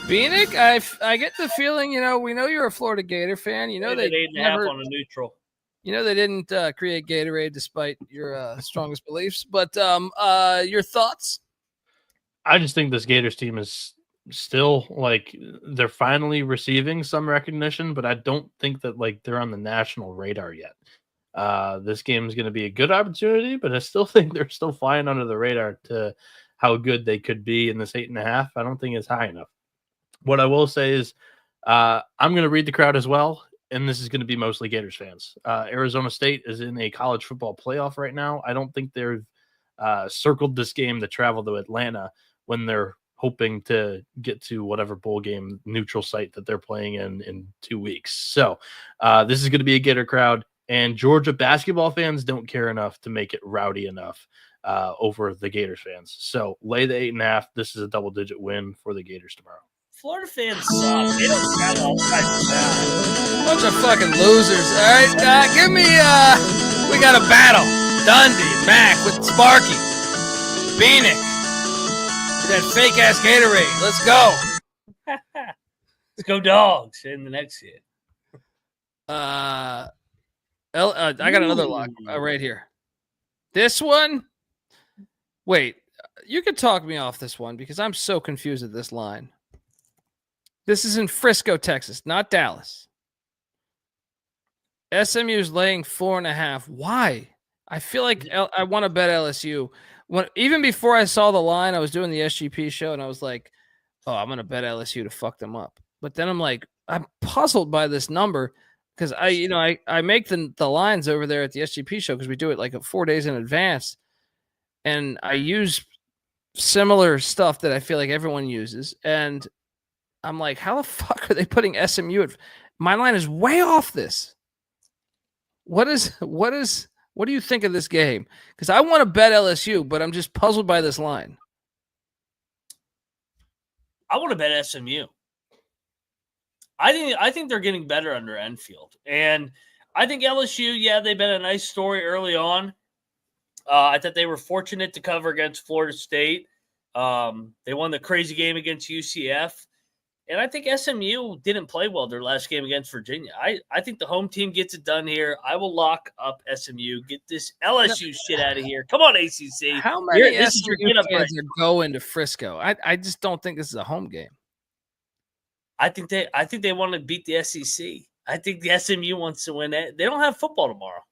Bieniek, I get the feeling, we know you're a Florida Gator fan. You know they
8.5 on a neutral.
You know they didn't create Gatorade despite your strongest beliefs. But your thoughts?
I just think this Gators team is still they're finally receiving some recognition, but I don't think that they're on the national radar yet. This game is going to be a good opportunity, but I still think they're still flying under the radar to how good they could be in this 8.5. I don't think it's high enough. What I will say is I'm going to read the crowd as well, and this is going to be mostly Gators fans. Arizona State is in a college football playoff right now. I don't think they've circled this game to travel to Atlanta when they're hoping to get to whatever bowl game neutral site that they're playing in 2 weeks. So this is going to be a Gator crowd, and Georgia basketball fans don't care enough to make it rowdy enough over the Gators fans. So lay the 8.5. This is a double-digit win for the Gators tomorrow.
Florida fans suck. They don't have all kinds of bad.
Bunch of fucking losers. All right, give me we got a battle. Dundee, Mac with Sparky, Bieniek, that fake ass Gatorade. Let's go.
Let's go Dogs in the next game.
I got another lock right here. This one. Wait, you could talk me off this one because I'm so confused at this line. This is in Frisco, Texas, not Dallas. SMU is laying 4.5. Why? I feel like I want to bet LSU. even before I saw the line, I was doing the SGP show, and I was like, "Oh, I'm gonna bet LSU to fuck them up." But then I'm like, I'm puzzled by this number because I make the lines over there at the SGP show because we do it like 4 days in advance, and I use similar stuff that I feel like everyone uses, and I'm like, how the fuck are they putting SMU at? My line is way off this. What do you think of this game? Because I want to bet LSU, but I'm just puzzled by this line.
I want to bet SMU. I think they're getting better under Enfield. And I think LSU, yeah, they've been a nice story early on. I thought they were fortunate to cover against Florida State. They won the crazy game against UCF. And I think SMU didn't play well their last game against Virginia. I think the home team gets it done here. I will lock up SMU. Get this LSU shit out of here. Come on, ACC.
How many SMU fans are going to Frisco? I just don't think this is a home game.
I think they want to beat the SEC. I think the SMU wants to win it. They don't have football tomorrow.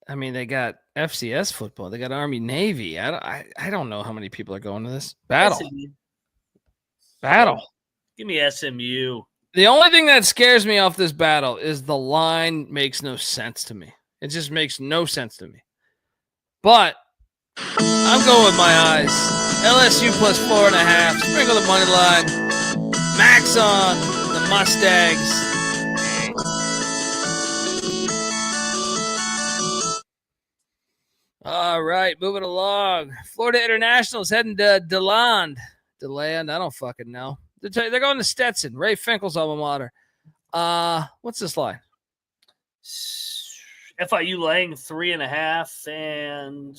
I mean, they got FCS football. They got Army Navy. I don't know how many people are going to this battle. Battle.
Give me SMU.
The only thing that scares me off this battle is the line makes no sense to me. It just makes no sense to me. But I'm going with my eyes. LSU plus 4.5. Sprinkle the money line. Max on the Mustangs. All right, moving along. Florida International's heading to DeLand. I don't fucking know. They're going to Stetson. Ray Finkel's alma mater. What's this line?
FIU laying 3.5, and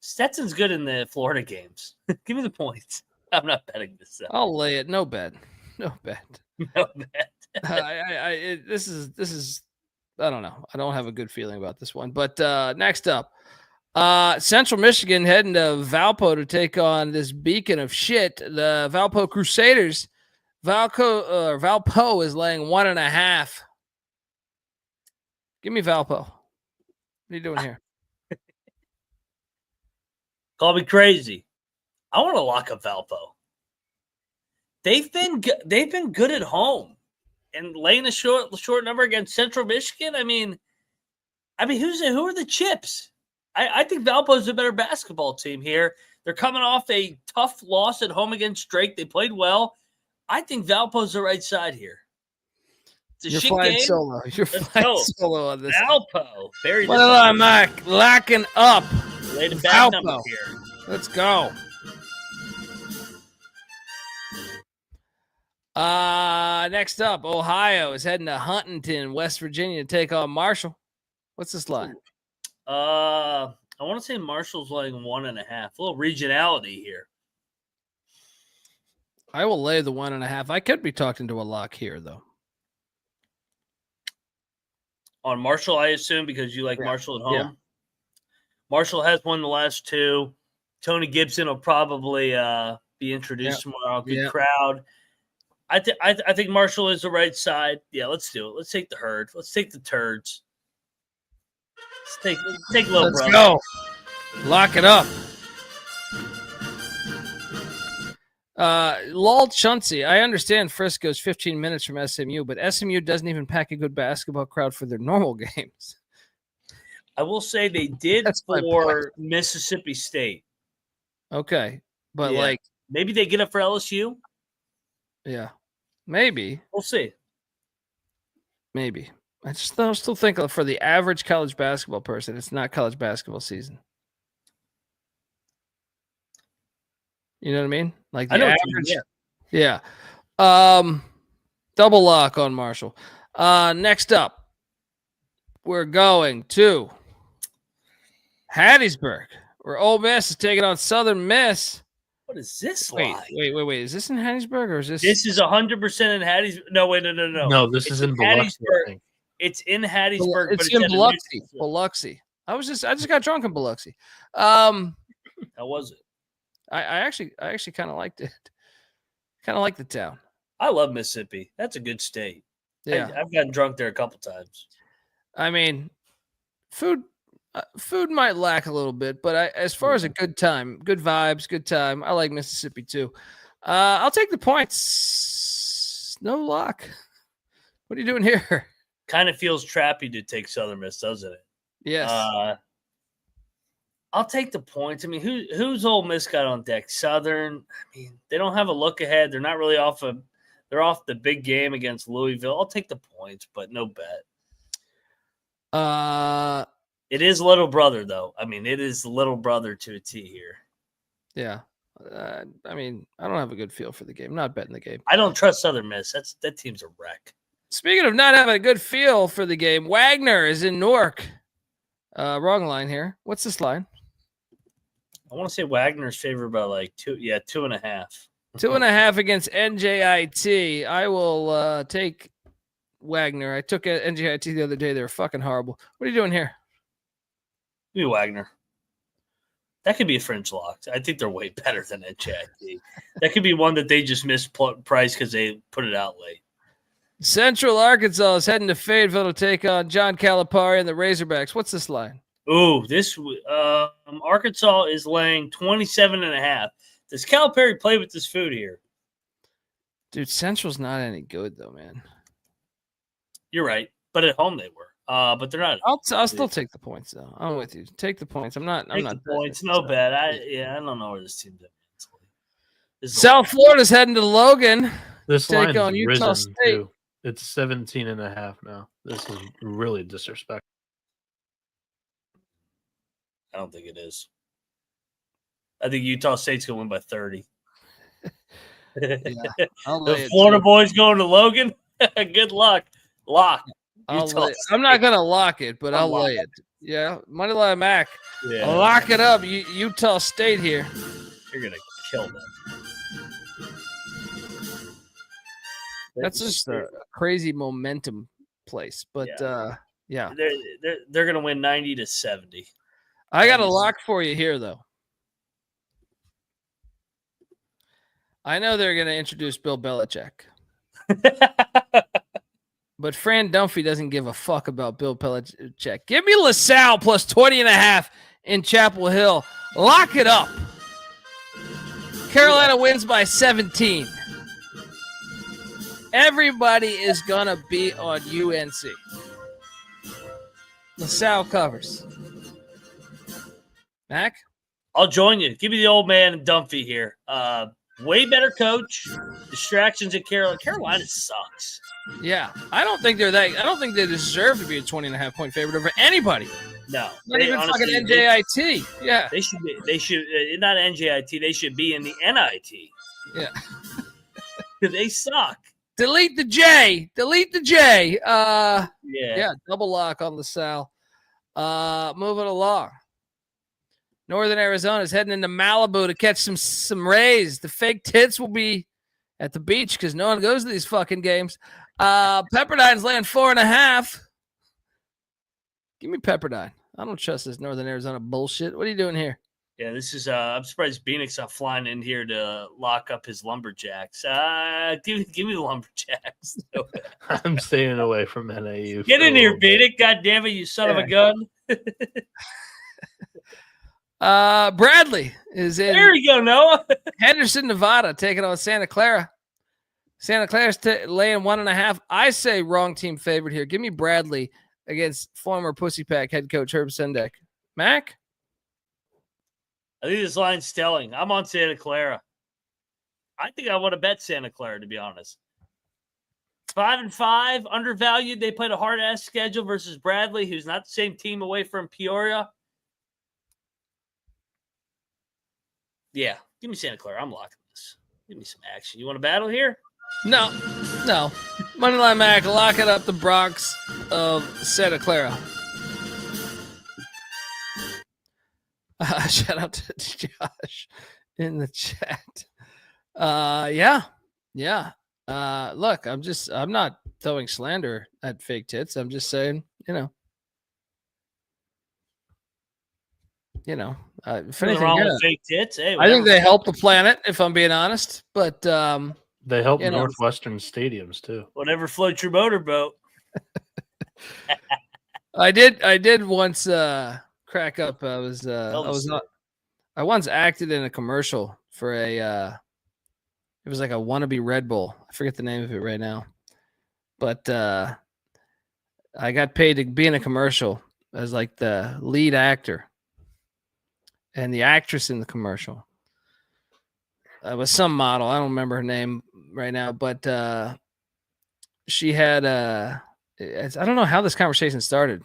Stetson's good in the Florida games. Give me the points. I'm not betting this.
I'll lay it. No bet. No bet.
No bet.
This is. I don't know. I don't have a good feeling about this one. But next up. Central Michigan heading to Valpo to take on this beacon of shit, the Valpo Crusaders. Valpo is laying 1.5. Give me Valpo. What are you doing here?
Call me crazy. I want to lock up Valpo. They've been good at home and laying a short number against Central Michigan. I mean, who are the chips? I think Valpo's a better basketball team here. They're coming off a tough loss at home against Drake. They played well. I think Valpo's the right side here. It's a
You're
shit
flying
game.
solo. You're flying solo on this.
Valpo.
What am I lacking up?
Laid a bad number
Valpo.
here.
Let's go. Next up, Ohio is heading to Huntington, West Virginia to take on Marshall. What's this line?
I want to say Marshall's laying 1.5. A little regionality here.
I will lay the 1.5. I could be talking to a lock here, though.
On Marshall, I assume, because you like Marshall at home.
Yeah.
Marshall has won the last two. Tony Gibson will probably be introduced tomorrow. Good crowd. I think Marshall is the right side. Yeah, let's do it. Let's take the herd. Let's take the turds. Let's take a little
Let's
brother.
go. Lock it up. Lol Chauncey, I understand Frisco's 15 minutes from SMU, but SMU doesn't even pack a good basketball crowd for their normal games.
I will say they did for Mississippi State.
Okay. But
maybe they get up for LSU.
Yeah. Maybe.
We'll see.
Maybe. I still think for the average college basketball person, it's not college basketball season. You know what I mean? Like the average. Yeah. Double lock on Marshall. Next up, we're going to Hattiesburg, where Ole Miss is taking on Southern Miss.
What is this
Wait. Is this in Hattiesburg or is this?
This is 100% in Hattiesburg. No, wait, no.
No, this is in Biloxi.
It's in Hattiesburg.
It's in Biloxi. Biloxi. I just got drunk in Biloxi.
How was it?
I actually kind of liked it. Kind of like the town.
I love Mississippi. That's a good state.
Yeah,
I've gotten drunk there a couple times.
I mean, food Food might lack a little bit, but as far as a good time, good vibes, good time, I like Mississippi too. I'll take the points. No lock. What are you doing here?
Kind of feels trappy to take Southern Miss, doesn't it?
Yes.
I'll take the points. I mean, who's Ole Miss got on deck? Southern. I mean, they don't have a look ahead. They're not really they're off the big game against Louisville. I'll take the points, but no bet. It is little brother, though. I mean, it is little brother to a T here.
Yeah. I mean, I don't have a good feel for the game. Not betting the game.
I don't trust Southern Miss. That team's a wreck.
Speaking of not having a good feel for the game, Wagner is in Newark. Wrong line here. What's this line?
I want to say Wagner's favored by like 2.5.
2.5 against NJIT. I will take Wagner. I took NJIT the other day. They were fucking horrible. What are you doing here?
Give me Wagner. That could be a fringe lock. I think they're way better than NJIT. That could be one that they just mispriced because they put it out late.
Central Arkansas is heading to Fayetteville to take on John Calipari and the Razorbacks. What's this line?
Ooh, this Arkansas is laying 27.5. Does Calipari play with this food here?
Dude, Central's not any good though, man.
You're right, but at home they were. But they're not.
I'll still take the points though. I'm with you. Take the points. I'm not
the points. No bet. I don't know where this team's at.
South Florida's heading to Logan.
This
take
line's
on Utah
risen
State.
too. It's 17.5 now. This is really disrespectful.
I don't think it is. I think Utah State's going to win by 30. The Florida boys going to Logan? Good luck. Lock.
I'm not going to lock it, but I'll lay it. Yeah, Moneyline Mac.
Yeah.
Lock it up. Utah State here.
You're going to kill them.
That's just a crazy momentum place. But, yeah.
They're going to win 90-70.
I got a lock for you here, though. I know they're going to introduce Bill Belichick. But Fran Dunphy doesn't give a fuck about Bill Belichick. Give me LaSalle plus 20.5 in Chapel Hill. Lock it up. Carolina wins by 17. Everybody is going to be on UNC. LaSalle covers. Mac?
I'll join you. Give me the old man Dunphy here. Way better coach. Distractions at Carolina. Carolina sucks.
Yeah. I don't think they deserve to be a 20.5 point favorite over anybody.
No.
Not even fucking NJIT. Yeah.
They should not NJIT. They should be in the NIT.
Yeah.
They suck.
Delete the J.
Yeah.
Double lock on LaSalle. Moving along. Northern Arizona is heading into Malibu to catch some rays. The fake tits will be at the beach because no one goes to these fucking games. Pepperdine's laying 4.5. Give me Pepperdine. I don't trust this Northern Arizona bullshit. What are you doing here?
Yeah, this is I'm surprised Bieniek's not flying in here to lock up his Lumberjacks. Give me the Lumberjacks.
I'm staying away from NAU.
Get in here, Bieniek. God damn it, you son of a gun.
Bradley is in.
There you go, Noah.
Henderson, Nevada, taking on Santa Clara. Santa Clara's laying 1.5. I say wrong team favorite here. Give me Bradley against former Pussy Pack head coach Herb Sendek. Mac?
I think this line's telling. I'm on Santa Clara. I think I want to bet Santa Clara, to be honest. 5-5, undervalued. They played a hard-ass schedule versus Bradley, who's not the same team away from Peoria. Yeah, give me Santa Clara. I'm locking this. Give me some action. You want to battle here?
No. Moneyline Mac, lock it up the Bronx of Santa Clara. Shout out to Josh in the chat. Yeah. Look, I'm not throwing slander at fake tits. I'm just saying, if anything,
wrong with fake tits. Hey,
I think they help the planet, if I'm being honest. But
they help Northwestern stadiums too.
Whatever floats your motorboat.
I did once crack up. I once acted in a commercial for a it was like a wannabe Red Bull. I forget the name of it right now. But I got paid to be in a commercial as like the lead actor. And the actress in the commercial was some model. I don't remember her name right now, but she had I don't know how this conversation started,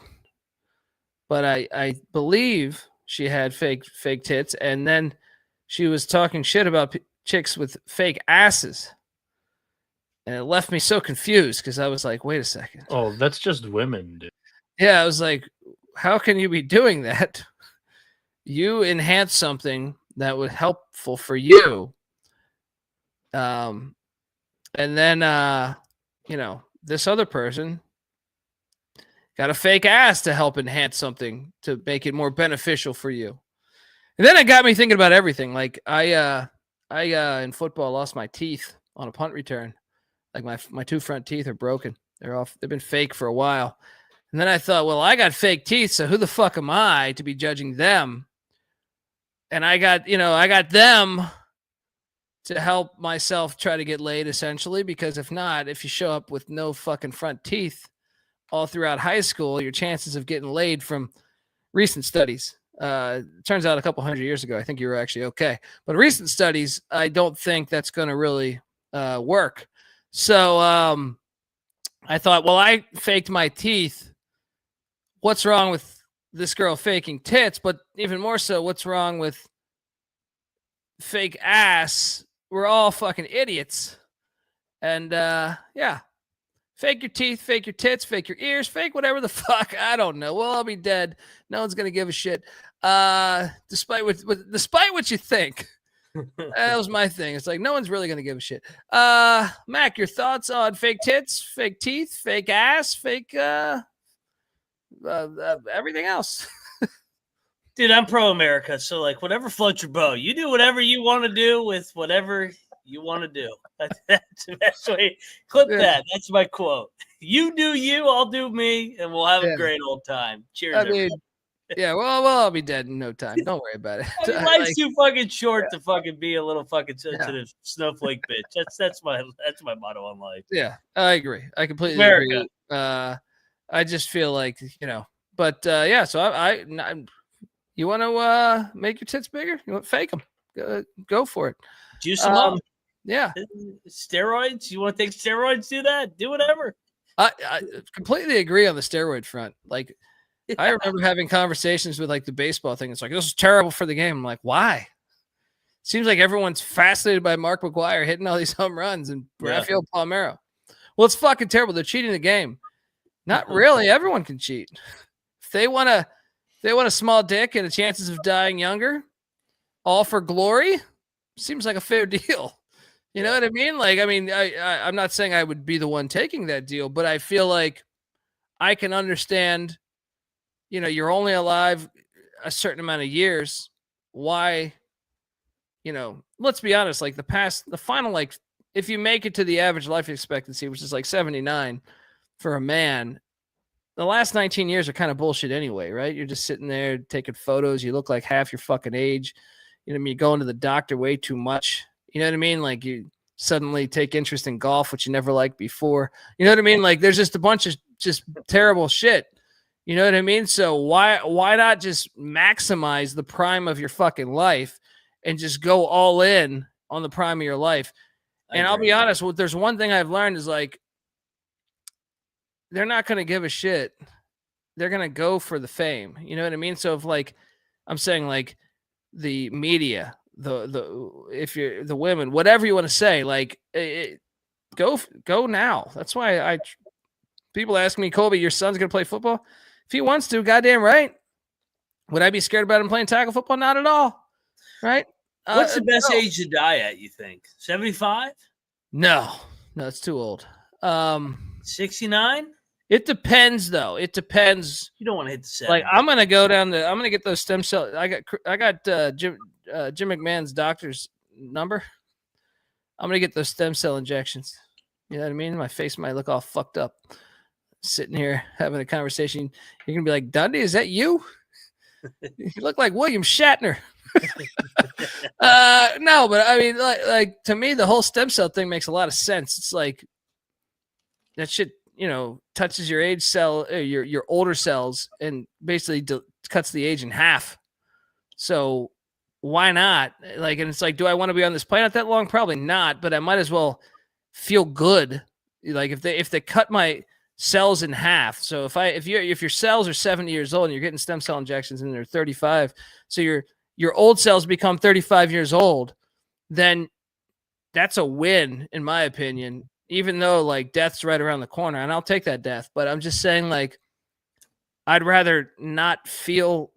but I believe she had fake tits, and then she was talking shit about chicks with fake asses, and it left me so confused because I was like, wait a second.
Oh, that's just women, dude.
Yeah, I was like, how can you be doing that? You enhance something that was helpful for you. And then, this other person got a fake ass to help enhance something to make it more beneficial for you. And then it got me thinking about everything. Like I in football lost my teeth on a punt return. Like my two front teeth are broken. They've been fake for a while. And then I thought, well, I got fake teeth, so who the fuck am I to be judging them? And I got them to help myself try to get laid, essentially, because if you show up with no fucking front teeth all throughout high school, your chances of getting laid from recent studies, turns out a couple hundred years ago, I think you were actually okay. But recent studies, I don't think that's going to really work. So I thought, well, I faked my teeth. What's wrong with this girl faking tits? But even more so, what's wrong with fake ass? We're all fucking idiots. And fake your teeth, fake your tits, fake your ears, fake whatever the fuck. I don't know. We'll all be dead. No one's gonna give a shit. Despite what you think. That was my thing. It's like no one's really gonna give a shit. Mac, your thoughts on fake tits, fake teeth, fake ass, fake everything else?
Dude, I'm pro America, so like whatever floats your boat. You do whatever you want to do with whatever you want to do. That's the best way. Clip that. That's my quote. You do you, I'll do me, and we'll have a great old time. Cheers, everybody.
Well, I'll be dead in no time. Don't worry about it.
I mean, life's too fucking short to fucking be a little fucking sensitive snowflake bitch. That's my motto on life.
Yeah, I agree. I completely
America.
agree. I just feel like, but so I you want to make your tits bigger? You want to fake them? Go for it.
Juice them up.
Yeah.
Steroids? You want to take steroids? Do that. Do whatever.
I completely agree on the steroid front. Like, I remember having conversations with like the baseball thing. It's like, this is terrible for the game. I'm like, why? Seems like everyone's fascinated by Mark McGwire hitting all these home runs and Rafael Palmeiro. Well, it's fucking terrible. They're cheating the game. Not really. Everyone can cheat. If they want a small dick and the chances of dying younger, all for glory, seems like a fair deal. You know what I mean? Like, I'm not saying I would be the one taking that deal, but I feel like I can understand, you're only alive a certain amount of years. Why, let's be honest, like the final, like if you make it to the average life expectancy, which is like 79 for a man, the last 19 years are kind of bullshit anyway, right? You're just sitting there taking photos. You look like half your fucking age. You know what I mean? You're going to the doctor way too much. You know what I mean? Like you suddenly take interest in golf, which you never liked before. You know what I mean? Like there's just a bunch of just terrible shit. You know what I mean? So why not just maximize the prime of your fucking life and just go all in on the prime of your life? And I'll be honest, there's one thing I've learned is like, they're not going to give a shit. They're going to go for the fame. You know what I mean? So if like, I'm saying like the media, if you're the women, whatever you want to say, like go now. That's why people ask me, Colby, your son's going to play football. If he wants to, goddamn right. Would I be scared about him playing tackle football? Not at all. Right.
What's the best age to die at, you think? 75?
No, it's too old.
69?
It depends, though. It depends.
You don't want to hit the 70.
Like I'm gonna go down I'm gonna get those stem cells. I got Jim McMahon's doctor's number. I'm gonna get those stem cell injections. You know what I mean? My face might look all fucked up. Sitting here having a conversation. You're gonna be like, Dundee, is that you? You look like William Shatner. No, but I mean, like to me, the whole stem cell thing makes a lot of sense. It's like that shit, touches your age cell, your older cells, and basically cuts the age in half. So why not? Like, and it's like, do I want to be on this planet that long? Probably not, but I might as well feel good. Like if they cut my cells in half. So if your cells are 70 years old and you're getting stem cell injections and they're 35, so your old cells become 35 years old, then that's a win in my opinion, even though like death's right around the corner, and I'll take that death. But I'm just saying, like, I'd rather not feel,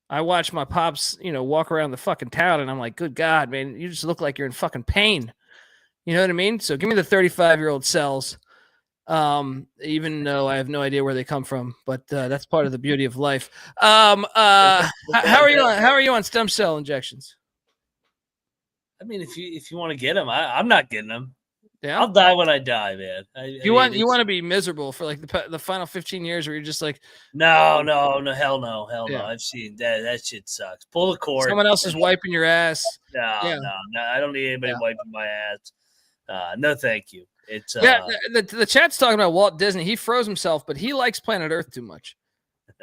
I watch my pops, walk around the fucking town and I'm like, good God, man, you just look like you're in fucking pain. You know what I mean? So give me the 35-year-old cells, even though I have no idea where they come from, but that's part of the beauty of life. How are you on stem cell injections?
I mean, if you want to get them, I'm not getting them.
Yeah,
I'll die when I die, man.
You want to be miserable for like the final 15 years where you're just like,
no, hell no. I've seen that. That shit sucks. Pull the cord.
Someone else is wiping your ass.
No. I don't need anybody wiping my ass. No, thank you. It's
the chat's talking about Walt Disney. He froze himself, but he likes Planet Earth too much.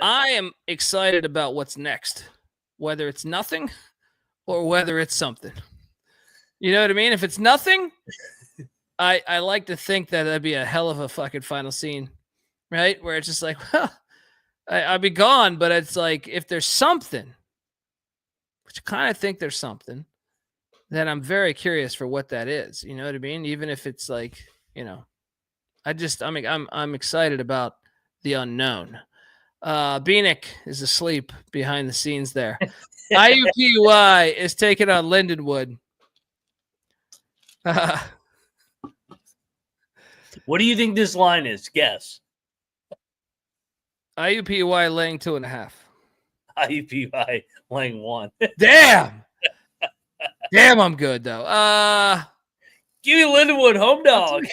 I am excited about what's next, whether it's nothing or whether it's something. You know what I mean? If it's nothing, I like to think that that'd be a hell of a fucking final scene, right? Where it's just like, well, I'll be gone, but it's like if there's something, which I kind of think there's something, then I'm very curious for what that is. You know what I mean? Even if it's like, I'm excited about the unknown. Bieniek is asleep behind the scenes there. IUPUI is taking on Lindenwood.
What do you think this line is? Guess.
IUPUI laying 2.5.
IUPUI laying 1.
Damn, I'm good though.
Give me Lindenwood home dog.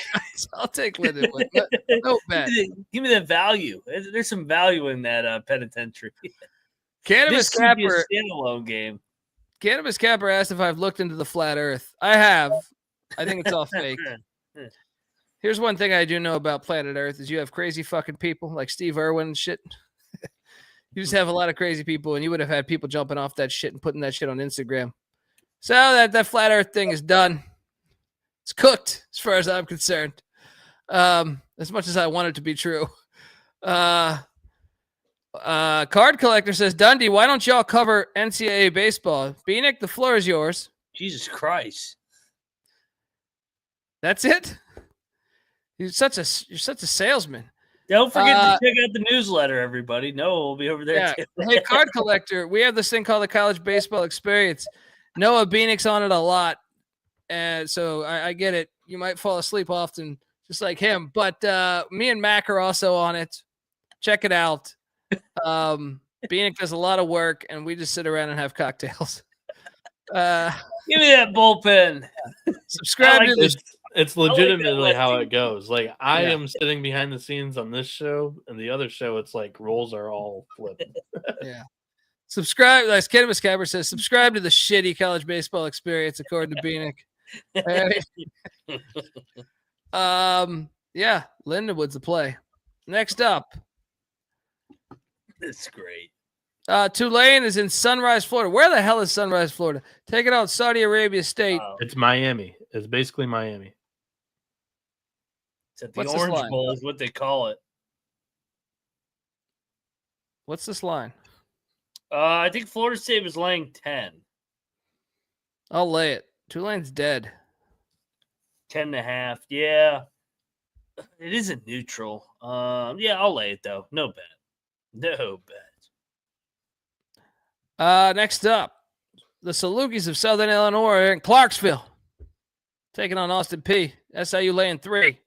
I'll take Lindenwood. No bet.
Give me that value. There's some value in that penitentiary.
Cannabis Capper
standalone game.
Cannabis Capper asked if I've looked into the flat Earth. I have. I think it's all fake. Here's one thing I do know about planet Earth is you have crazy fucking people like Steve Irwin and shit. You just have a lot of crazy people, and you would have had people jumping off that shit and putting that shit on Instagram. So that flat Earth thing is done. It's cooked as far as I'm concerned. As much as I want it to be true. Card Collector says, Dundee, why don't y'all cover NCAA baseball? Bieniek, the floor is yours.
Jesus Christ.
That's it? You're such a salesman.
Don't forget to check out the newsletter, everybody. Noah will be over there.
Yeah. Hey, Card Collector, we have this thing called the College Baseball Experience. Noah Bieniek's on it a lot. And so I get it. You might fall asleep often, just like him. But me and Mac are also on it. Check it out. Bieniek does a lot of work, and we just sit around and have cocktails.
Give me that bullpen.
Subscribe to this.
It's legitimately how it goes. Like I am sitting behind the scenes on this show, and the other show, it's like roles are all flipping.
Yeah. Subscribe. Like Cannabis Capper says, subscribe to the shitty college baseball experience, according to Bieniek. Yeah, Lindenwood's the play. Next up.
That's great.
Tulane is in Sunrise, Florida. Where the hell is Sunrise, Florida? Take it out Saudi Arabia State.
It's Miami. It's basically Miami.
It's at the Orange Bowl is what they call it.
What's this line?
I think Florida State was laying 10.
I'll lay it. Tulane's dead.
10.5. Yeah. It isn't neutral. Yeah, I'll lay it, though. No bet. No bet.
Next up, the Salukis of Southern Illinois are in Clarksville, taking on Austin P. SIU laying 3.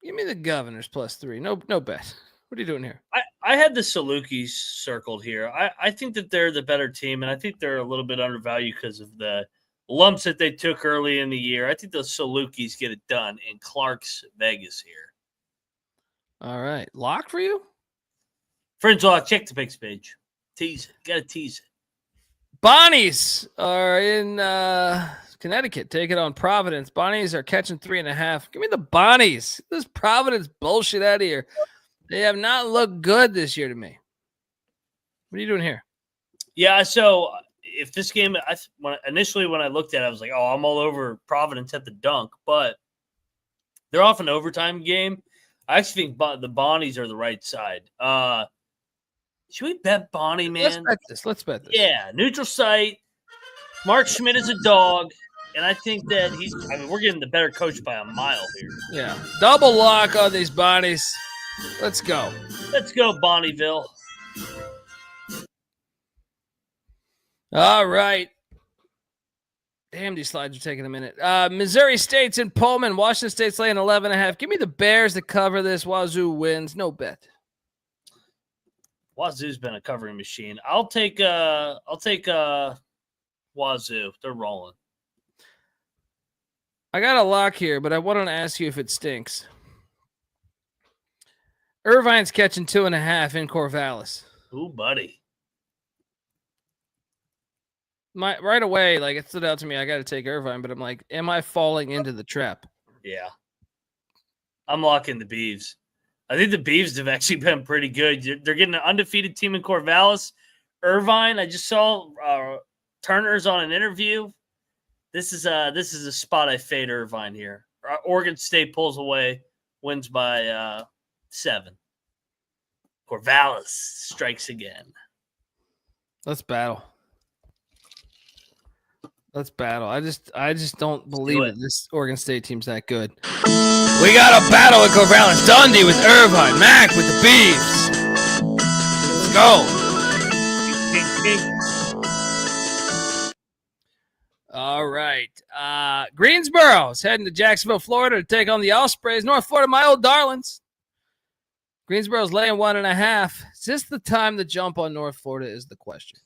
Give me the Governors +3. No bet. What are you doing here?
I had the Salukis circled here. I think that they're the better team, and I think they're a little bit undervalued because of the lumps that they took early in the year. I think the Salukis get it done in Clark's Vegas here.
All right. Lock for you?
Fringe Lock, check the picks page. Tease it. Got to tease it.
Bonnies are in Connecticut. Take it on Providence. Bonnies are catching 3.5. Give me the Bonnies. This Providence bullshit out of here. They have not looked good this year to me. What are you doing here?
Yeah, so if this game, initially when I looked at it, I was like, oh, I'm all over Providence at the dunk. But they're off an overtime game. I actually think the Bonnies are the right side. Should we bet Bonnie, man?
Let's bet this.
Yeah, neutral site. Mark Schmidt is a dog. And I think that we're getting the better coach by a mile here.
Yeah. Double lock on these Bonnies. Let's go.
Let's go, Bonnieville.
All right. Damn, these slides are taking a minute. Missouri State's in Pullman. Washington State's laying 11.5. Give me the Bears to cover this. Wazoo wins. No bet.
Wazoo's been a covering machine. I'll take Wazoo. They're rolling.
I got a lock here, but I want to ask you if it stinks. Irvine's catching 2.5 in Corvallis.
Ooh, buddy.
Right away, like it stood out to me. I got to take Irvine, but I'm like, am I falling into the trap?
Yeah. I'm locking the Beavs. I think the Beavs have actually been pretty good. They're getting an undefeated team in Corvallis. Irvine, I just saw Turner's on an interview. This is a spot I fade Irvine here. Oregon State pulls away, wins by 7. Corvallis strikes again.
Let's battle. I just don't believe it. This Oregon State team's that good. We got a battle at Corvallis. Dundee with Irvine. Mac with the Beavs. Let's go. All right. Greensboro's heading to Jacksonville, Florida to take on the Ospreys. North Florida, my old darlings. Greensboro's laying 1.5. Is this the time to jump on North Florida is the question.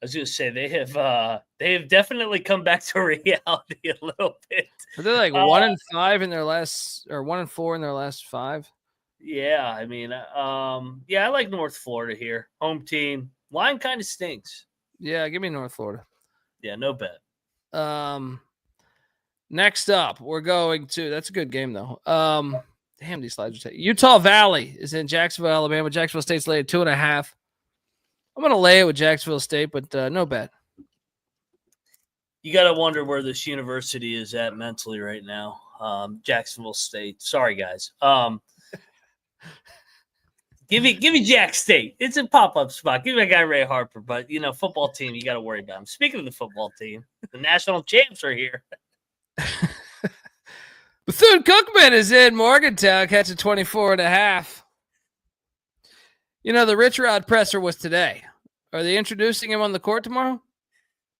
I was going to say they have definitely come back to reality a little bit.
Are they like 1-5 in their last, or 1-4 in their last 5?
Yeah, I mean, I like North Florida here. Home team. Line kind of stinks.
Yeah, give me North Florida.
Yeah, no bet.
Next up, we're going to. That's a good game though. Damn, these slides are taking. Utah Valley is in Jacksonville, Alabama. Jacksonville State's laid 2.5. I'm going to lay it with Jacksonville State, but no bet.
You got to wonder where this university is at mentally right now. Jacksonville State. Sorry, guys. Give me Jack State. It's a pop-up spot. Give me a guy Ray Harper, but, football team, you got to worry about him. Speaking of the football team, the national champs are here.
Bethune-Cookman is in Morgantown, catching 24.5. The Rich Rod presser was today. Are they introducing him on the court tomorrow?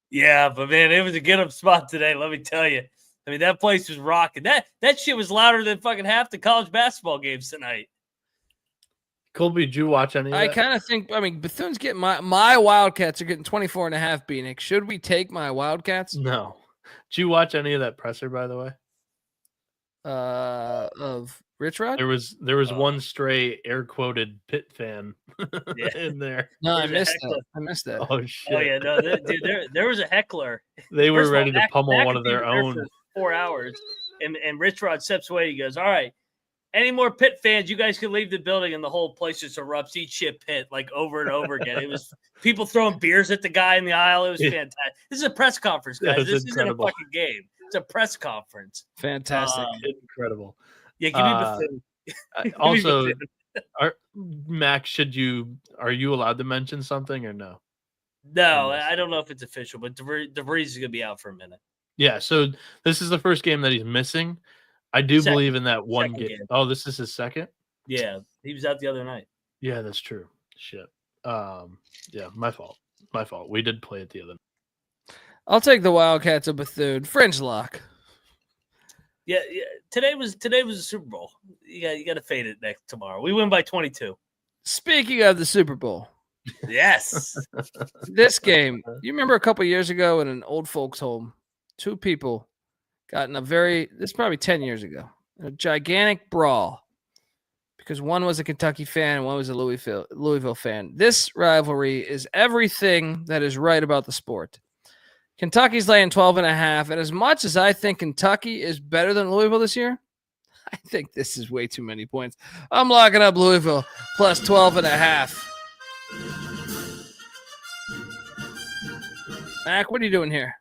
Yeah, but man, it was a get-up spot today, let me tell you. I mean, that place was rocking. That shit was louder than fucking half the college basketball games tonight.
Colby, did you watch any of that?
I kind of think, Bethune's getting my Wildcats are getting 24.5, Bieniek. Should we take my Wildcats?
No. Did you watch any of that presser, by the way?
Of Rich Rod?
There was one stray air quoted Pitt fan in there.
No, I missed that.
Oh shit!
Oh yeah, no, dude, there was a heckler.
They were ready to pummel one of their own.
For 4 hours, and Rich Rod steps away. He goes, "All right, any more Pitt fans? You guys can leave the building." And the whole place just erupts. Eat shit, Pitt, like over and over again. It was people throwing beers at the guy in the aisle. It was fantastic. This is a press conference, guys. This isn't a fucking game. It's a press conference.
Fantastic.
Incredible.
Yeah, give me Bethune.
Also, Max, are you allowed to mention something or no?
No, I don't know if it's official, but DeVries is going to be out for a minute.
Yeah, so this is the first game that he's missing. I do believe in that one game. Oh, this is his second?
Yeah, he was out the other night.
Yeah, that's true. Shit. Yeah, my fault. We did play it the other night.
I'll take the Wildcats of Bethune. Fringe lock.
Yeah. Today was a Super Bowl. You got to fade it tomorrow. We win by 22.
Speaking of the Super Bowl.
Yes.
This game, you remember a couple years ago in an old folks home, 2 people got in this is probably 10 years ago, a gigantic brawl because one was a Kentucky fan and one was a Louisville fan. This rivalry is everything that is right about the sport. Kentucky's laying 12.5, and as much as I think Kentucky is better than Louisville this year, I think this is way too many points. I'm locking up Louisville plus 12.5. Mac, what are you doing here?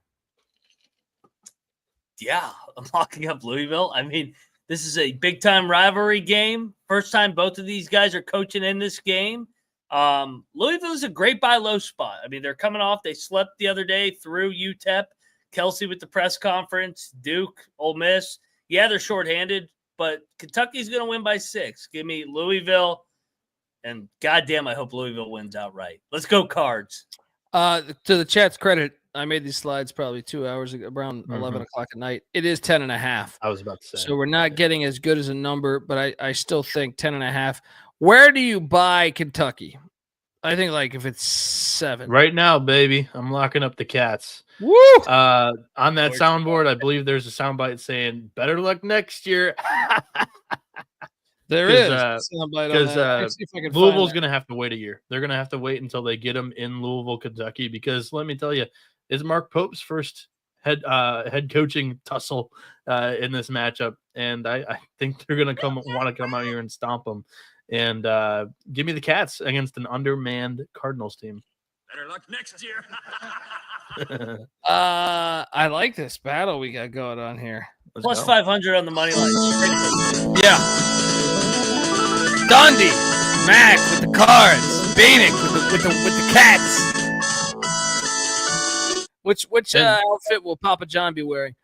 Yeah, I'm locking up Louisville. I mean, this is a big-time rivalry game. First time both of these guys are coaching in this game. Louisville is a great buy low spot. I mean, they're coming off. They slept the other day through UTEP. Kelsey with the press conference. Duke, Ole Miss. Yeah, they're shorthanded, but Kentucky's going to win by 6. Give me Louisville, and goddamn, I hope Louisville wins outright. Let's go Cards.
To the chat's credit, I made these slides probably 2 hours ago, around 11 o'clock at night. It is 10.5.
I was about to say.
So we're not getting as good as a number, but I still think 10.5. Where do you buy Kentucky? I think like if it's 7.
Right now, baby, I'm locking up the Cats.
Woo!
On that soundboard, I believe there's a soundbite saying "Better luck next year."
There is because
Louisville's going to have to wait a year. They're going to have to wait until they get them in Louisville, Kentucky. Because let me tell you, it's Mark Pope's first head coaching tussle in this matchup, and I think they're going to want to come out here and stomp them. And give me the Cats against an undermanned Cardinals team.
Better luck next year.
I like this battle we got going on here.
Plus 500 on the money line.
Yeah. Dundee, Mac with the Cards, Bieniek with the Cats. Which outfit will Papa John be wearing?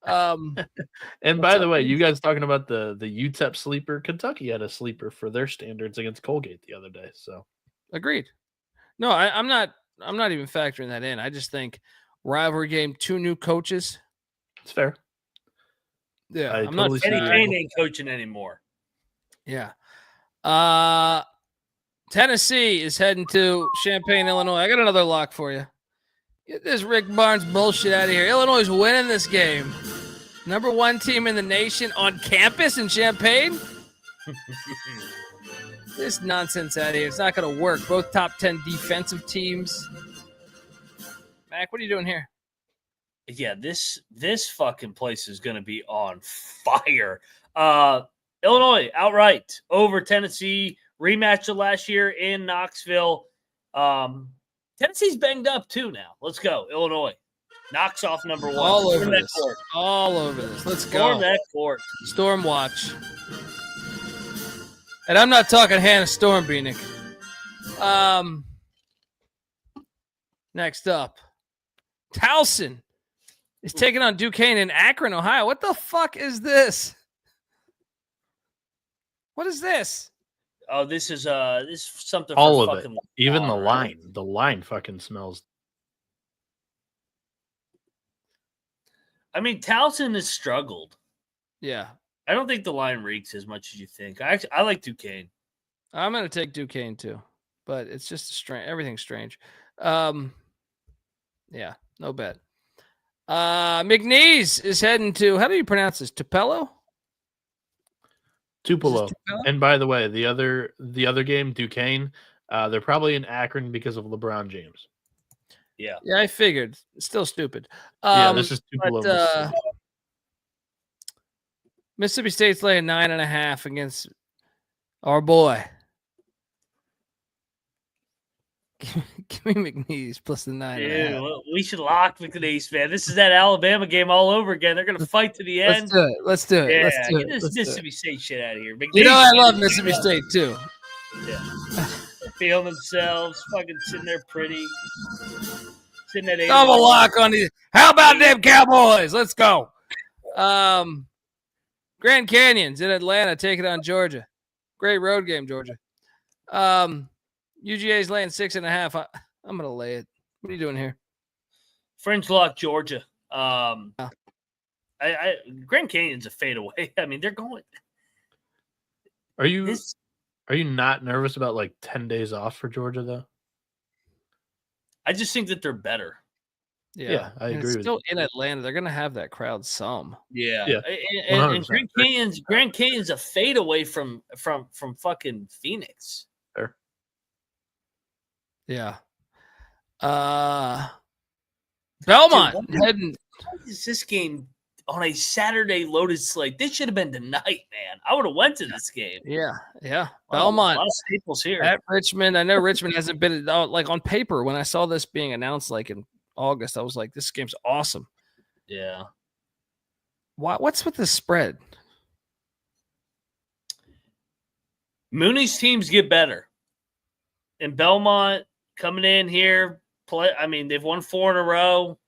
And by the way, you guys talking about the UTEP sleeper? Kentucky had a sleeper for their standards against Colgate the other day. So
agreed. No, I'm not even factoring that in. I just think rivalry game, 2 new coaches.
It's fair.
Yeah,
I'm not. Kenny Payne ain't coaching anymore.
Yeah. Tennessee is heading to Champaign, Illinois. I got another lock for you. Get this Rick Barnes bullshit out of here. Illinois is winning this game. Number 1 team in the nation on campus in Champaign. This nonsense out of here. It's not going to work. Both top 10 defensive teams. Mac, what are you doing here?
Yeah, this fucking place is going to be on fire. Illinois outright over Tennessee. Rematch of last year in Knoxville. Tennessee's banged up too now. Let's go. Illinois knocks off number 1.
All over this. All over this. Let's go.
Storm that court.
Storm watch. And I'm not talking Hannah Storm, Bieniek. Next up, Towson is taking on Duquesne in Akron, Ohio. What the fuck is this? What is this?
Oh, this is something.
All
for
of
fucking
it, even the
right?
line. The line fucking smells.
I mean, Towson has struggled.
Yeah,
I don't think the line reeks as much as you think. I like Duquesne.
I'm going to take Duquesne too, but it's just strange. Everything's strange. Yeah, no bet. McNeese is heading to, how do you pronounce this? Tupelo?
Tupelo. And by the way, the other game, Duquesne, they're probably in Akron because of LeBron James.
Yeah.
Yeah, I figured. It's still stupid.
Yeah, this is Tupelo.
But, Mississippi State's laying 9.5 against our boy. Give me McNeese plus the 9.5.
Dude, we should lock McNeese, man. This is that Alabama game all over again. They're going to fight to the end.
Let's do it.
Yeah,
Let's do
get
it.
this Mississippi State shit out of here. McNeese,
You know I love Mississippi State too.
Yeah. Feeling themselves, fucking sitting there pretty. Sitting at 8.
Double lock on these. How about them Cowboys? Let's go. Grand Canyon's in Atlanta taking on Georgia. Great road game, Georgia. UGA's laying 6.5. I'm gonna lay it. What are you doing here?
Fringe lock, Georgia. Grand Canyon's a fadeaway. I mean, they're going.
Are you not nervous about like 10 days off for Georgia though?
I just think that they're better.
Yeah, I
And
agree
it's
with
still in Atlanta. They're going to have that crowd some.
Yeah. And Grand Canyon's a fade away from fucking Phoenix.
Fair.
Yeah. Belmont heading.
Why is this game on a Saturday loaded slate? This should have been tonight, man. I would have went to this game.
Yeah.
Wow,
Belmont
a lot of staples here
at Richmond. I know Richmond hasn't been like on paper. When I saw this being announced, like in August, I was like, "This game's awesome."
Yeah.
What's with the spread?
Mooney's teams get better, and Belmont coming in here. They've won 4 in a row.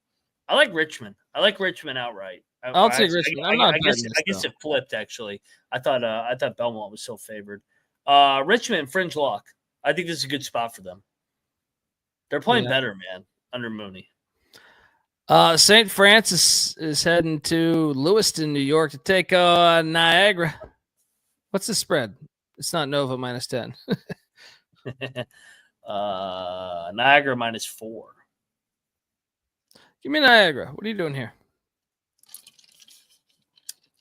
I like Richmond. I like Richmond outright.
I'll take Richmond.
I guess it flipped actually. I thought Belmont was so favored. Richmond fringe lock. I think this is a good spot for them. They're playing better, man, under Mooney.
St. Francis is heading to Lewiston, New York to take on Niagara. What's the spread? It's not Nova -10.
Niagara -4.
Give me Niagara. What are you doing here?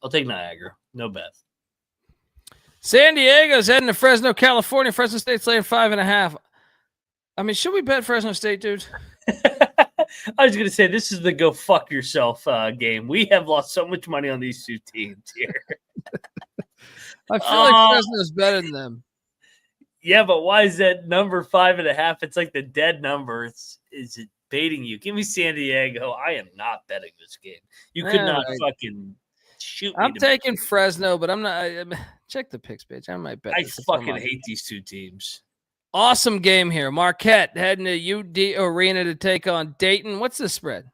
I'll take Niagara. No bet.
San Diego's heading to Fresno, California. Fresno State's laying 5.5. I mean, should we bet Fresno State, dude?
I was going to say, this is the go fuck yourself game. We have lost so much money on these two teams here.
I feel like Fresno's better than them.
Yeah, but why is that number 5.5? It's like the dead number. Is it baiting you? Give me San Diego. I am not betting this game. You could not fucking shoot me.
I'm taking Fresno, but I'm not. Check the picks page. I might bet.
I fucking hate these two teams.
Awesome game here. Marquette heading to UD Arena to take on Dayton. What's the spread?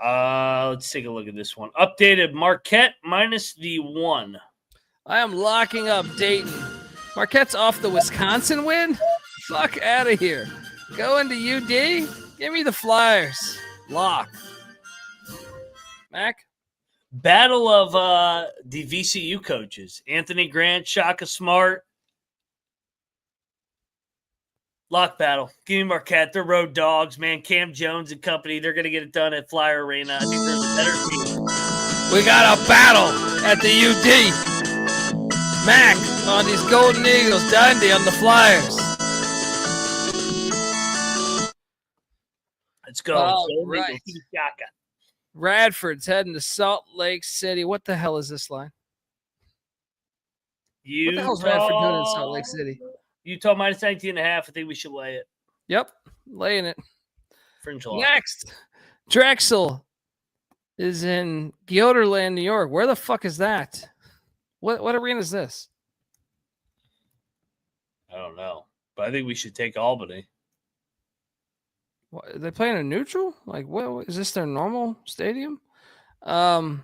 Let's take a look at this one. Updated Marquette -1.
I am locking up Dayton. Marquette's off the Wisconsin win? Fuck out of here. Going to UD? Give me the Flyers. Lock. Mac?
Battle of the VCU coaches. Anthony Grant, Shaka Smart. Lock battle. Give me Marquette. They're road dogs, man. Cam Jones and company. They're going to get it done at Flyer Arena. I think they're the better team.
We got a battle at the UD. Mac on these Golden Eagles. Dundee on the Flyers.
Let's go.
All right. Radford's heading to Salt Lake City. What the hell is this line? What the hell's Radford doing in Salt Lake City?
Utah -19.5. I think we should lay it.
Yep, laying it.
Fringe lock.
Next, Drexel is in Guilderland, New York. Where the fuck is that? What arena is this?
I don't know, but I think we should take Albany.
What, are they playing a neutral? Like, what is this? Their normal stadium? No,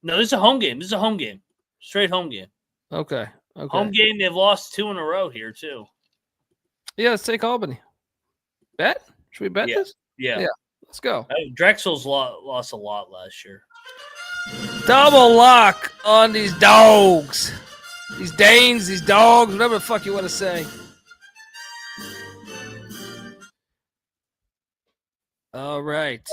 this is a home game. This is a home game. Straight home game.
Okay.
Home game. They've lost 2 in a row here too.
Yeah, let's take Albany. Bet? Should we bet this?
Yeah.
Let's go.
Drexel's lost a lot last year.
Double lock on these dogs. These Danes, these dogs, whatever the fuck you want to say. All right.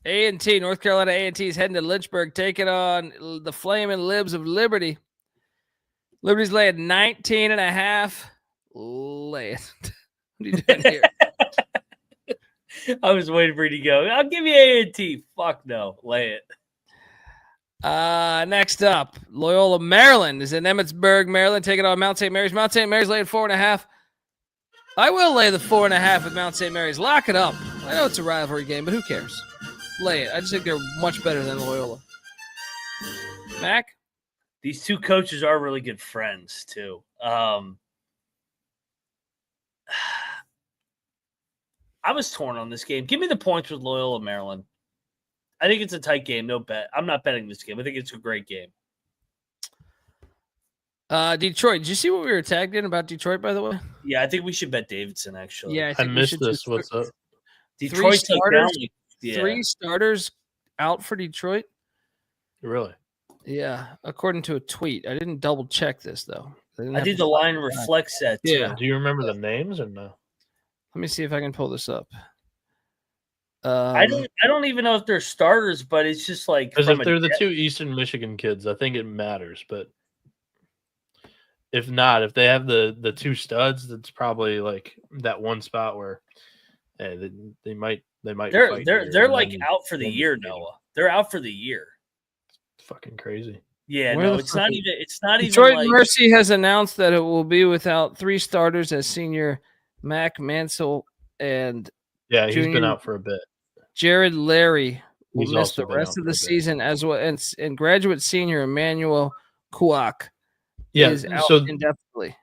A&T, North Carolina A&T is heading to Lynchburg, taking on the Flaming Libs of Liberty. Liberty's laying 19.5. Lay it. What are you doing here?
I was waiting for you to go. I'll give you A&T. Fuck no. Lay it.
Next up, Loyola, Maryland is in Emmitsburg, Maryland, taking on Mount St. Mary's. Mount St. Mary's laying 4.5. I will lay the 4.5 with Mount St. Mary's. Lock it up. I know it's a rivalry game, but who cares? Lay it. I just think they're much better than Loyola. Mac?
These two coaches are really good friends, too. I was torn on this game. Give me the points with Loyola, Maryland. I think it's a tight game. No bet. I'm not betting this game. I think it's a great game.
Detroit. Did you see what we were tagged in about Detroit, by the way?
Yeah, I think we should bet Davidson, actually.
Yeah,
I missed this. What's up?
Detroit's
three starters out for Detroit.
Really?
Yeah, according to a tweet. I didn't double check this, though.
I think the line reflects that, too.
Yeah. Do you remember the names or no?
Let me see if I can pull this up.
I don't even know if they're starters, but it's just like
because if they're the two Eastern Michigan kids, I think it matters. But if not, if they have the two studs, that's probably like that one spot where they might.
They're like out for the year, Noah. They're out for the year.
It's fucking crazy.
Yeah,
Where
no,
the
it's
fuck
not
is-
even. It's not
Detroit
even like
Mercy has announced that it will be without 3 starters as senior Mac Mansell and
Yeah, he's been
Junior-
out for a bit.
Jared Larry will
He's
miss
also
the
been
rest
out
of
for
the
a bit.
season as well. And graduate senior Emmanuel Kuak
Yeah,
is out
so
indefinitely.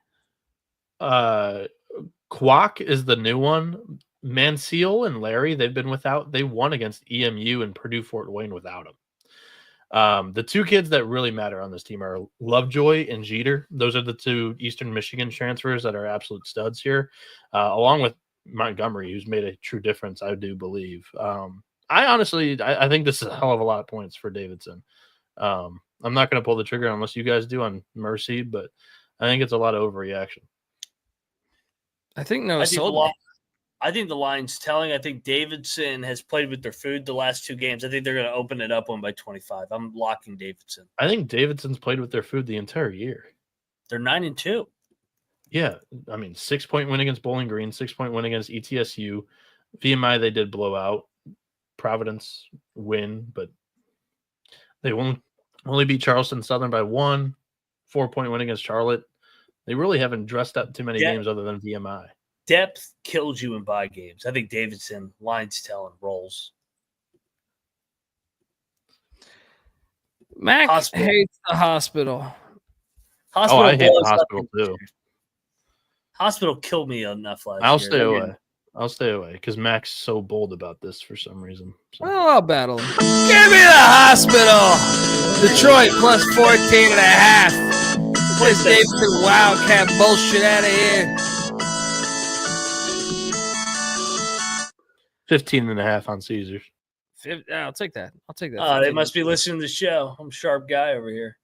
Kwok is the new one. Mansell and Larry, they've been without. They won against EMU and Purdue Fort Wayne without him. The two kids that really matter on this team are Lovejoy and Jeter. Those are the two Eastern Michigan transfers that are absolute studs here, along with Montgomery, who's made a true difference, I do believe. I think this is a hell of a lot of points for Davidson. I'm not going to pull the trigger unless you guys do on Mercy, but I think it's a lot of overreaction.
I think Noah sold me.
I think the line's telling. I think Davidson has played with their food the last 2 games. I think they're going to open it up 1 by 25. I'm locking Davidson.
I think Davidson's played with their food the entire year.
They're 9-2.
Yeah, I mean, 6-point win against Bowling Green, 6-point win against ETSU. VMI they did blow out. Providence win, but they only beat Charleston Southern by 1. 4-point win against Charlotte. They really haven't dressed up too many games other than VMI.
Depth kills you in bye games. I think Davidson, lines telling, rolls.
Mac
Hospital.
hates the hospital.
Hospital
I hate the
blows up
hospital
in-
too.
Hospital killed me enough last
I'll
year.
stay away. I'll stay away because Mac's so bold about this for some reason. So.
Oh, I'll battle him. Give me the hospital. Detroit plus 14.5. This Davidson Wildcat bullshit out of here.
15.5 on Caesars.
I'll take that. I'll take that.
Oh, they must be listening to the show. I'm a sharp guy over here.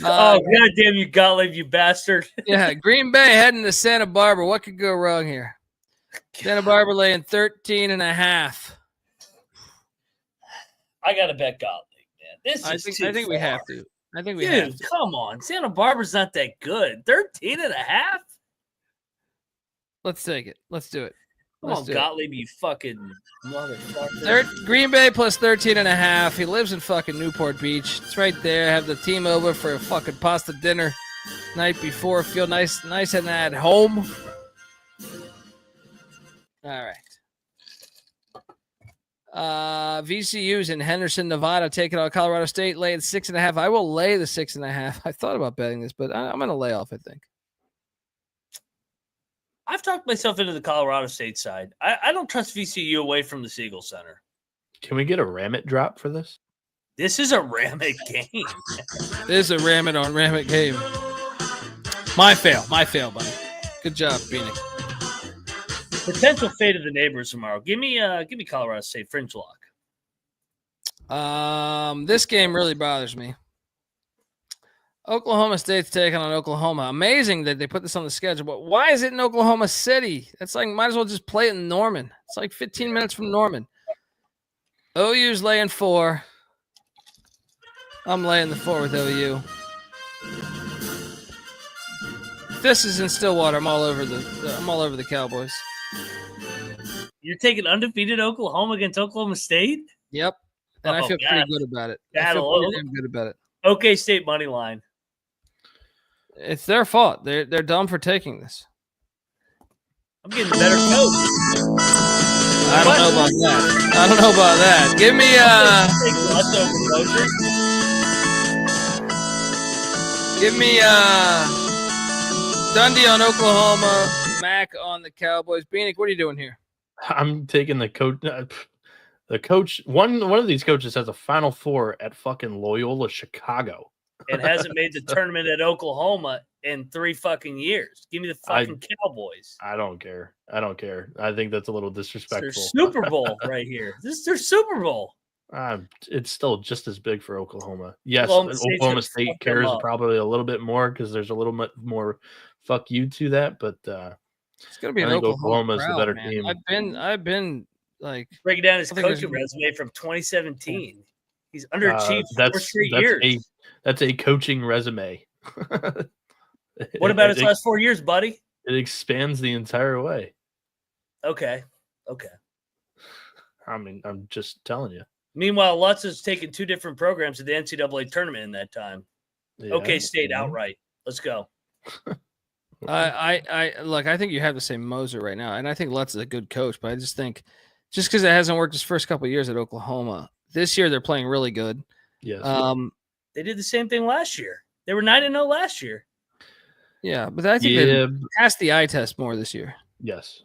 Uh,
oh, goddamn you, Gottlieb, you bastard.
Yeah, Green Bay heading to Santa Barbara. What could go wrong here? Santa Barbara laying 13.5.
I got to bet Gottlieb, man. This
I
is
think,
too
I think we
far.
have to. I think we
Dude,
have to.
come on. Santa Barbara's not that good. 13.5?
Let's take it. Let's do it.
Come
Let's
on,
do it.
Gottlieb, you fucking motherfucker.
Green Bay plus 13.5. He lives in fucking Newport Beach. It's right there. Have the team over for a fucking pasta dinner night before. Feel nice and at home. All right. VCU's in Henderson, Nevada, taking on Colorado State, laying 6.5. I will lay the 6.5. I thought about betting this, but I'm going to lay off, I think.
I've talked myself into the Colorado State side. I don't trust VCU away from the Siegel Center.
Can we get a Ramit drop for this?
This is a Ramit game.
This is a ram it on ram it game. My fail, buddy. Good job, Phoenix.
Potential fate of the neighbors tomorrow. Give me Colorado State fringe lock.
This game really bothers me. Oklahoma State's taking on Oklahoma. Amazing that they put this on the schedule, but why is it in Oklahoma City? That's like, might as well just play it in Norman. It's like 15 minutes from Norman. OU's laying 4. I'm laying the 4 with OU. If this is in Stillwater, I'm all over the Cowboys.
You're taking undefeated Oklahoma against Oklahoma State?
Yep. And I feel pretty good about it. I feel pretty damn good about it.
OK State money line.
It's their fault. They're dumb for taking this.
I'm getting the better coach.
I don't know about that. Give me Dundee on Oklahoma, Mac on the Cowboys. Bieniek, what are you doing here?
I'm taking the coach. The coach, one of these coaches has a Final Four at fucking Loyola Chicago.
And hasn't made the tournament at Oklahoma in 3 fucking years. Give me the fucking Cowboys.
I don't care. I think that's a little disrespectful.
It's their Super Bowl right here. This is their Super Bowl.
It's still just as big for Oklahoma. Yes,
Oklahoma
State
fuck
cares
them up.
probably a little bit more because there's a little bit more fuck you to that. But
It's gonna be
I
an
think
Oklahoma
Oklahoma's the
crowd,
better
man.
team.
I've been like
Breaking down his
I think there's-
coaching resume from 2017. He's underachieved 4 straight
that's
years.
that's a coaching resume.
What about his last 4 years, buddy?
It expands the entire way.
Okay.
I mean, I'm just telling you.
Meanwhile, Lutz has taken 2 different programs to the NCAA tournament in that time.
Yeah,
OK State outright. Let's go.
I look, I think you have to say Moser right now, and I think Lutz is a good coach, but I just think just because it hasn't worked his first couple of years at Oklahoma, this year they're playing really good.
Yes.
They did the same thing last year. They were 9-0 last year.
Yeah, but I think they passed the eye test more this year.
Yes.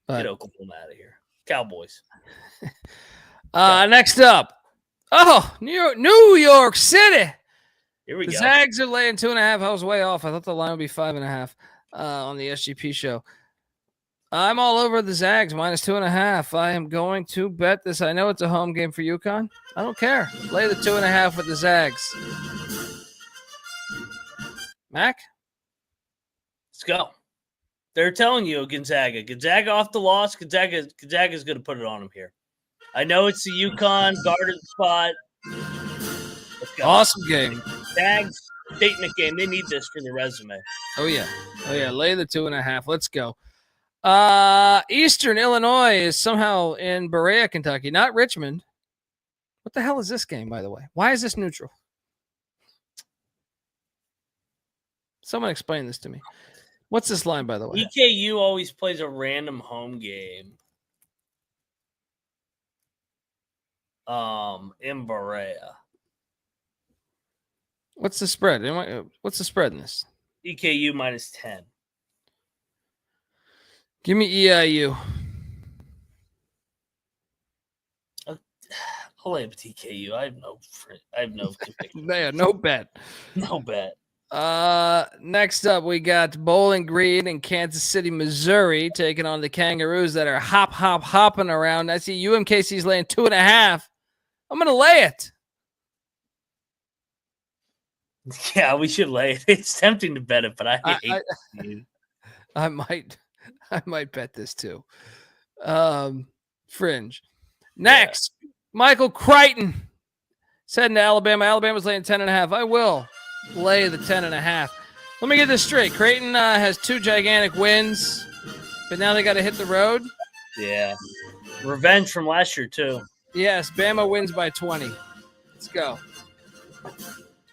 Get Oklahoma out of here. Cowboys.
Next up. Oh, New York City.
Here we
The
go.
Zags are laying 2.5. I was way off. I thought the line would be 5.5 on the SGP show. I'm all over the Zags minus 2.5. I am going to bet this. I know it's a home game for UConn. I don't care. Lay the 2.5 with the Zags. Mac?
Let's go. They're telling you Gonzaga. Gonzaga off the loss. Gonzaga's going to put it on them here. I know it's the UConn guarded spot. Let's go.
Awesome game.
Zags statement game. They need this for the resume.
Oh, yeah. Lay the 2.5. Let's go. Eastern Illinois is somehow in Berea, Kentucky, not Richmond. What the hell is this game, by the way? Why is this neutral? Someone explain this to me. What's this line, by the way?
EKU always plays a random home game. In Berea.
What's the spread? What's the spread in this?
EKU minus 10.
Give me EIU.
I'll lay up TKU. I have no conviction.
Yeah, no bet.
No bet.
Next up, we got Bowling Green in Kansas City, Missouri, taking on the Kangaroos that are hopping around. I see UMKC's laying 2.5. I'm going to lay it.
Yeah, we should lay it. It's tempting to bet it, but I hate it.
I might bet this too. Fringe. Next, Michael Crichton said to Alabama. Alabama's laying 10.5. I will lay the 10.5. Let me get this straight. Creighton has 2 gigantic wins, but now they got to hit the road.
Yeah. Revenge from last year, too.
Yes, Bama wins by 20. Let's go.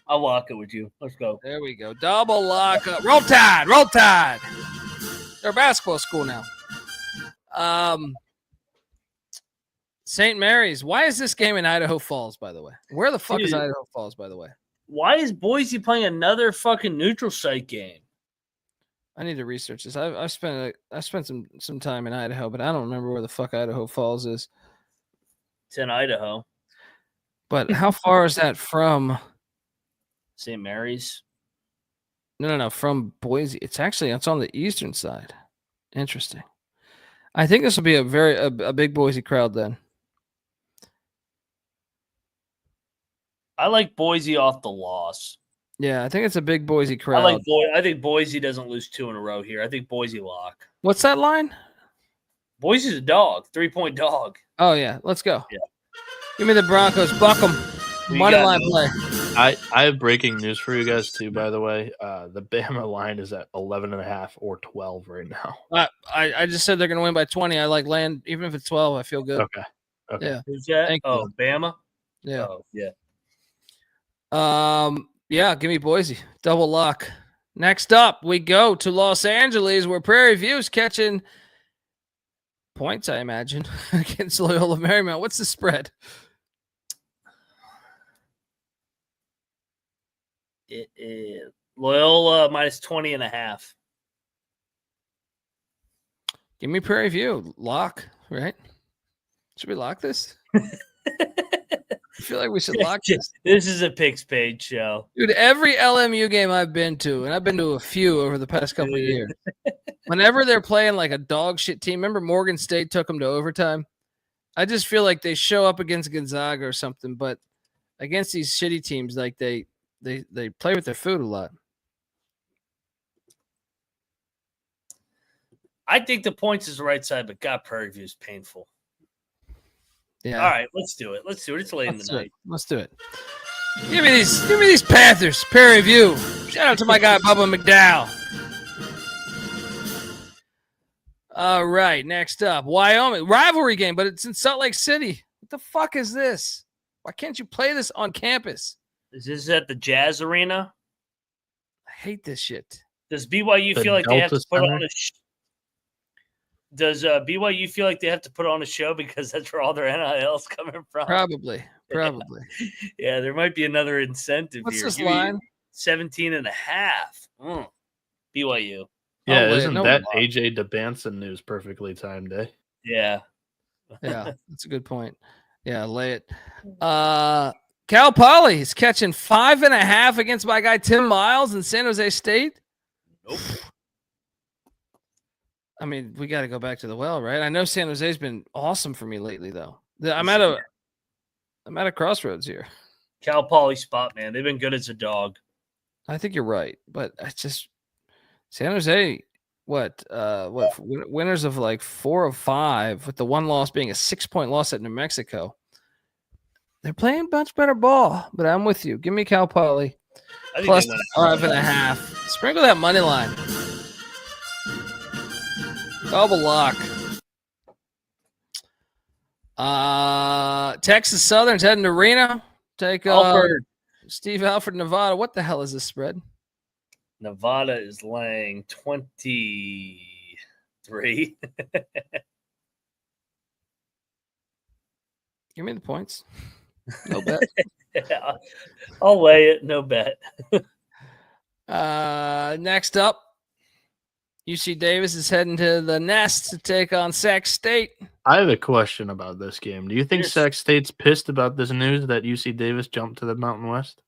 I'll lock it with you. Let's go.
There we go. Double lock up. Roll Tide. Roll Tide. They're a basketball school now. St. Mary's. Why is this game in Idaho Falls, by the way? Where the fuck is Idaho Falls, by the way?
Why is Boise playing another fucking neutral site game?
I need to research this. I spent some time in Idaho, but I don't remember where the fuck Idaho Falls is.
It's in Idaho.
But how far is that from
St. Mary's?
No. From Boise. It's on the eastern side. Interesting. I think this will be a big Boise crowd then.
I like Boise off the loss.
Yeah, I think it's a big Boise crowd.
I think Boise doesn't lose 2 in a row here. I think Boise lock.
What's that line?
Boise's a dog, 3-point dog.
Oh yeah, let's go.
Yeah.
Give me the Broncos. Buck them. Money line play.
I have breaking news for you guys too. By the way, the Bama line is at 11.5 or 12 right now.
I just said they're going to win by 20. I like land even if it's 12. I feel good.
Okay.
Yeah.
Who's that?
Thank you.
Bama.
Yeah.
Oh, yeah.
Yeah. Give me Boise. Double lock. Next up, we go to Los Angeles, where Prairie View's catching points, I imagine, against Loyola Marymount. What's the spread?
It is Loyola minus 20.5.
Give me Prairie View. Lock, right? Should we lock this? I feel like we should lock this.
This is a picks page show.
Dude, every LMU game I've been to, and I've been to a few over the past couple of years, whenever they're playing like a dog shit team, remember Morgan State took them to overtime? I just feel like they show up against Gonzaga or something, but against these shitty teams, like they play with their food a lot.
I think the points is the right side, but God, Prairie View is painful.
Yeah.
All right, let's do it. It's late in the night.
Let's do it. Give me these Panthers. Prairie View. Shout out to my guy Bubba McDowell. All right, next up, Wyoming rivalry game, but it's in Salt Lake City. What the fuck is this? Why can't you play this on campus?
Is this at the Jazz Arena?
I hate this shit.
Does BYU feel like they have to put on a Does BYU feel like they have to put on a show because that's where all their NIL's coming from?
Probably.
Yeah, there might be another incentive
What's
here.
this line?
17.5. BYU.
Yeah, isn't that AJ DeBanson news perfectly timed, eh?
Yeah.
Yeah, that's a good point. Yeah, lay it. Cal Poly is catching 5.5 against my guy Tim Miles in San Jose State.
Nope.
I mean, we got to go back to the well, right? I know San Jose's been awesome for me lately, though. I'm at a crossroads here.
Cal Poly spot, man. They've been good as a dog.
I think you're right, but I just San Jose. What winners of like 4 of 5, with the one loss being a 6-point loss at New Mexico. They're playing much better ball, but I'm with you. Give me Cal Poly plus 5.5. Sprinkle that money line. Double lock. Texas Southern's heading to Reno. Take Steve Alford, Nevada. What the hell is this spread?
Nevada is laying 23.
Give me the points. No bet.
Yeah, I'll lay it. No bet.
Next up, UC Davis is heading to the Nest to take on Sac State.
I have a question about this game. Do you think Sac State's pissed about this news that UC Davis jumped to the Mountain West?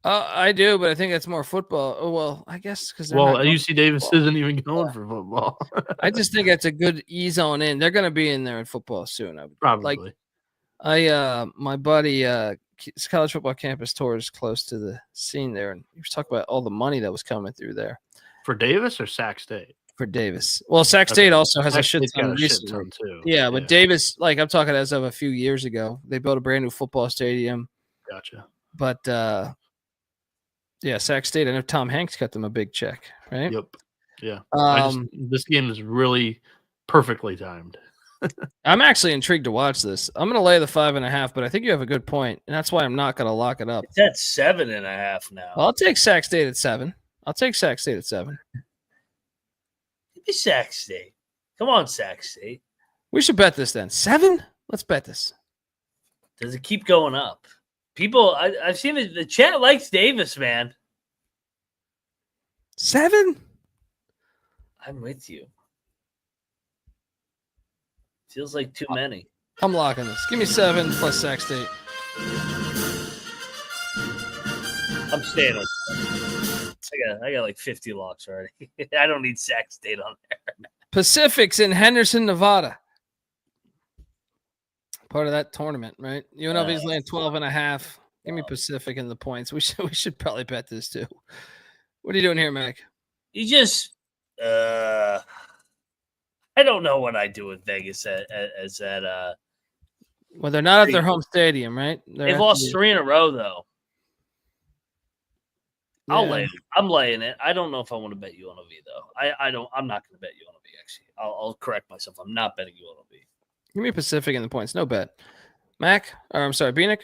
I do, but I think that's more football. Oh, well, I guess because
UC Davis isn't even going for football.
I just think that's a good ease on in. They're going to be in there in football soon.
Probably.
My buddy, his college football campus tour is close to the scene there, and he was talking about all the money that was coming through there.
For Davis or Sac State?
For Davis. Well, Sac State also has a shit ton
too.
Yeah, but Davis, like I'm talking as of a few years ago, they built a brand new football stadium.
Gotcha.
But yeah, Sac State. I know Tom Hanks cut them a big check, right?
Yep. Yeah. This game is really perfectly timed.
I'm actually intrigued to watch this. I'm going to lay the 5.5, but I think you have a good point, and that's why I'm not going to lock it up.
It's at 7.5 now.
I'll take Sac State at 7. Give me
Sac State. Come on, Sac State.
We should bet this then. 7? Let's bet this.
Does it keep going up? People, I've seen the chat likes Davis, man.
7?
I'm with you. Feels like too many.
I'm locking this. Give me 7 plus Sac State.
I'm staying on. I got like 50 locks already. I don't need Sac State on there.
Pacific's in Henderson, Nevada. Part of that tournament, right? UNLV's laying 12.5. Give me Pacific in the points. We should probably bet this too. What are you doing here, Mac?
You just I don't know what I do with Vegas as that.
Well, they're not at their home stadium, right?
They've lost 3 in a row, though. Yeah. I'll lay it. I'm laying it. I don't know if I want to bet UNLV though. I'm not going to bet UNLV. Actually, I'll correct myself. I'm not betting UNLV.
Give me Pacific in the points. No bet. Bieniek.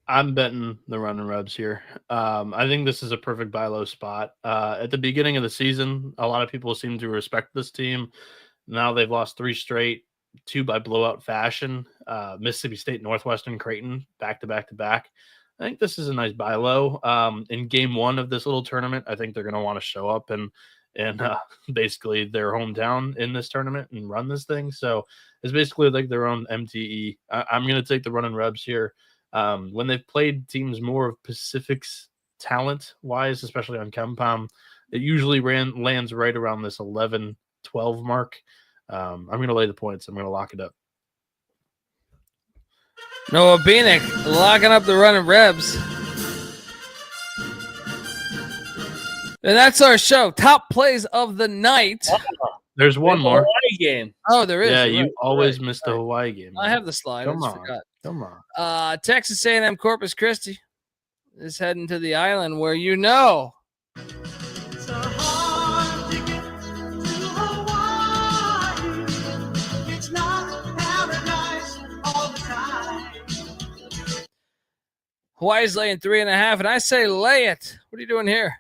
I'm betting the run and rubs here. I think this is a perfect buy low spot. At the beginning of the season, a lot of people seem to respect this team. Now they've lost 3 straight, 2 by blowout fashion. Mississippi State, Northwestern, Creighton, back to back to back. I think this is a nice buy low. In game 1 of this little tournament, I think they're going to want to show up and basically their hometown in this tournament and run this thing. So it's basically like their own MTE. I'm going to take the run and rubs here. When they've played teams more of Pacific's talent wise, especially on KenPom, it usually lands right around this 11-12 mark. I'm going to lay the points. I'm going to lock it up.
Noah Bieniek locking up the run and rebs. And that's our show. Top plays of the night.
There's one more.
Hawaii game.
Oh, there is.
Yeah,
You're
you
right.
always
Right.
miss the Hawaii game.
I
man.
have the slide. I
Come
just
on.
forgot.
Come on.
Texas A&M Corpus Christi is heading to the island where you know.
It's a hard ticket to Hawaii. It's not paradise all the time.
Hawaii's laying 3.5, and I say lay it. What are you doing here?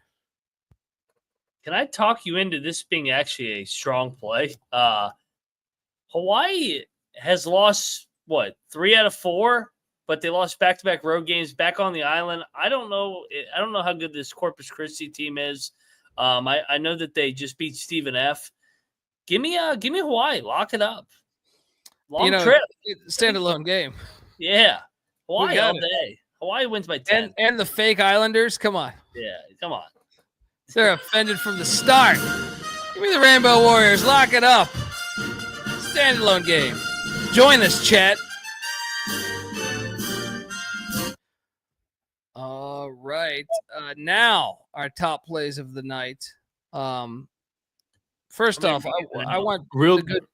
Can I talk you into this being actually a strong play? Hawaii has lost, 3 out of 4, but they lost back-to-back road games back on the island. I don't know how good this Corpus Christi team is. I know that they just beat Stephen F. Give me Hawaii. Lock it up. Long trip.
Standalone game.
Yeah. Hawaii all
it.
day. Hawaii wins by 10.
And the fake Islanders. Come on.
Yeah, come on.
They're offended from the start. Give me the Rainbow Warriors. Lock it up. Standalone game. Join us, chat. All right. Now, our top plays of the night. First off, I want
real
the good.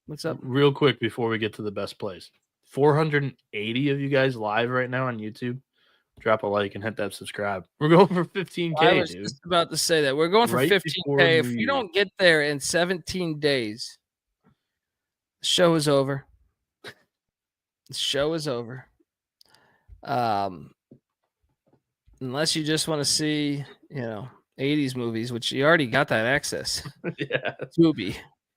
What's up?
Real quick before we get to the best plays. 480 of you guys live right now on YouTube. Drop a like and hit that subscribe. We're going for 15K,
I was
dude.
just about to say that. We're going for
Right
15K. If
before
you
New
don't get there in 17 days, the show is over. The show is over. Unless you just want to see, 80s movies, which you already got that access.
Yeah.
Tubi.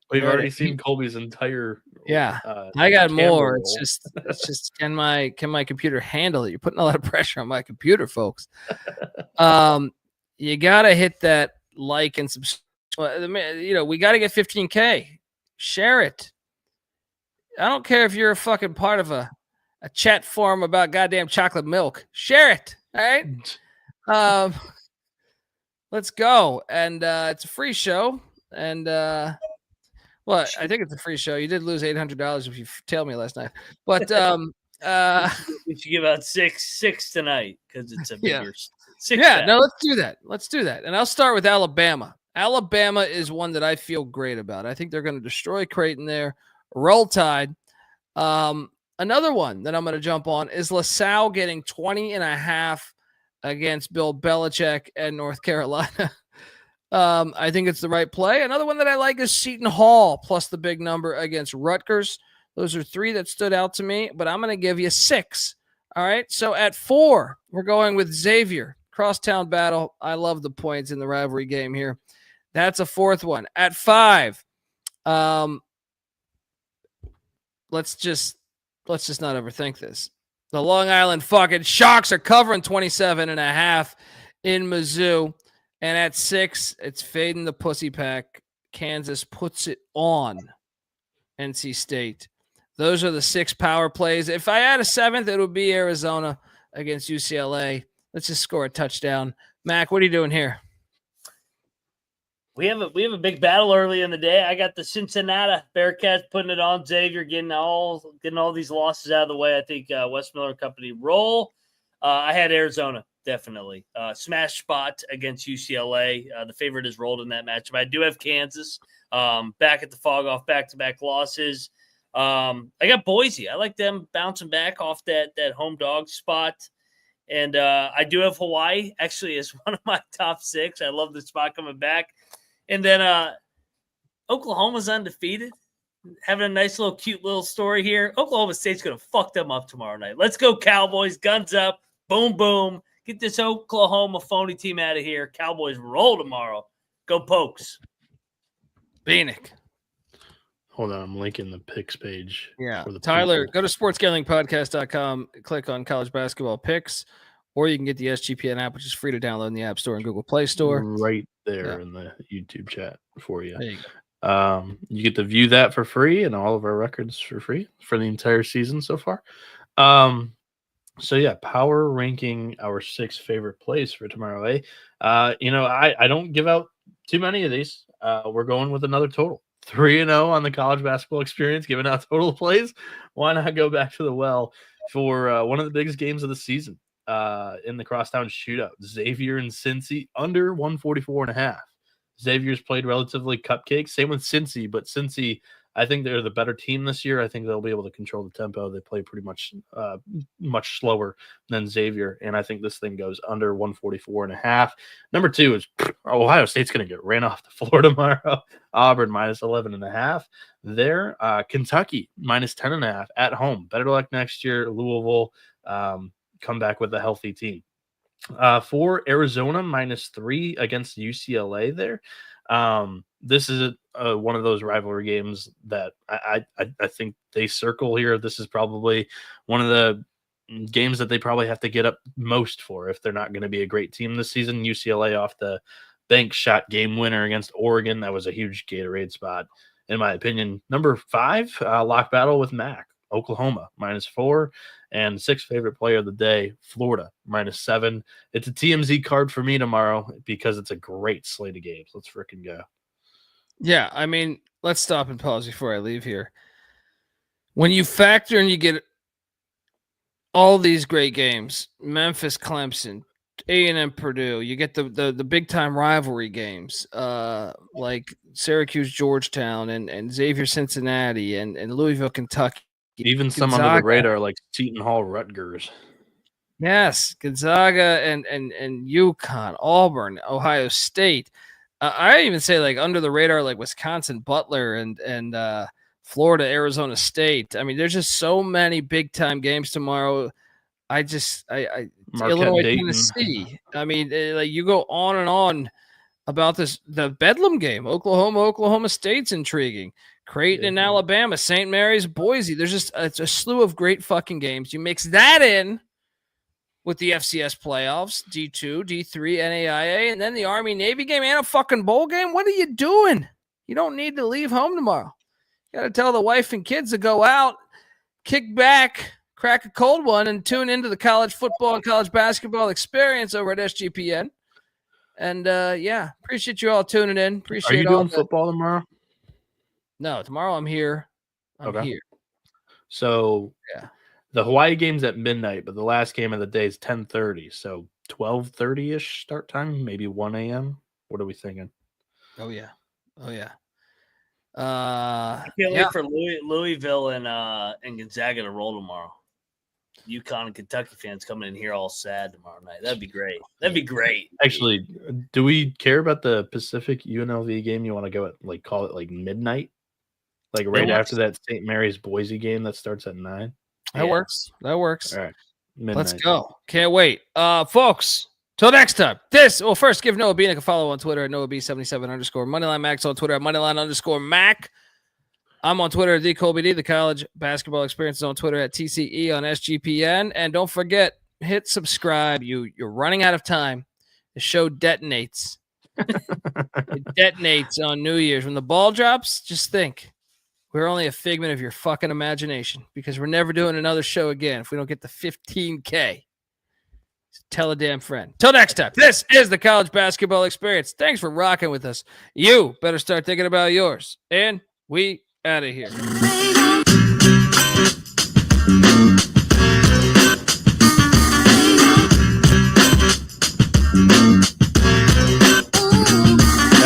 We've
Right.
already seen Colby's entire.
Yeah, I got
camera
more.
roll.
It's just can my computer handle it? You're putting a lot of pressure on my computer, folks. You gotta hit that like and subscribe. We gotta get 15K. Share it. I don't care if you're a fucking part of a chat forum about goddamn chocolate milk. Share it. All right. Let's go. And it's a free show. And well, I think it's a free show. You did lose $800 if you tailed me last night. But
we should give out six tonight because it's a bigger six.
Yeah,
bet.
no, let's do that. Let's do that. And I'll start with Alabama. Alabama is one that I feel great about. I think they're going to destroy Creighton there. Roll Tide. Another one that I'm going to jump on is LaSalle getting 20.5 against Bill Belichick and North Carolina. I think it's the right play. Another one that I like is Seton Hall plus the big number against Rutgers. Those are 3 that stood out to me, but I'm going to give you 6. All right. So at 4, we're going with Xavier. Crosstown battle. I love the points in the rivalry game here. That's a 4th one. At 5, let's just not overthink this. The Long Island fucking Sharks are covering 27.5 in Mizzou. And at 6, it's fading the pussy pack. Kansas puts it on NC State. Those are the 6 power plays. If I had a 7th, it would be Arizona against UCLA. Let's just score a touchdown. Mac, what are you doing here?
We have a big battle early in the day. I got the Cincinnati Bearcats putting it on Xavier, getting all these losses out of the way. I think West Miller Company roll. I had Arizona. Definitely. Smash spot against UCLA. The favorite is rolled in that matchup. I do have Kansas back at the fog off back-to-back losses. I got Boise. I like them bouncing back off that home dog spot. And I do have Hawaii actually as one of my top 6. I love the spot coming back. And then Oklahoma's undefeated. Having a nice little cute little story here. Oklahoma State's going to fuck them up tomorrow night. Let's go Cowboys. Guns up. Boom, boom. Get this Oklahoma phony team out of here. Cowboys roll tomorrow. Go Pokes.
Bieniek.
Hold on, I'm linking the picks page.
Yeah.
For the
Tyler,
people.
go to sportsgamblingpodcast.com, click on college basketball picks, or you can get the SGPN app, which is free to download in the App Store and Google Play Store.
Right there in the YouTube chat for you.
There you go.
You get to view that for free and all of our records for free for the entire season so far. So yeah, power ranking our 6 favorite plays for tomorrow. I don't give out too many of these. We're going with another total 3-0 on the college basketball experience, giving out total plays. Why not go back to the well for one of the biggest games of the season in the crosstown shootout? Xavier and Cincy under 144.5. Xavier's played relatively cupcake. Same with Cincy, but Cincy, I think they're the better team this year. I think they'll be able to control the tempo. They play pretty much much slower than Xavier, and I think this thing goes under 144.5. Number 2 is Ohio State's going to get ran off the floor tomorrow. Auburn minus 11.5. There, Kentucky minus 10.5 at home. Better luck next year. Louisville come back with a healthy team. For Arizona minus 3 against UCLA there. This is one of those rivalry games that I think they circle here. This is probably one of the games that they probably have to get up most for if they're not going to be a great team this season. UCLA off the bank shot game winner against Oregon. That was a huge Gatorade spot, in my opinion. Number 5, lock battle with Mac. Oklahoma minus 4, and 6th favorite player of the day, Florida minus 7. It's a TMZ card for me tomorrow because it's a great slate of games. Let's freaking go.
Yeah, I mean, let's stop and pause before I leave here. When you factor and you get all these great games, Memphis, Clemson, A&M, Purdue, you get the big time rivalry games like Syracuse, Georgetown, and Xavier, Cincinnati, and Louisville, Kentucky.
Even some
Gonzaga.
under the radar like Seton Hall, Rutgers.
Yes, Gonzaga and UConn, Auburn, Ohio State. I even say like under the radar like Wisconsin, Butler, and Florida, Arizona State. I mean, there's just so many big time games tomorrow. Illinois,
Dayton.
Tennessee. I mean, like you go on and on about the Bedlam game. Oklahoma State's intriguing. Creighton in Alabama, St. Mary's, Boise. There's just it's a slew of great fucking games. You mix that in with the FCS playoffs, D2, D3, NAIA, and then the Army-Navy game and a fucking bowl game. What are you doing? You don't need to leave home tomorrow. You got to tell the wife and kids to go out, kick back, crack a cold one, and tune into the college football and college basketball experience over at SGPN. And, appreciate you all tuning in. Appreciate
Are you doing football tomorrow?
No, tomorrow I'm here. I'm here.
So the Hawaii game's at midnight, but the last game of the day is 10:30. So 12:30-ish start time, maybe 1 a.m. What are we thinking?
Oh yeah.
I can't wait for Louisville and Gonzaga to roll tomorrow. UConn and Kentucky fans coming in here all sad tomorrow night. That'd be great.
Actually, do we care about the Pacific UNLV game? You want to go at call it like midnight? Like right after that St. Mary's Boise game that starts at 9.
That works. All right.
Midnight.
Let's go. Can't wait. Folks, till next time. First give Noah Bieniek a follow on Twitter at NoahB77 _ Moneyline Max on Twitter at Moneyline _ Mac. I'm on Twitter at the Colby D. The college basketball experience is on Twitter at TCE on SGPN. And don't forget, hit subscribe. You're running out of time. The show detonates. It detonates on New Year's. When the ball drops, just think. We're only a figment of your fucking imagination because we're never doing another show again if we don't get the 15K. Tell a damn friend. Till next time, this is the college basketball experience. Thanks for rocking with us. You better start thinking about yours. And we out of here.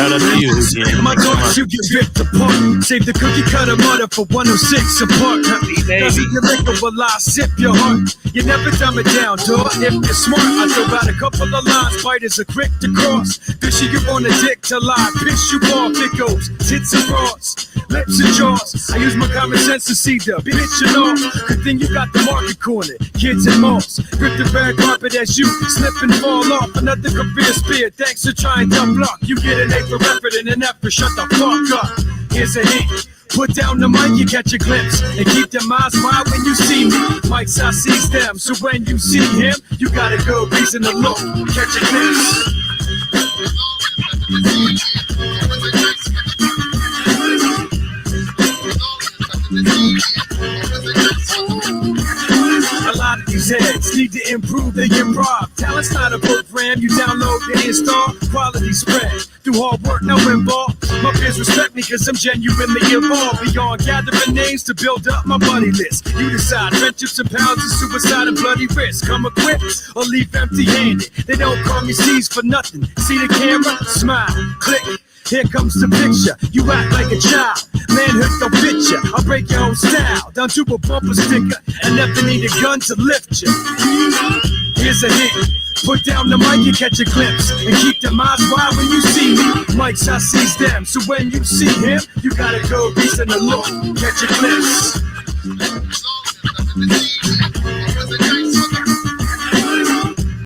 Shout out to you, Eugene.
My thoughts, you get ripped apart. Save the cookie cutter mother for 106 apart. Doesn't your liquor will lie, sip your heart. You never dumb it down, dog. If you're smart, I throw out a couple of lines. Fighters are quick to cross. Fishy, you on a dick to lie. Piss you off, it goes. Tits and bras, lips and jaws. I use my common sense to see the bitch and all. Good thing you got the market corner. Kids and malls. Grip the red carpet as you slip and fall off. Another career spear. Thanks for trying to block. You get an A for effort and an F for shut the fuck up. Here's a hint. Put down the mic, you catch a glimpse. And keep them eyes wide when you see me. Mics, I sees them. So when you see him, you got a good reason to look. Catch a glimpse. A lot of these heads need to improve their improv. Talent's not a program you download and install. Quality spread through hard work, no involved. My peers respect me cause I'm genuinely involved. Beyond gathering names to build up my buddy list. You decide friendships and pounds of suicide and bloody risk. Come equipped or leave empty handed. They don't call me C's for nothing. See the camera? Smile, click. Here comes the picture. You act like a child. Manhood don't fit ya. I'll break your whole style down to a bumper sticker and never need a gun to lift ya. Here's a hint. Put down the mic and catch a glimpse. And keep them eyes wide when you see me. Mics, I seize them. So when you see him, you gotta go reason the look. Catch a glimpse.